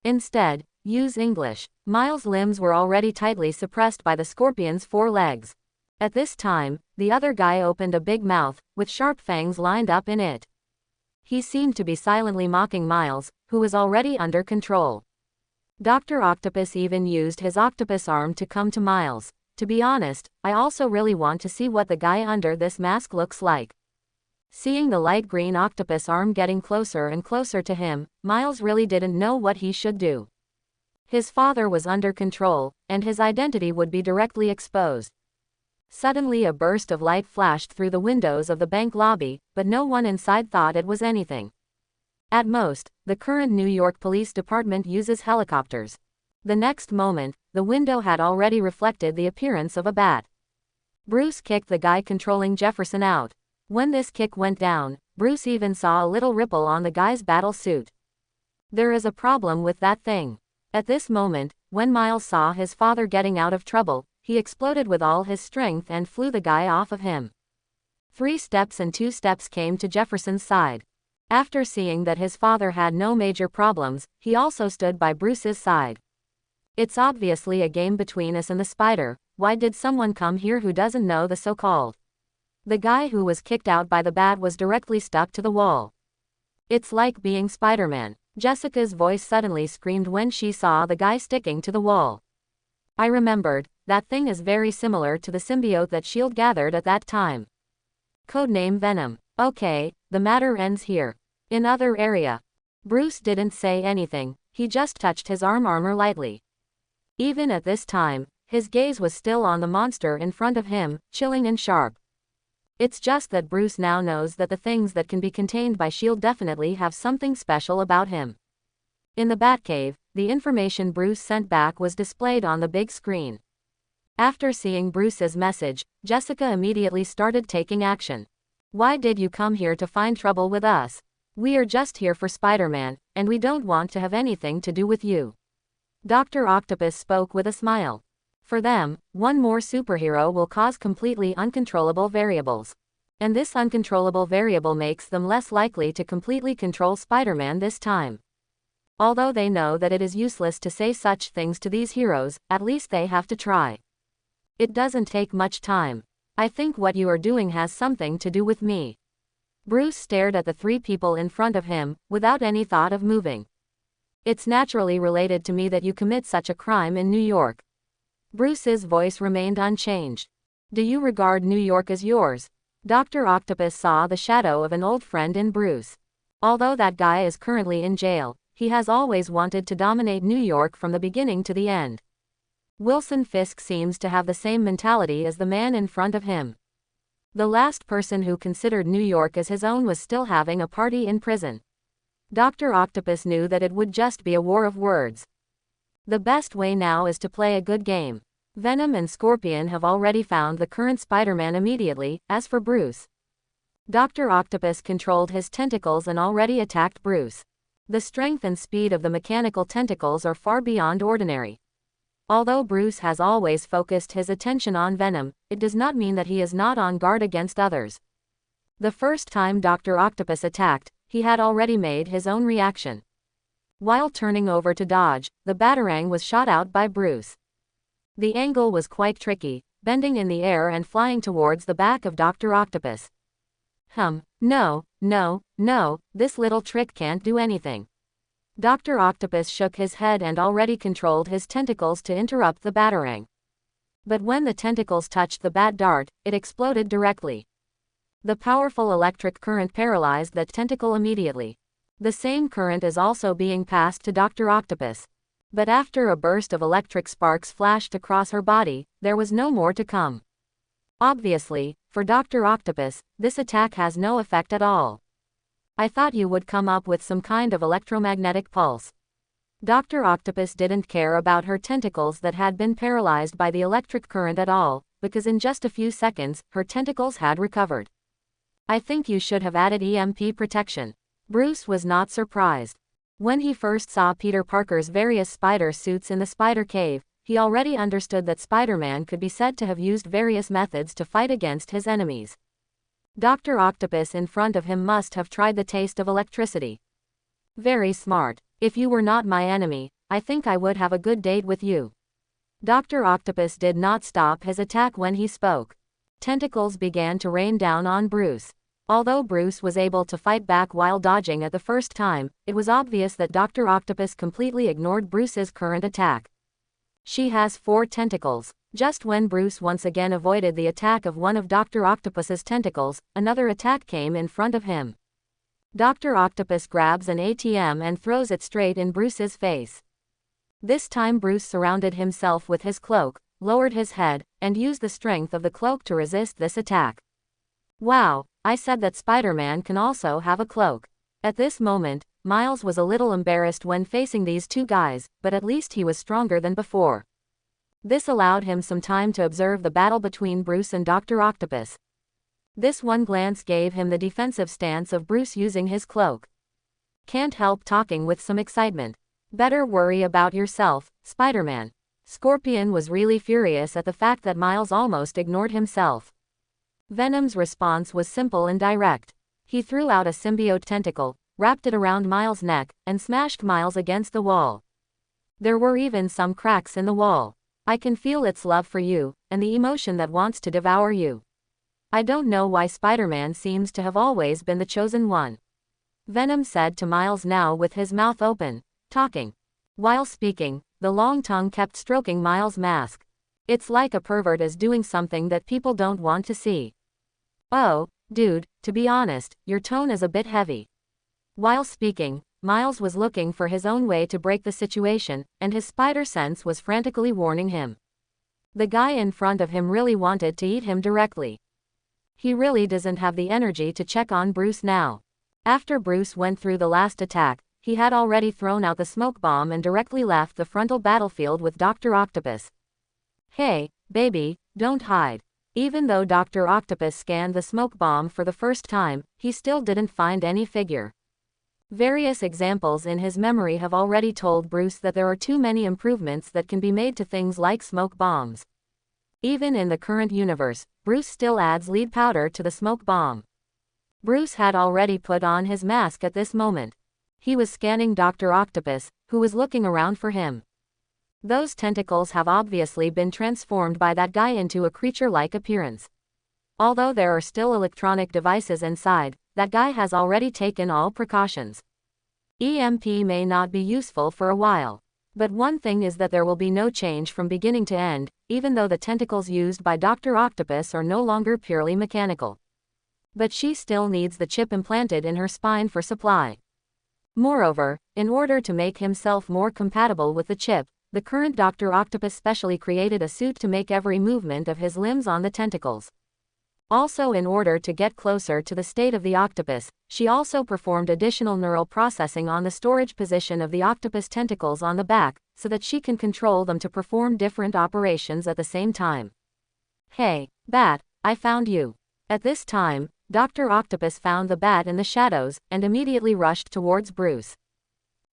Instead, use English. Miles' limbs were already tightly suppressed by the scorpion's 4 legs. At this time, the other guy opened a big mouth, with sharp fangs lined up in it. He seemed to be silently mocking Miles, who was already under control. Dr. Octopus even used his octopus arm to come to Miles. To be honest, I also really want to see what the guy under this mask looks like. Seeing the light green octopus arm getting closer and closer to him, Miles really didn't know what he should do. His father was under control, and his identity would be directly exposed. Suddenly a burst of light flashed through the windows of the bank lobby, but no one inside thought it was anything. At most, the current New York Police Department uses helicopters. The next moment, the window had already reflected the appearance of a bat. Bruce kicked the guy controlling Jefferson out. When this kick went down, Bruce even saw a little ripple on the guy's battle suit. There is a problem with that thing. At this moment, when Miles saw his father getting out of trouble, he exploded with all his strength and flew the guy off of him. 3 steps and 2 steps came to Jefferson's side. After seeing that his father had no major problems, he also stood by Bruce's side. It's obviously a game between us and the spider. Why did someone come here who doesn't know the so-called? The guy who was kicked out by the bat was directly stuck to the wall. It's like being Spider-Man, Jessica's voice suddenly screamed when she saw the guy sticking to the wall. I remembered, that thing is very similar to the symbiote that S.H.I.E.L.D. gathered at that time. Codename Venom. Okay, the matter ends here. In other area. Bruce didn't say anything, he just touched his armor lightly. Even at this time, his gaze was still on the monster in front of him, chilling and sharp. It's just that Bruce now knows that the things that can be contained by S.H.I.E.L.D. definitely have something special about him. In the Batcave, the information Bruce sent back was displayed on the big screen. After seeing Bruce's message, Jessica immediately started taking action. Why did you come here to find trouble with us? We are just here for Spider-Man, and we don't want to have anything to do with you. Dr. Octopus spoke with a smile. For them, one more superhero will cause completely uncontrollable variables. And this uncontrollable variable makes them less likely to completely control Spider-Man this time. Although they know that it is useless to say such things to these heroes, at least they have to try. It doesn't take much time. I think what you are doing has something to do with me. Bruce stared at the 3 people in front of him, without any thought of moving. It's naturally related to me that you commit such a crime in New York. Bruce's voice remained unchanged. Do you regard New York as yours? Dr. Octopus saw the shadow of an old friend in Bruce. Although that guy is currently in jail, he has always wanted to dominate New York from the beginning to the end. Wilson Fisk seems to have the same mentality as the man in front of him. The last person who considered New York as his own was still having a party in prison. Dr. Octopus knew that it would just be a war of words. The best way now is to play a good game. Venom and Scorpion have already found the current Spider-Man immediately. As for Bruce, Dr. Octopus controlled his tentacles and already attacked Bruce. The strength and speed of the mechanical tentacles are far beyond ordinary. Although Bruce has always focused his attention on Venom, it does not mean that he is not on guard against others. The first time Dr. Octopus attacked, he had already made his own reaction. While turning over to dodge, the batarang was shot out by Bruce. The angle was quite tricky, bending in the air and flying towards the back of Dr. Octopus. No, this little trick can't do anything. Dr. Octopus shook his head and already controlled his tentacles to interrupt the batarang. But when the tentacles touched the bat dart, it exploded directly. The powerful electric current paralyzed that tentacle immediately. The same current is also being passed to Dr. Octopus. But after a burst of electric sparks flashed across her body, there was no more to come. Obviously, for Dr. Octopus, this attack has no effect at all. I thought you would come up with some kind of electromagnetic pulse. Dr. Octopus didn't care about her tentacles that had been paralyzed by the electric current at all, because in just a few seconds, her tentacles had recovered. I think you should have added EMP protection. Bruce was not surprised. When he first saw Peter Parker's various spider suits in the spider cave, he already understood that Spider-Man could be said to have used various methods to fight against his enemies. Dr. Octopus in front of him must have tried the taste of electricity. Very smart. If you were not my enemy, I think I would have a good date with you. Dr. Octopus did not stop his attack when he spoke. Tentacles began to rain down on Bruce. Although Bruce was able to fight back while dodging at the first time, it was obvious that Dr. Octopus completely ignored Bruce's current attack. She has 4 tentacles. Just when Bruce once again avoided the attack of one of Dr. Octopus's tentacles, another attack came in front of him. Dr. Octopus grabs an ATM and throws it straight in Bruce's face. This time Bruce surrounded himself with his cloak, lowered his head, and used the strength of the cloak to resist this attack. Wow, I said that Spider-Man can also have a cloak. At this moment, Miles was a little embarrassed when facing these two guys, but at least he was stronger than before. This allowed him some time to observe the battle between Bruce and Dr. Octopus. This one glance gave him the defensive stance of Bruce using his cloak. Can't help talking with some excitement. Better worry about yourself, Spider-Man. Scorpion was really furious at the fact that Miles almost ignored himself. Venom's response was simple and direct. He threw out a symbiote tentacle, wrapped it around Miles' neck, and smashed Miles against the wall. There were even some cracks in the wall. I can feel its love for you, and the emotion that wants to devour you. I don't know why Spider-Man seems to have always been the chosen one. Venom said to Miles now with his mouth open, talking. While speaking, the long tongue kept stroking Miles' mask. It's like a pervert is doing something that people don't want to see. Oh, dude, to be honest, your tone is a bit heavy. While speaking, Miles was looking for his own way to break the situation, and his spider sense was frantically warning him. The guy in front of him really wanted to eat him directly. He really doesn't have the energy to check on Bruce now. After Bruce went through the last attack, he had already thrown out the smoke bomb and directly left the frontal battlefield with Dr. Octopus. Hey, baby, don't hide. Even though Dr. Octopus scanned the smoke bomb for the first time, he still didn't find any figure. Various examples in his memory have already told Bruce that there are too many improvements that can be made to things like smoke bombs. Even in the current universe, Bruce still adds lead powder to the smoke bomb. Bruce had already put on his mask at this moment. He was scanning Dr. Octopus, who was looking around for him. Those tentacles have obviously been transformed by that guy into a creature-like appearance. Although there are still electronic devices inside, that guy has already taken all precautions. EMP may not be useful for a while. But one thing is that there will be no change from beginning to end, even though the tentacles used by Dr. Octopus are no longer purely mechanical. But she still needs the chip implanted in her spine for supply. Moreover, in order to make himself more compatible with the chip, the current Dr. Octopus specially created a suit to make every movement of his limbs on the tentacles. Also, in order to get closer to the state of the octopus, she also performed additional neural processing on the storage position of the octopus tentacles on the back, so that she can control them to perform different operations at the same time. Hey, Bat, I found you. At this time, Dr. Octopus found the bat in the shadows, and immediately rushed towards Bruce.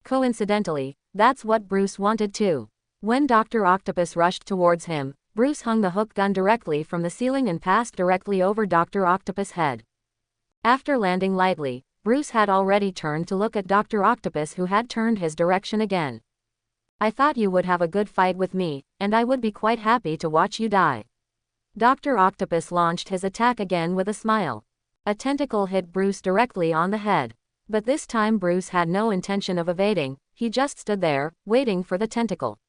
Coincidentally, that's what Bruce wanted too. When Dr. Octopus rushed towards him, Bruce hung the hook gun directly from the ceiling and passed directly over Dr. Octopus' head. After landing lightly, Bruce had already turned to look at Dr. Octopus, who had turned his direction again. I thought you would have a good fight with me, and I would be quite happy to watch you die. Dr. Octopus launched his attack again with a smile. A tentacle hit Bruce directly on the head. But this time Bruce had no intention of evading, he just stood there, waiting for the tentacle.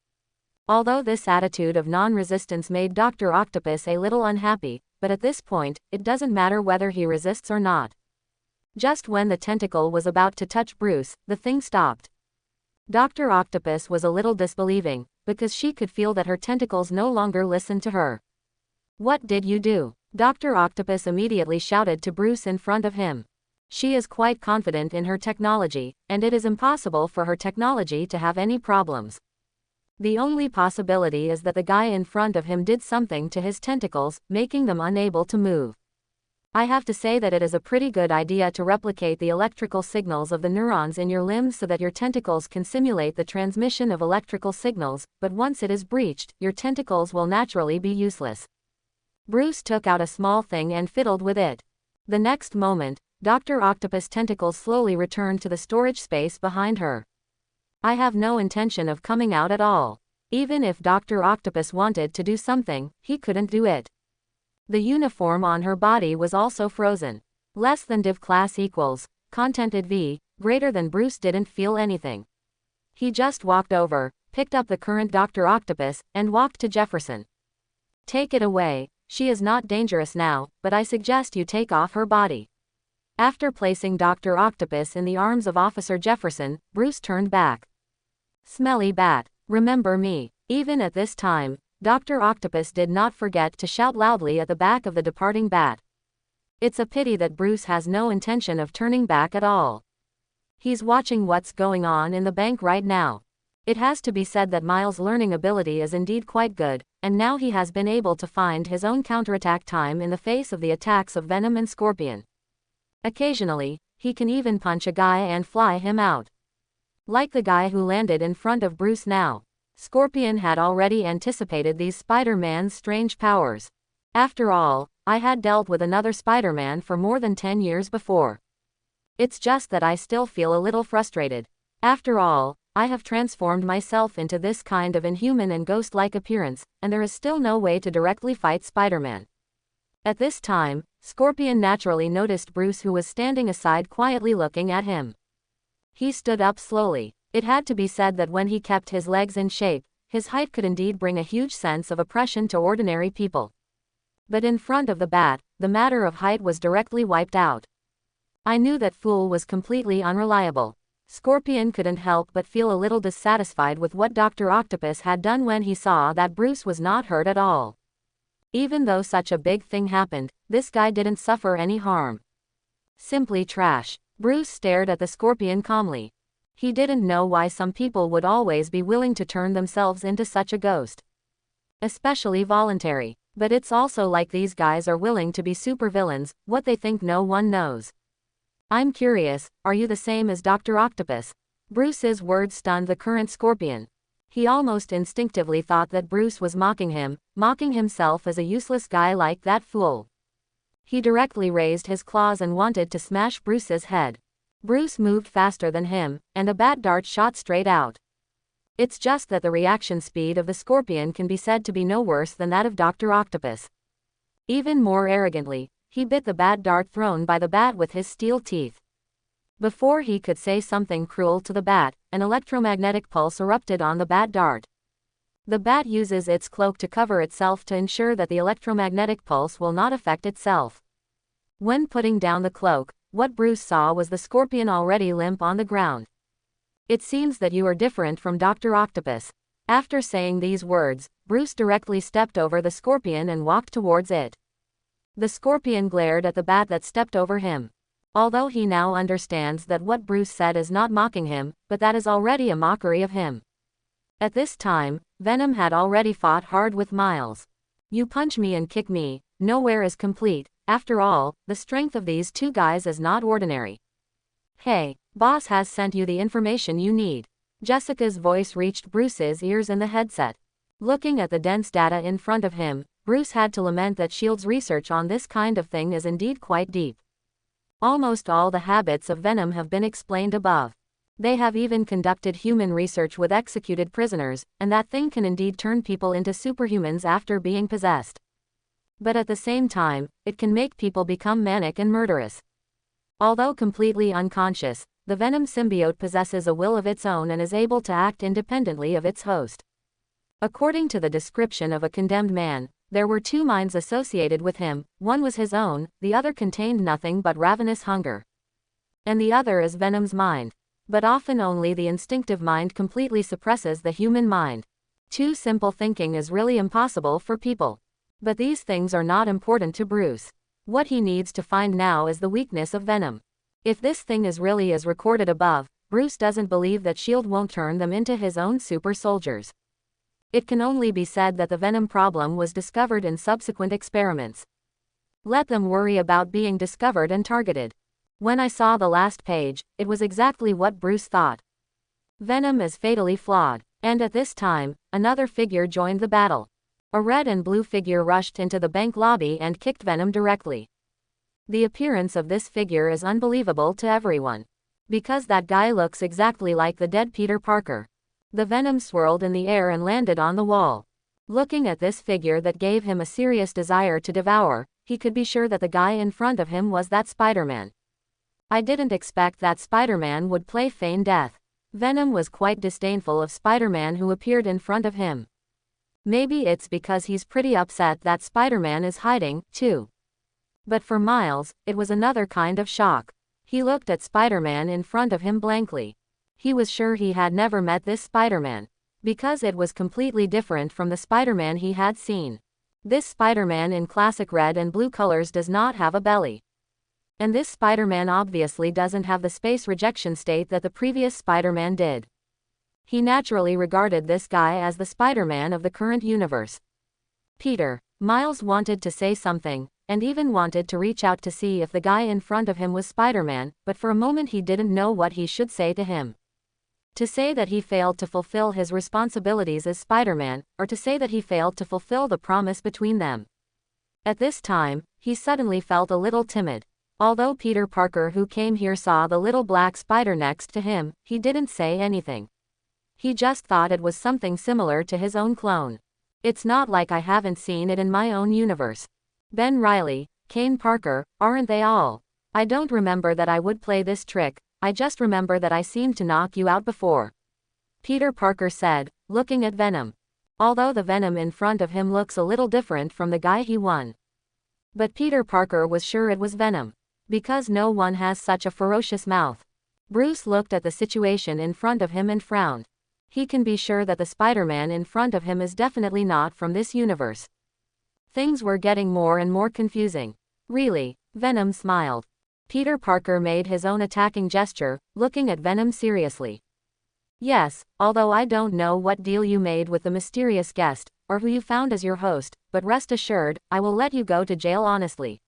Although this attitude of non-resistance made Dr. Octopus a little unhappy, but at this point, it doesn't matter whether he resists or not. Just when the tentacle was about to touch Bruce, the thing stopped. Dr. Octopus was a little disbelieving, because she could feel that her tentacles no longer listened to her. What did you do? Dr. Octopus immediately shouted to Bruce in front of him. She is quite confident in her technology, and it is impossible for her technology to have any problems. The only possibility is that the guy in front of him did something to his tentacles, making them unable to move. I have to say that it is a pretty good idea to replicate the electrical signals of the neurons in your limbs so that your tentacles can simulate the transmission of electrical signals, but once it is breached, your tentacles will naturally be useless. Bruce took out a small thing and fiddled with it. The next moment, Dr. Octopus' tentacles slowly returned to the storage space behind her. I have no intention of coming out at all. Even if Dr. Octopus wanted to do something, he couldn't do it. The uniform on her body was also frozen. Less than div class equals, contented V, greater than Bruce didn't feel anything. He just walked over, picked up the current Dr. Octopus, and walked to Jefferson. Take it away, she is not dangerous now, but I suggest you take off her body. After placing Dr. Octopus in the arms of Officer Jefferson, Bruce turned back. Smelly bat, remember me. Even at this time, Dr. Octopus did not forget to shout loudly at the back of the departing bat. It's a pity that Bruce has no intention of turning back at all. He's watching what's going on in the bank right now. It has to be said that Miles' learning ability is indeed quite good, and now he has been able to find his own counterattack time in the face of the attacks of Venom and Scorpion. Occasionally, he can even punch a guy and fly him out. Like the guy who landed in front of Bruce now. Scorpion had already anticipated these Spider-Man's strange powers. After all, I had dealt with another Spider-Man for more than 10 years before. It's just that I still feel a little frustrated. After all, I have transformed myself into this kind of inhuman and ghost-like appearance, and there is still no way to directly fight Spider-Man. At this time, Scorpion naturally noticed Bruce, who was standing aside quietly looking at him. He stood up slowly. It had to be said that when he kept his legs in shape, his height could indeed bring a huge sense of oppression to ordinary people. But in front of the Bat, the matter of height was directly wiped out. I knew that Fool was completely unreliable. Scorpion couldn't help but feel a little dissatisfied with what Dr. Octopus had done when he saw that Bruce was not hurt at all. Even though such a big thing happened, this guy didn't suffer any harm. Simply trash. Bruce stared at the Scorpion calmly. He didn't know why some people would always be willing to turn themselves into such a ghost. Especially voluntary. But it's also like these guys are willing to be supervillains, what they think no one knows. I'm curious, are you the same as Dr. Octopus? Bruce's words stunned the current Scorpion. He almost instinctively thought that Bruce was mocking him, mocking himself as a useless guy like that Fool. He directly raised his claws and wanted to smash Bruce's head. Bruce moved faster than him, and a bat dart shot straight out. It's just that the reaction speed of the Scorpion can be said to be no worse than that of Dr. Octopus. Even more arrogantly, he bit the bat dart thrown by the bat with his steel teeth. Before he could say something cruel to the bat, an electromagnetic pulse erupted on the bat dart. The bat uses its cloak to cover itself to ensure that the electromagnetic pulse will not affect itself. When putting down the cloak, what Bruce saw was the Scorpion already limp on the ground. It seems that you are different from Dr. Octopus. After saying these words, Bruce directly stepped over the Scorpion and walked towards it. The Scorpion glared at the bat that stepped over him. Although he now understands that what Bruce said is not mocking him, but that is already a mockery of him. At this time, Venom had already fought hard with Miles. You punch me and kick me, nowhere is complete. After all, the strength of these two guys is not ordinary. Hey, boss has sent you the information you need. Jessica's voice reached Bruce's ears in the headset. Looking at the dense data in front of him, Bruce had to lament that S.H.I.E.L.D.'s research on this kind of thing is indeed quite deep. Almost all the habits of Venom have been explained above. They have even conducted human research with executed prisoners, and that thing can indeed turn people into superhumans after being possessed. But at the same time, it can make people become manic and murderous. Although completely unconscious, the Venom symbiote possesses a will of its own and is able to act independently of its host. According to the description of a condemned man, there were two minds associated with him, one was his own, the other contained nothing but ravenous hunger. And the other is Venom's mind. But often only the instinctive mind completely suppresses the human mind. Too simple thinking is really impossible for people. But these things are not important to Bruce. What he needs to find now is the weakness of Venom. If this thing is really as recorded above, Bruce doesn't believe that S.H.I.E.L.D. won't turn them into his own super soldiers. It can only be said that the Venom problem was discovered in subsequent experiments. Let them worry about being discovered and targeted. When I saw the last page, it was exactly what Bruce thought. Venom is fatally flawed. And at this time, another figure joined the battle. A red and blue figure rushed into the bank lobby and kicked Venom directly. The appearance of this figure is unbelievable to everyone. Because that guy looks exactly like the dead Peter Parker. The Venom swirled in the air and landed on the wall. Looking at this figure that gave him a serious desire to devour, he could be sure that the guy in front of him was that Spider-Man. I didn't expect that Spider-Man would play feign death. Venom was quite disdainful of Spider-Man who appeared in front of him. Maybe it's because he's pretty upset that Spider-Man is hiding, too. But for Miles, it was another kind of shock. He looked at Spider-Man in front of him blankly. He was sure he had never met this Spider-Man. Because it was completely different from the Spider-Man he had seen. This Spider-Man in classic red and blue colors does not have a belly. And this Spider-Man obviously doesn't have the space rejection state that the previous Spider-Man did. He naturally regarded this guy as the Spider-Man of the current universe. Peter. Miles wanted to say something, and even wanted to reach out to see if the guy in front of him was Spider-Man, but for a moment he didn't know what he should say to him. To say that he failed to fulfill his responsibilities as Spider-Man, or to say that he failed to fulfill the promise between them. At this time, he suddenly felt a little timid. Although Peter Parker, who came here, saw the little black spider next to him, he didn't say anything. He just thought it was something similar to his own clone. It's not like I haven't seen it in my own universe. Ben Reilly, Kane Parker, aren't they all? I don't remember that I would play this trick, I just remember that I seemed to knock you out before. Peter Parker said, looking at Venom. Although the Venom in front of him looks a little different from the guy he won. But Peter Parker was sure it was Venom. Because no one has such a ferocious mouth. Bruce looked at the situation in front of him and frowned. He can be sure that the Spider-Man in front of him is definitely not from this universe. Things were getting more and more confusing. Really, Venom smiled. Peter Parker made his own attacking gesture, looking at Venom seriously. Yes, although I don't know what deal you made with the mysterious guest, or who you found as your host, but rest assured, I will let you go to jail honestly.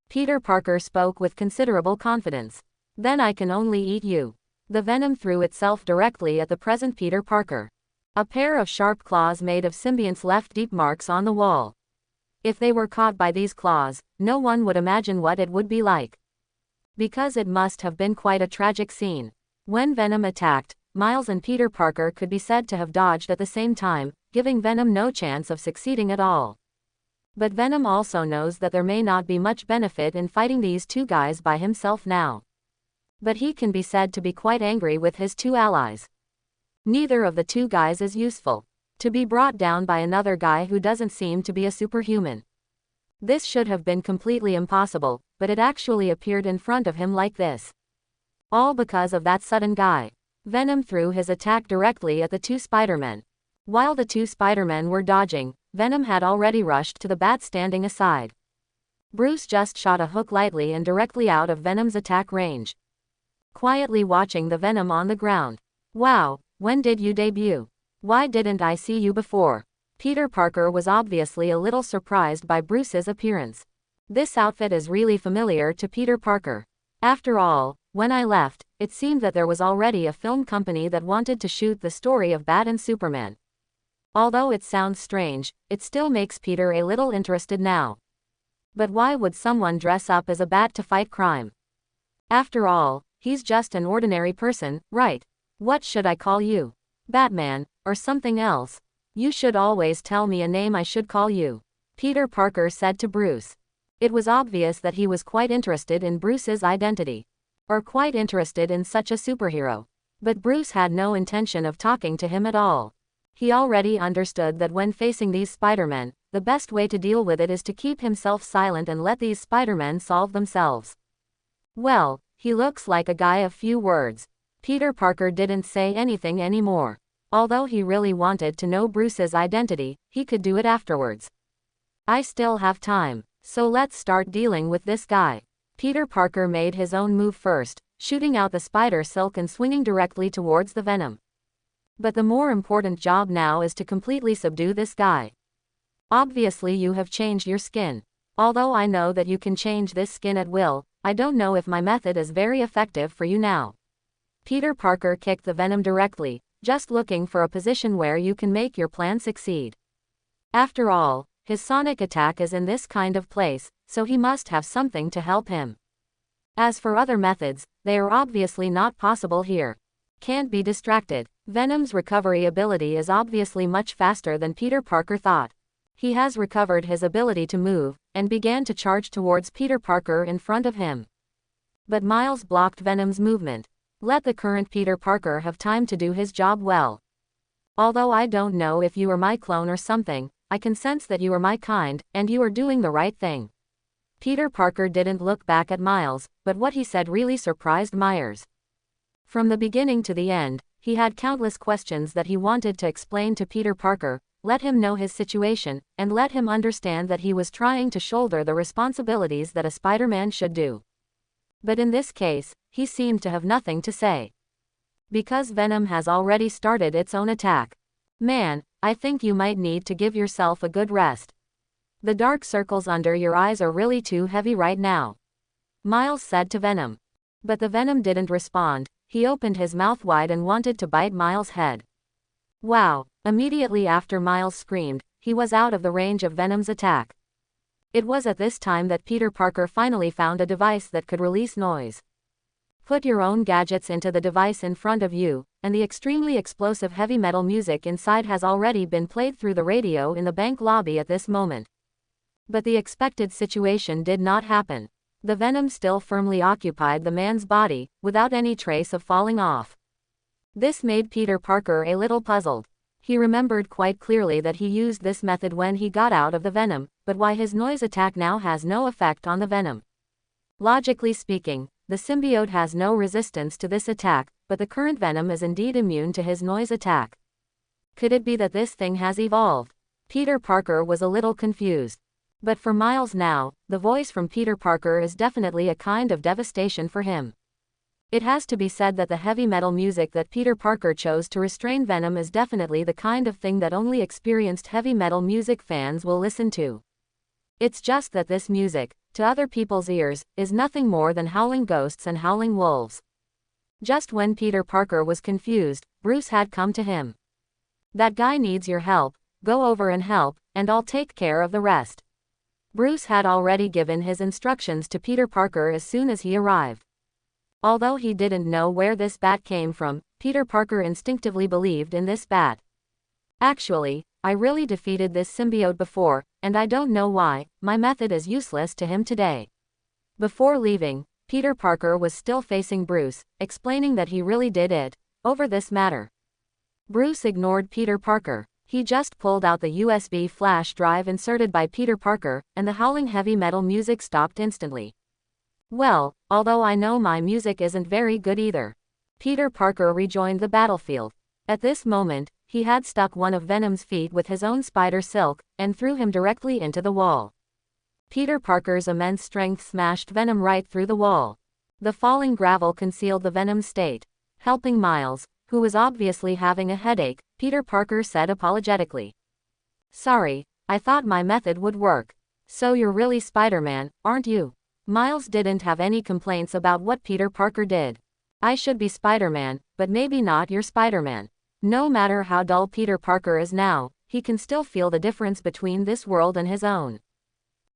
Peter Parker spoke with considerable confidence. Then I can only eat you. The Venom threw itself directly at the present Peter Parker. A pair of sharp claws made of symbionts left deep marks on the wall. If they were caught by these claws, no one would imagine what it would be like. Because it must have been quite a tragic scene. When Venom attacked, Miles and Peter Parker could be said to have dodged at the same time, giving Venom no chance of succeeding at all. But Venom also knows that there may not be much benefit in fighting these two guys by himself now. But he can be said to be quite angry with his two allies. Neither of the two guys is useful. To be brought down by another guy who doesn't seem to be a superhuman. This should have been completely impossible, but it actually appeared in front of him like this. All because of that sudden guy. Venom threw his attack directly at the two Spider-Men. While the two Spider-Men were dodging, Venom had already rushed to the bat standing aside. Bruce just shot a hook lightly and directly out of Venom's attack range. Quietly watching the Venom on the ground. Wow, when did you debut? Why didn't I see you before? Peter Parker was obviously a little surprised by Bruce's appearance. This outfit is really familiar to Peter Parker. After all, when I left, it seemed that there was already a film company that wanted to shoot the story of Bat and Superman. Although it sounds strange, it still makes Peter a little interested now. But why would someone dress up as a bat to fight crime? After all, he's just an ordinary person, right? What should I call you? Batman, or something else? You should always tell me a name I should call you. Peter Parker said to Bruce. It was obvious that he was quite interested in Bruce's identity. Or quite interested in such a superhero. But Bruce had no intention of talking to him at all. He already understood that when facing these Spider-Men, the best way to deal with it is to keep himself silent and let these Spider-Men solve themselves. Well, he looks like a guy of few words. Peter Parker didn't say anything anymore. Although he really wanted to know Bruce's identity, he could do it afterwards. I still have time, so let's start dealing with this guy. Peter Parker made his own move first, shooting out the spider silk and swinging directly towards the Venom. But the more important job now is to completely subdue this guy. Obviously you have changed your skin. Although I know that you can change this skin at will, I don't know if my method is very effective for you now. Peter Parker kicked the Venom directly, just looking for a position where you can make your plan succeed. After all, his sonic attack is in this kind of place, so he must have something to help him. As for other methods, they are obviously not possible here. Can't be distracted. Venom's recovery ability is obviously much faster than Peter Parker thought. He has recovered his ability to move, and began to charge towards Peter Parker in front of him. But Miles blocked Venom's movement. Let the current Peter Parker have time to do his job well. Although I don't know if you are my clone or something, I can sense that you are my kind, and you are doing the right thing. Peter Parker didn't look back at Miles, but what he said really surprised Myers. From the beginning to the end, he had countless questions that he wanted to explain to Peter Parker, let him know his situation, and let him understand that he was trying to shoulder the responsibilities that a Spider-Man should do. But in this case, he seemed to have nothing to say. Because Venom has already started its own attack. Man, I think you might need to give yourself a good rest. The dark circles under your eyes are really too heavy right now, Miles said to Venom. But the Venom didn't respond. He opened his mouth wide and wanted to bite Miles' head. Wow! Immediately after Miles screamed, he was out of the range of Venom's attack. It was at this time that Peter Parker finally found a device that could release noise. Put your own gadgets into the device in front of you, and the extremely explosive heavy metal music inside has already been played through the radio in the bank lobby at this moment. But the expected situation did not happen. The Venom still firmly occupied the man's body, without any trace of falling off. This made Peter Parker a little puzzled. He remembered quite clearly that he used this method when he got out of the Venom, but why his noise attack now has no effect on the Venom? Logically speaking, the symbiote has no resistance to this attack, but the current Venom is indeed immune to his noise attack. Could it be that this thing has evolved? Peter Parker was a little confused. But for Miles now, the voice from Peter Parker is definitely a kind of devastation for him. It has to be said that the heavy metal music that Peter Parker chose to restrain Venom is definitely the kind of thing that only experienced heavy metal music fans will listen to. It's just that this music, to other people's ears, is nothing more than howling ghosts and howling wolves. Just when Peter Parker was confused, Bruce had come to him. That guy needs your help, go over and help, and I'll take care of the rest. Bruce had already given his instructions to Peter Parker as soon as he arrived. Although he didn't know where this bat came from, Peter Parker instinctively believed in this bat. Actually, I really defeated this symbiote before, and I don't know why, my method is useless to him today. Before leaving, Peter Parker was still facing Bruce, explaining that he really did it over this matter. Bruce ignored Peter Parker. He just pulled out the USB flash drive inserted by Peter Parker, and the howling heavy metal music stopped instantly. Well, although I know my music isn't very good either. Peter Parker rejoined the battlefield. At this moment, he had stuck one of Venom's feet with his own spider silk, and threw him directly into the wall. Peter Parker's immense strength smashed Venom right through the wall. The falling gravel concealed the Venom's state. Helping Miles, who was obviously having a headache, Peter Parker said apologetically. Sorry, I thought my method would work. So you're really Spider-Man, aren't you? Miles didn't have any complaints about what Peter Parker did. I should be Spider-Man, but maybe not your Spider-Man. No matter how dull Peter Parker is now, he can still feel the difference between this world and his own.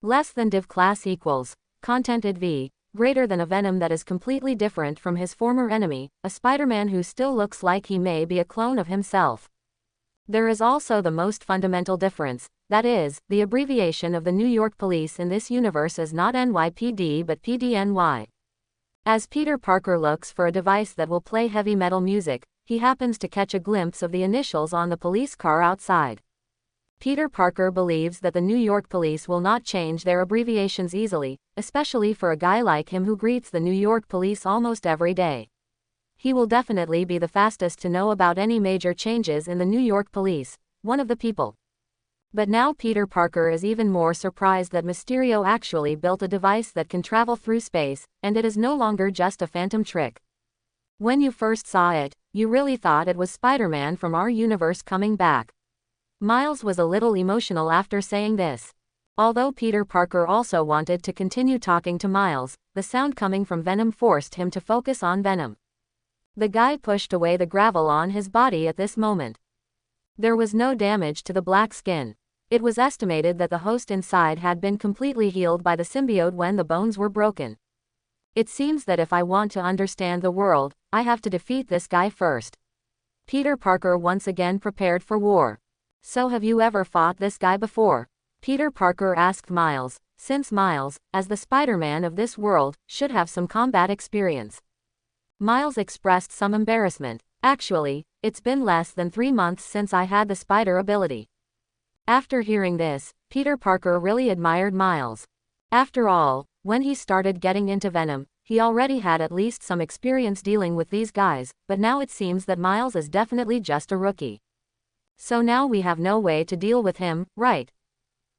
Less than div class equals, contented V, greater than a Venom that is completely different from his former enemy, a Spider-Man who still looks like he may be a clone of himself. There is also the most fundamental difference, that is, the abbreviation of the New York Police in this universe is not NYPD but PDNY. As Peter Parker looks for a device that will play heavy metal music, he happens to catch a glimpse of the initials on the police car outside. Peter Parker believes that the New York Police will not change their abbreviations easily, especially for a guy like him who greets the New York Police almost every day. He will definitely be the fastest to know about any major changes in the New York Police, one of the people. But now Peter Parker is even more surprised that Mysterio actually built a device that can travel through space, and it is no longer just a phantom trick. When you first saw it, you really thought it was Spider-Man from our universe coming back. Miles was a little emotional after saying this. Although Peter Parker also wanted to continue talking to Miles, the sound coming from Venom forced him to focus on Venom. The guy pushed away the gravel on his body at this moment. There was no damage to the black skin. It was estimated that the host inside had been completely healed by the symbiote when the bones were broken. It seems that if I want to understand the world, I have to defeat this guy first. Peter Parker once again prepared for war. So have you ever fought this guy before? Peter Parker asked Miles, since Miles, as the Spider-Man of this world, should have some combat experience. Miles expressed some embarrassment. Actually, it's been less than 3 months since I had the spider ability. After hearing this, Peter Parker really admired Miles. After all, when he started getting into Venom, he already had at least some experience dealing with these guys, but now it seems that Miles is definitely just a rookie. So now we have no way to deal with him, right?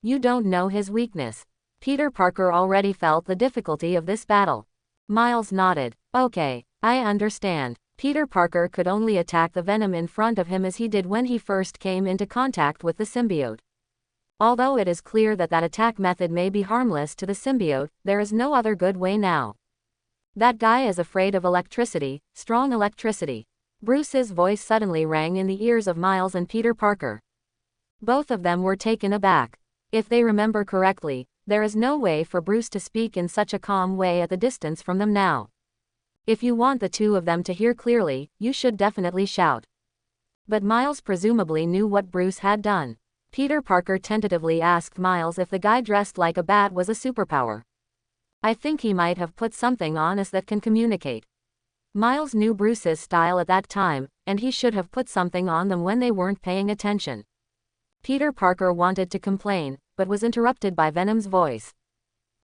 You don't know his weakness. Peter Parker already felt the difficulty of this battle. Miles nodded. Okay, I understand. Peter Parker could only attack the venom in front of him as he did when he first came into contact with the symbiote. Although it is clear that that attack method may be harmless to the symbiote, there is no other good way now. That guy is afraid of electricity, strong electricity. Bruce's voice suddenly rang in the ears of Miles and Peter Parker. Both of them were taken aback. If they remember correctly, there is no way for Bruce to speak in such a calm way at the distance from them now. If you want the two of them to hear clearly, you should definitely shout. But Miles presumably knew what Bruce had done. Peter Parker tentatively asked Miles if the guy dressed like a bat was a superpower. I think he might have put something on us that can communicate. Miles knew Bruce's style at that time, and he should have put something on them when they weren't paying attention. Peter Parker wanted to complain, but was interrupted by Venom's voice.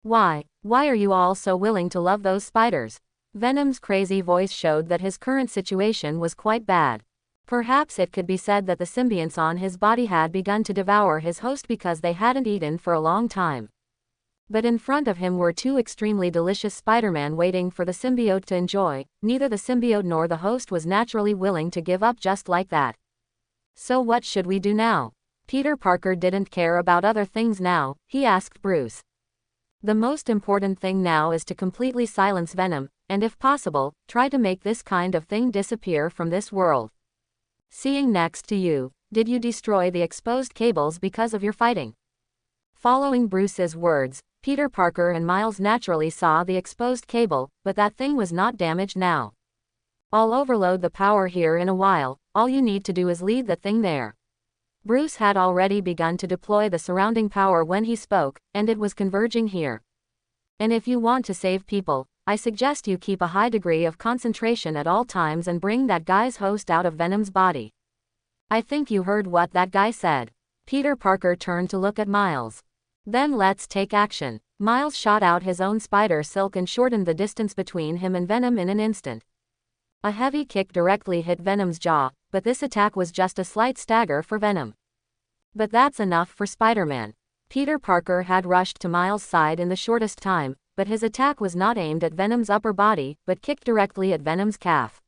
Why are you all so willing to love those spiders? Venom's crazy voice showed that his current situation was quite bad. Perhaps it could be said that the symbionts on his body had begun to devour his host because they hadn't eaten for a long time. But in front of him were two extremely delicious Spider-Man waiting for the symbiote to enjoy. Neither the symbiote nor the host was naturally willing to give up just like that. So what should we do now? Peter Parker didn't care about other things now, he asked Bruce. The most important thing now is to completely silence Venom, and if possible, try to make this kind of thing disappear from this world. Seeing next to you, did you destroy the exposed cables because of your fighting? Following Bruce's words, Peter Parker and Miles naturally saw the exposed cable, but that thing was not damaged now. I'll overload the power here in a while, all you need to do is lead the thing there. Bruce had already begun to deploy the surrounding power when he spoke, and it was converging here. And if you want to save people, I suggest you keep a high degree of concentration at all times and bring that guy's host out of Venom's body. I think you heard what that guy said. Peter Parker turned to look at Miles. Then let's take action. Miles shot out his own spider silk and shortened the distance between him and Venom in an instant. A heavy kick directly hit Venom's jaw, but this attack was just a slight stagger for Venom. But that's enough for Spider-Man. Peter Parker had rushed to Miles' side in the shortest time, but his attack was not aimed at Venom's upper body, but kicked directly at Venom's calf.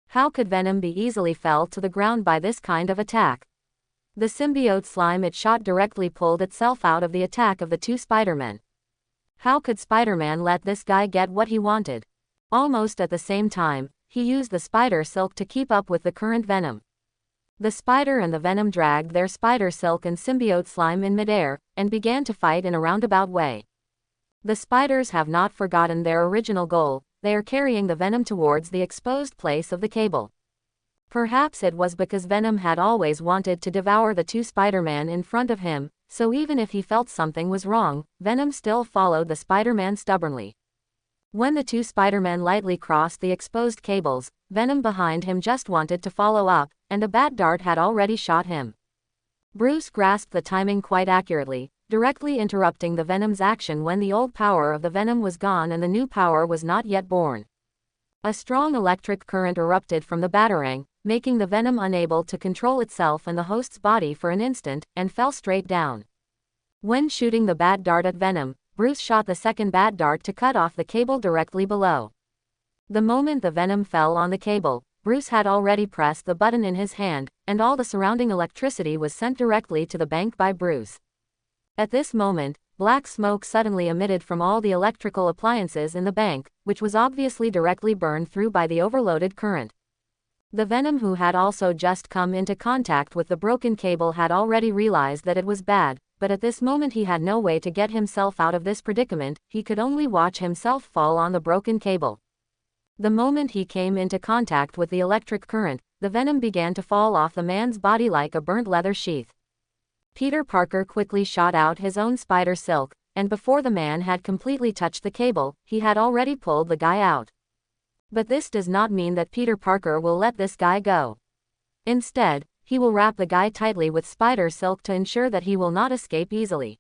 How could Venom be easily felled to the ground by this kind of attack? The symbiote slime it shot directly pulled itself out of the attack of the two Spider-Men. How could Spider-Man let this guy get what he wanted? Almost at the same time, he used the spider silk to keep up with the current Venom. The spider and the Venom dragged their spider silk and symbiote slime in midair, and began to fight in a roundabout way. The spiders have not forgotten their original goal, they are carrying the Venom towards the exposed place of the cable. Perhaps it was because Venom had always wanted to devour the two Spider-Man in front of him, so even if he felt something was wrong, Venom still followed the Spider-Man stubbornly. When the two Spider-Men lightly crossed the exposed cables, Venom behind him just wanted to follow up, and a bat dart had already shot him. Bruce grasped the timing quite accurately, directly interrupting the Venom's action when the old power of the Venom was gone and the new power was not yet born. A strong electric current erupted from the batarang, making the Venom unable to control itself and the host's body for an instant, and fell straight down. When shooting the bat dart at Venom, Bruce shot the second bat dart to cut off the cable directly below. The moment the Venom fell on the cable, Bruce had already pressed the button in his hand, and all the surrounding electricity was sent directly to the bank by Bruce. At this moment, black smoke suddenly emitted from all the electrical appliances in the bank, which was obviously directly burned through by the overloaded current. The Venom, who had also just come into contact with the broken cable, had already realized that it was bad, but at this moment he had no way to get himself out of this predicament, he could only watch himself fall on the broken cable. The moment he came into contact with the electric current, the Venom began to fall off the man's body like a burnt leather sheath. Peter Parker quickly shot out his own spider silk, and before the man had completely touched the cable, he had already pulled the guy out. But this does not mean that Peter Parker will let this guy go. Instead, he will wrap the guy tightly with spider silk to ensure that he will not escape easily.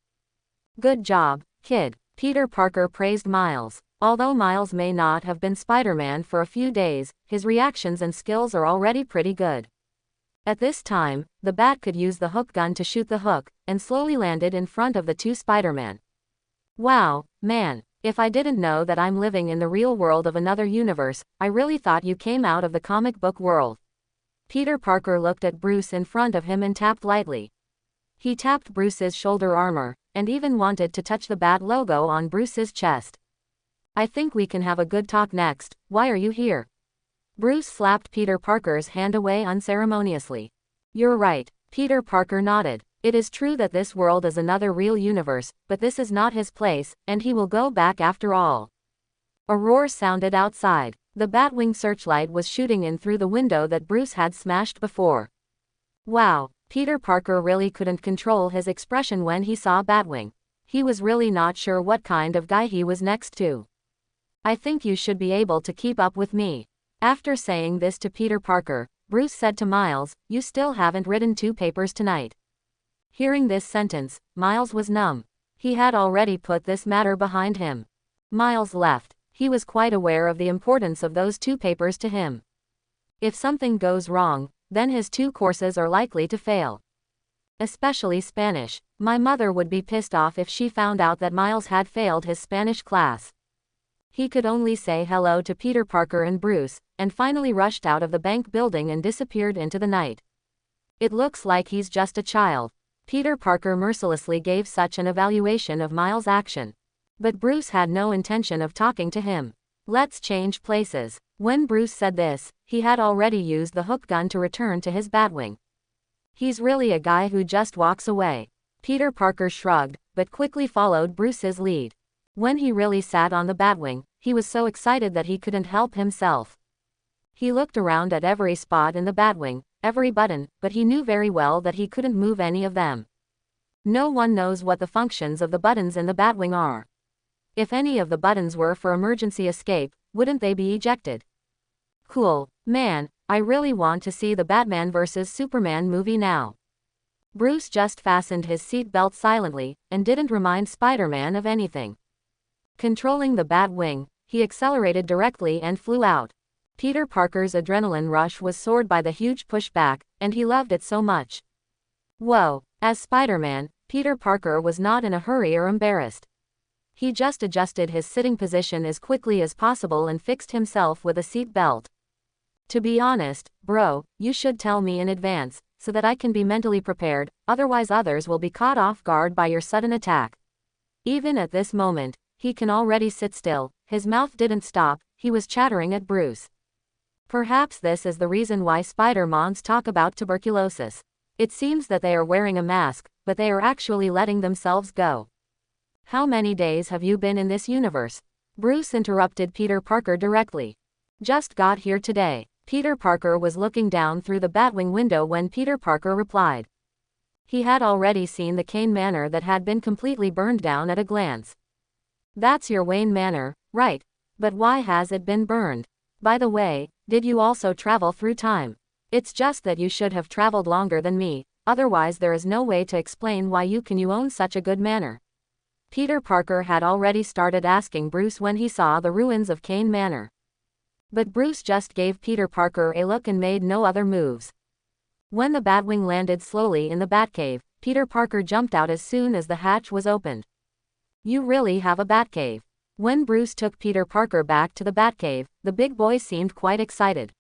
Good job, kid. Peter Parker praised Miles. Although Miles may not have been Spider-Man for a few days, his reactions and skills are already pretty good. At this time, the bat could use the hook gun to shoot the hook, and slowly landed in front of the two Spider-Men. Wow, man. If I didn't know that I'm living in the real world of another universe, I really thought you came out of the comic book world. Peter Parker looked at Bruce in front of him and tapped lightly. He tapped Bruce's shoulder armor, and even wanted to touch the bat logo on Bruce's chest. I think we can have a good talk next. Why are you here? Bruce slapped Peter Parker's hand away unceremoniously. You're right. Peter Parker nodded. It is true that this world is another real universe, but this is not his place, and he will go back after all. A roar sounded outside. The Batwing searchlight was shooting in through the window that Bruce had smashed before. Wow, Peter Parker really couldn't control his expression when he saw Batwing. He was really not sure what kind of guy he was next to. I think you should be able to keep up with me. After saying this to Peter Parker, Bruce said to Miles, you still haven't written 2 papers tonight. Hearing this sentence, Miles was numb. He had already put this matter behind him. Miles left. He was quite aware of the importance of those 2 papers to him. If something goes wrong, then his 2 courses are likely to fail. Especially Spanish. My mother would be pissed off if she found out that Miles had failed his Spanish class. He could only say hello to Peter Parker and Bruce, and finally rushed out of the bank building and disappeared into the night. It looks like he's just a child. Peter Parker mercilessly gave such an evaluation of Miles' action. But Bruce had no intention of talking to him. Let's change places. When Bruce said this, he had already used the hook gun to return to his Batwing. He's really a guy who just walks away. Peter Parker shrugged, but quickly followed Bruce's lead. When he really sat on the Batwing, he was so excited that he couldn't help himself. He looked around at every spot in the Batwing, every button, but he knew very well that he couldn't move any of them. No one knows what the functions of the buttons in the Batwing are. If any of the buttons were for emergency escape, wouldn't they be ejected? Cool, man, I really want to see the Batman vs Superman movie now. Bruce just fastened his seatbelt silently, and didn't remind Spider-Man of anything. Controlling the Batwing, he accelerated directly and flew out. Peter Parker's adrenaline rush was soared by the huge pushback, and he loved it so much. Whoa, as Spider-Man, Peter Parker was not in a hurry or embarrassed. He just adjusted his sitting position as quickly as possible and fixed himself with a seat belt. To be honest, bro, you should tell me in advance, so that I can be mentally prepared, otherwise others will be caught off guard by your sudden attack. Even at this moment, he can already sit still, his mouth didn't stop, he was chattering at Bruce. Perhaps this is the reason why Spider-Mons talk about tuberculosis. It seems that they are wearing a mask, but they are actually letting themselves go. How many days have you been in this universe? Bruce interrupted Peter Parker directly. Just got here today. Peter Parker was looking down through the Batwing window when Peter Parker replied. He had already seen the Kane Manor that had been completely burned down at a glance. That's your Wayne Manor, right? But why has it been burned? By the way, did you also travel through time? It's just that you should have traveled longer than me, otherwise there is no way to explain why you own such a good manor. Peter Parker had already started asking Bruce when he saw the ruins of Kane Manor. But Bruce just gave Peter Parker a look and made no other moves. When the Batwing landed slowly in the Batcave, Peter Parker jumped out as soon as the hatch was opened. You really have a Batcave. When Bruce took Peter Parker back to the Batcave, the big boy seemed quite excited.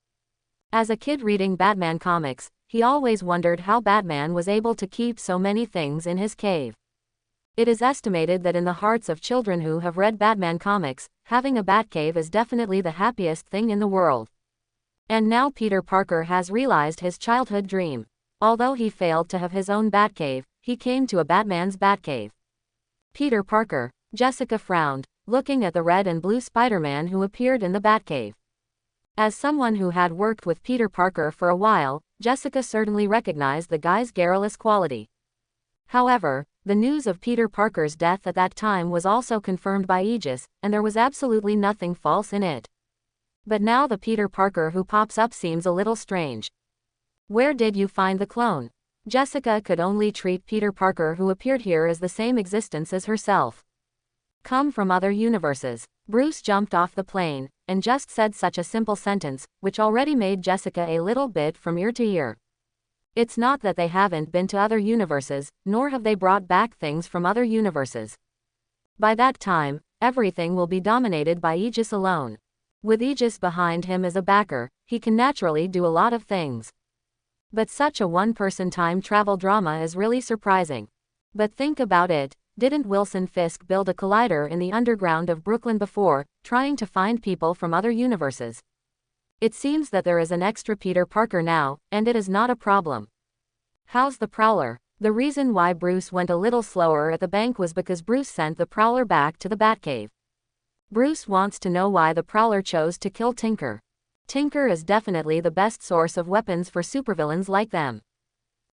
As a kid reading Batman comics, he always wondered how Batman was able to keep so many things in his cave. It is estimated that in the hearts of children who have read Batman comics, having a Batcave is definitely the happiest thing in the world. And now Peter Parker has realized his childhood dream. Although he failed to have his own Batcave, he came to a Batman's Batcave. Peter Parker, Jessica frowned, looking at the red and blue Spider-Man who appeared in the Batcave. As someone who had worked with Peter Parker for a while, Jessica certainly recognized the guy's garrulous quality. However, the news of Peter Parker's death at that time was also confirmed by Aegis, and there was absolutely nothing false in it. But now the Peter Parker who pops up seems a little strange. Where did you find the clone? Jessica could only treat Peter Parker who appeared here as the same existence as herself. Come from other universes. Bruce jumped off the plane, and just said such a simple sentence, which already made Jessica a little bit from ear to ear. It's not that they haven't been to other universes, nor have they brought back things from other universes. By that time, everything will be dominated by Aegis alone. With Aegis behind him as a backer, he can naturally do a lot of things. But such a one-person time travel drama is really surprising. But think about it, didn't Wilson Fisk build a collider in the underground of Brooklyn before, trying to find people from other universes? It seems that there is an extra Peter Parker now, and it is not a problem. How's the Prowler? The reason why Bruce went a little slower at the bank was because Bruce sent the Prowler back to the Batcave. Bruce wants to know why the Prowler chose to kill Tinker. Tinker is definitely the best source of weapons for supervillains like them.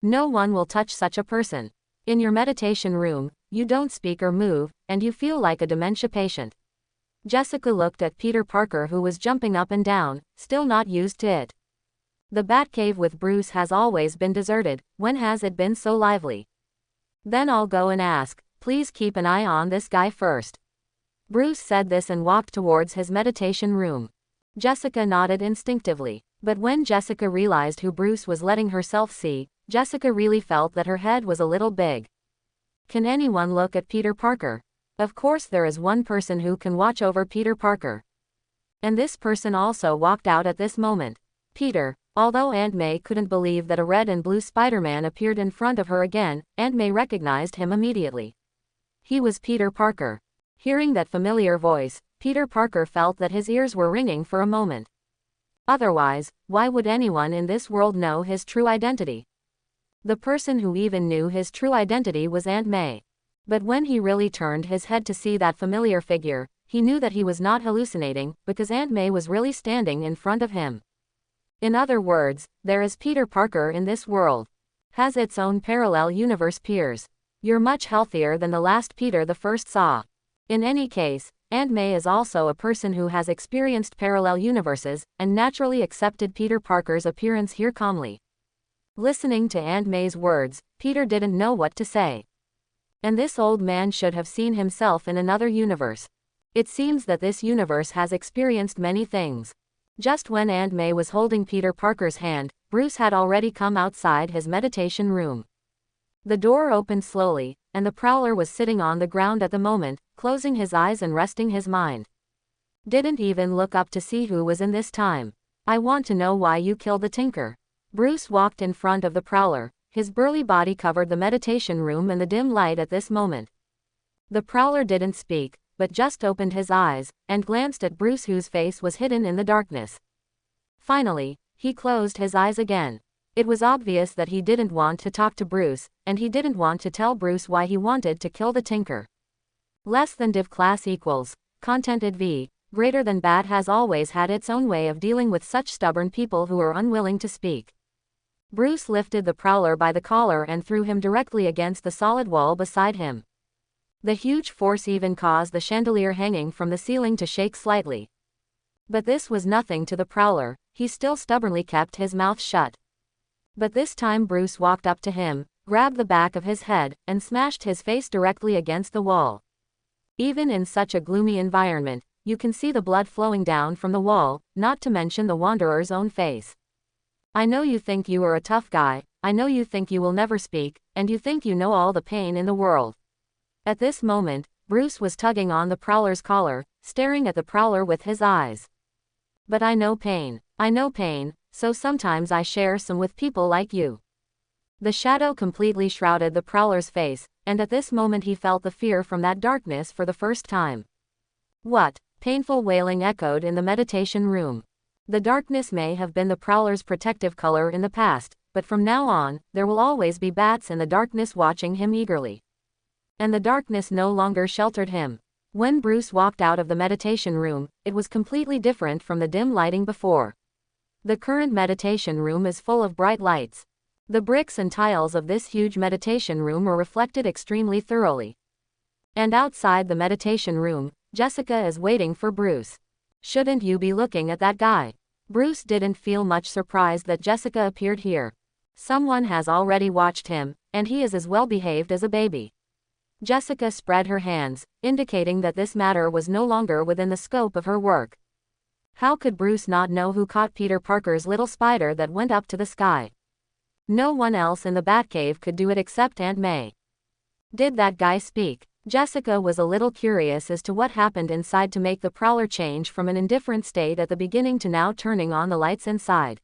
No one will touch such a person. In your meditation room, you don't speak or move, and you feel like a dementia patient. Jessica looked at Peter Parker, who was jumping up and down, still not used to it. The Batcave with Bruce has always been deserted. When has it been so lively? Then I'll go and ask. Please keep an eye on this guy first. Bruce said this and walked towards his meditation room. Jessica nodded instinctively. But when Jessica realized who Bruce was letting herself see, Jessica really felt that her head was a little big. Can anyone look at Peter Parker? Of course there is one person who can watch over Peter Parker. And this person also walked out at this moment. Peter. Although Aunt May couldn't believe that a red and blue Spider-Man appeared in front of her again, Aunt May recognized him immediately. He was Peter Parker. Hearing that familiar voice, Peter Parker felt that his ears were ringing for a moment. Otherwise, why would anyone in this world know his true identity? The person who even knew his true identity was Aunt May. But when he really turned his head to see that familiar figure, he knew that he was not hallucinating, because Aunt May was really standing in front of him. In other words, there is Peter Parker in this world. Has its own parallel universe peers. You're much healthier than the last Peter the First saw. In any case, Aunt May is also a person who has experienced parallel universes, and naturally accepted Peter Parker's appearance here calmly. Listening to Aunt May's words, Peter didn't know what to say. And this old man should have seen himself in another universe. It seems that this universe has experienced many things. Just when Aunt May was holding Peter Parker's hand, Bruce had already come outside his meditation room. The door opened slowly, and the Prowler was sitting on the ground at the moment, closing his eyes and resting his mind. Didn't even look up to see who was in this time. I want to know why you killed the Tinker. Bruce walked in front of the Prowler. His burly body covered the meditation room in the dim light at this moment. The Prowler didn't speak, but just opened his eyes, and glanced at Bruce, whose face was hidden in the darkness. Finally, he closed his eyes again. It was obvious that he didn't want to talk to Bruce, and he didn't want to tell Bruce why he wanted to kill the Tinker. Less than div class equals, contented v, greater than bad has always had its own way of dealing with such stubborn people who are unwilling to speak. Bruce lifted the Prowler by the collar and threw him directly against the solid wall beside him. The huge force even caused the chandelier hanging from the ceiling to shake slightly. But this was nothing to the Prowler. He still stubbornly kept his mouth shut. But this time Bruce walked up to him, grabbed the back of his head, and smashed his face directly against the wall. Even in such a gloomy environment, you can see the blood flowing down from the wall, not to mention the Wanderer's own face. I know you think you are a tough guy, I know you think you will never speak, and you think you know all the pain in the world. At this moment, Bruce was tugging on the Prowler's collar, staring at the Prowler with his eyes. But I know pain, so sometimes I share some with people like you. The shadow completely shrouded the Prowler's face, and at this moment he felt the fear from that darkness for the first time. What? Painful wailing echoed in the meditation room. The darkness may have been the Prowler's protective color in the past, but from now on, there will always be bats in the darkness watching him eagerly. And the darkness no longer sheltered him. When Bruce walked out of the meditation room, it was completely different from the dim lighting before. The current meditation room is full of bright lights. The bricks and tiles of this huge meditation room were reflected extremely thoroughly. And outside the meditation room, Jessica is waiting for Bruce. Shouldn't you be looking at that guy? Bruce didn't feel much surprised that Jessica appeared here. Someone has already watched him, and he is as well behaved as a baby. Jessica spread her hands, indicating that this matter was no longer within the scope of her work. How could Bruce not know who caught Peter Parker's little spider that went up to the sky? No one else in the Batcave could do it except Aunt May. Did that guy speak? Jessica was a little curious as to what happened inside to make the Prowler change from an indifferent state at the beginning to now turning on the lights inside.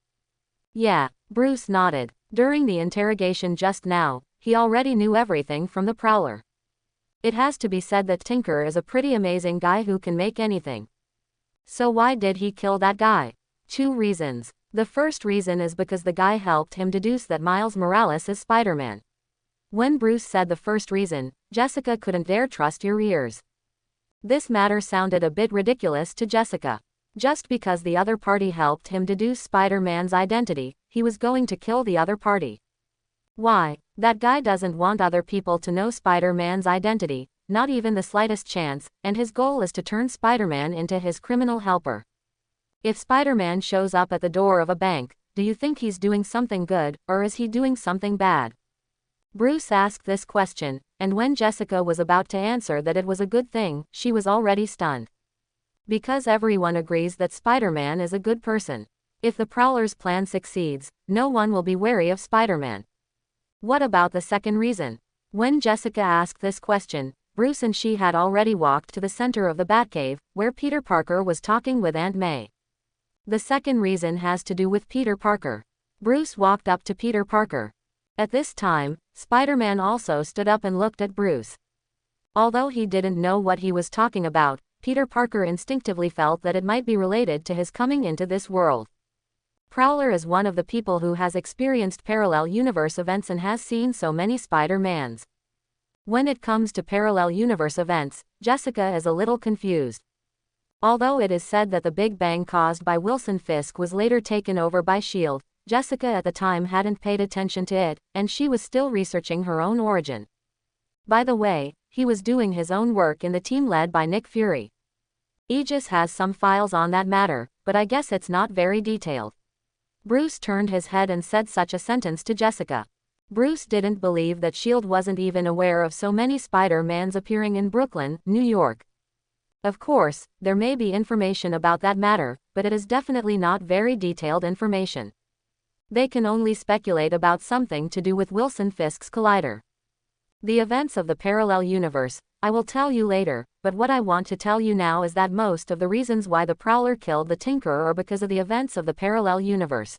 Yeah, Bruce nodded. During the interrogation just now, he already knew everything from the Prowler. It has to be said that Tinker is a pretty amazing guy who can make anything. So why did he kill that guy? 2 reasons. The first reason is because the guy helped him deduce that Miles Morales is Spider-Man. When Bruce said the first reason, Jessica couldn't dare trust her ears. This matter sounded a bit ridiculous to Jessica. Just because the other party helped him deduce Spider-Man's identity, he was going to kill the other party. Why? That guy doesn't want other people to know Spider-Man's identity, not even the slightest chance, and his goal is to turn Spider-Man into his criminal helper. If Spider-Man shows up at the door of a bank, do you think he's doing something good, or is he doing something bad? Bruce asked this question, and when Jessica was about to answer that it was a good thing, she was already stunned. Because everyone agrees that Spider-Man is a good person. If the Prowler's plan succeeds, no one will be wary of Spider-Man. What about the second reason? When Jessica asked this question, Bruce and she had already walked to the center of the Batcave, where Peter Parker was talking with Aunt May. The second reason has to do with Peter Parker. Bruce walked up to Peter Parker. At this time, Spider-Man also stood up and looked at Bruce. Although he didn't know what he was talking about, Peter Parker instinctively felt that it might be related to his coming into this world. Prowler is one of the people who has experienced parallel universe events and has seen so many Spider-Mans. When it comes to parallel universe events, Jessica is a little confused. Although it is said that the Big Bang caused by Wilson Fisk was later taken over by S.H.I.E.L.D., Jessica at the time hadn't paid attention to it, and she was still researching her own origin. By the way, he was doing his own work in the team led by Nick Fury. Aegis has some files on that matter, but I guess it's not very detailed. Bruce turned his head and said such a sentence to Jessica. Bruce didn't believe that S.H.I.E.L.D. wasn't even aware of so many Spider-Mans appearing in Brooklyn, New York. Of course, there may be information about that matter, but it is definitely not very detailed information. They can only speculate about something to do with Wilson Fisk's collider. The events of the parallel universe, I will tell you later, but what I want to tell you now is that most of the reasons why the Prowler killed the Tinker are because of the events of the parallel universe.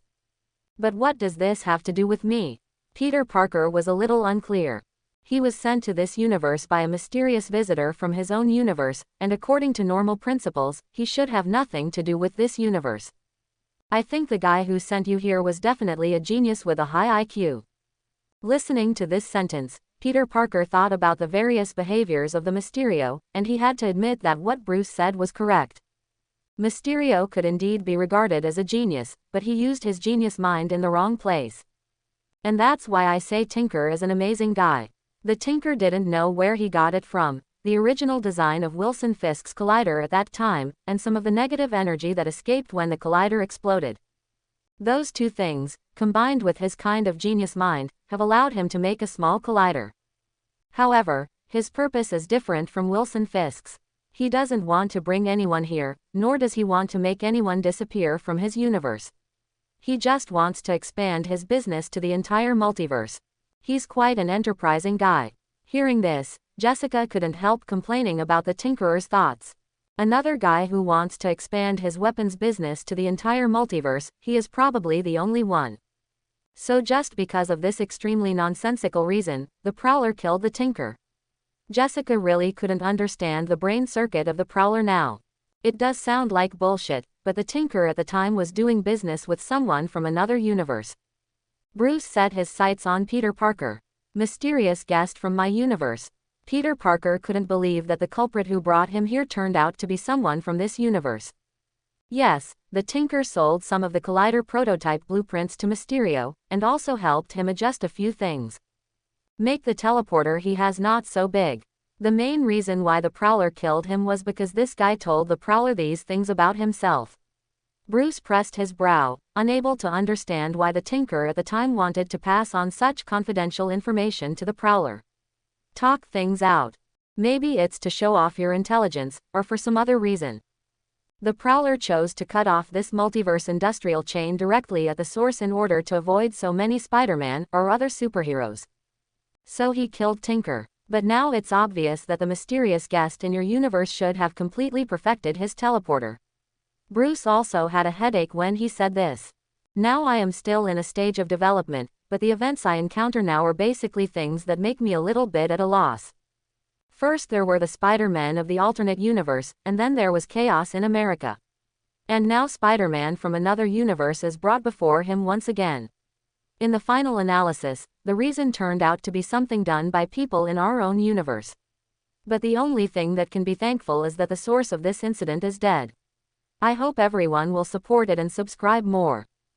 But what does this have to do with me? Peter Parker was a little unclear. He was sent to this universe by a mysterious visitor from his own universe, and according to normal principles, he should have nothing to do with this universe. I think the guy who sent you here was definitely a genius with a high IQ. Listening to this sentence, Peter Parker thought about the various behaviors of the Mysterio, and he had to admit that what Bruce said was correct. Mysterio could indeed be regarded as a genius, but he used his genius mind in the wrong place. And that's why I say Tinker is an amazing guy. The Tinker didn't know where he got it from, the original design of Wilson Fisk's collider at that time, and some of the negative energy that escaped when the collider exploded. Those two things, combined with his kind of genius mind, have allowed him to make a small collider. However, his purpose is different from Wilson Fisk's. He doesn't want to bring anyone here, nor does he want to make anyone disappear from his universe. He just wants to expand his business to the entire multiverse. He's quite an enterprising guy. Hearing this, Jessica couldn't help complaining about the Tinkerer's thoughts. Another guy who wants to expand his weapons business to the entire multiverse, he is probably the only one. So just because of this extremely nonsensical reason, the Prowler killed the Tinker. Jessica really couldn't understand the brain circuit of the Prowler now. It does sound like bullshit, but the Tinker at the time was doing business with someone from another universe. Bruce set his sights on Peter Parker. Mysterious guest from my universe. Peter Parker couldn't believe that the culprit who brought him here turned out to be someone from this universe. Yes, the Tinker sold some of the Collider prototype blueprints to Mysterio, and also helped him adjust a few things. Make the teleporter he has not so big. The main reason why the Prowler killed him was because this guy told the Prowler these things about himself. Bruce pressed his brow, unable to understand why the Tinker at the time wanted to pass on such confidential information to the Prowler. Talk things out. Maybe it's to show off your intelligence, or for some other reason. The Prowler chose to cut off this multiverse industrial chain directly at the source in order to avoid so many Spider-Man or other superheroes. So he killed Tinker. But now it's obvious that the mysterious guest in your universe should have completely perfected his teleporter. Bruce also had a headache when he said this. Now I am still in a stage of development, but the events I encounter now are basically things that make me a little bit at a loss. First there were the Spider-Men of the alternate universe, and then there was chaos in America. And now Spider-Man from another universe is brought before him once again. In the final analysis, the reason turned out to be something done by people in our own universe. But the only thing that can be thankful is that the source of this incident is dead. I hope everyone will support it and subscribe more.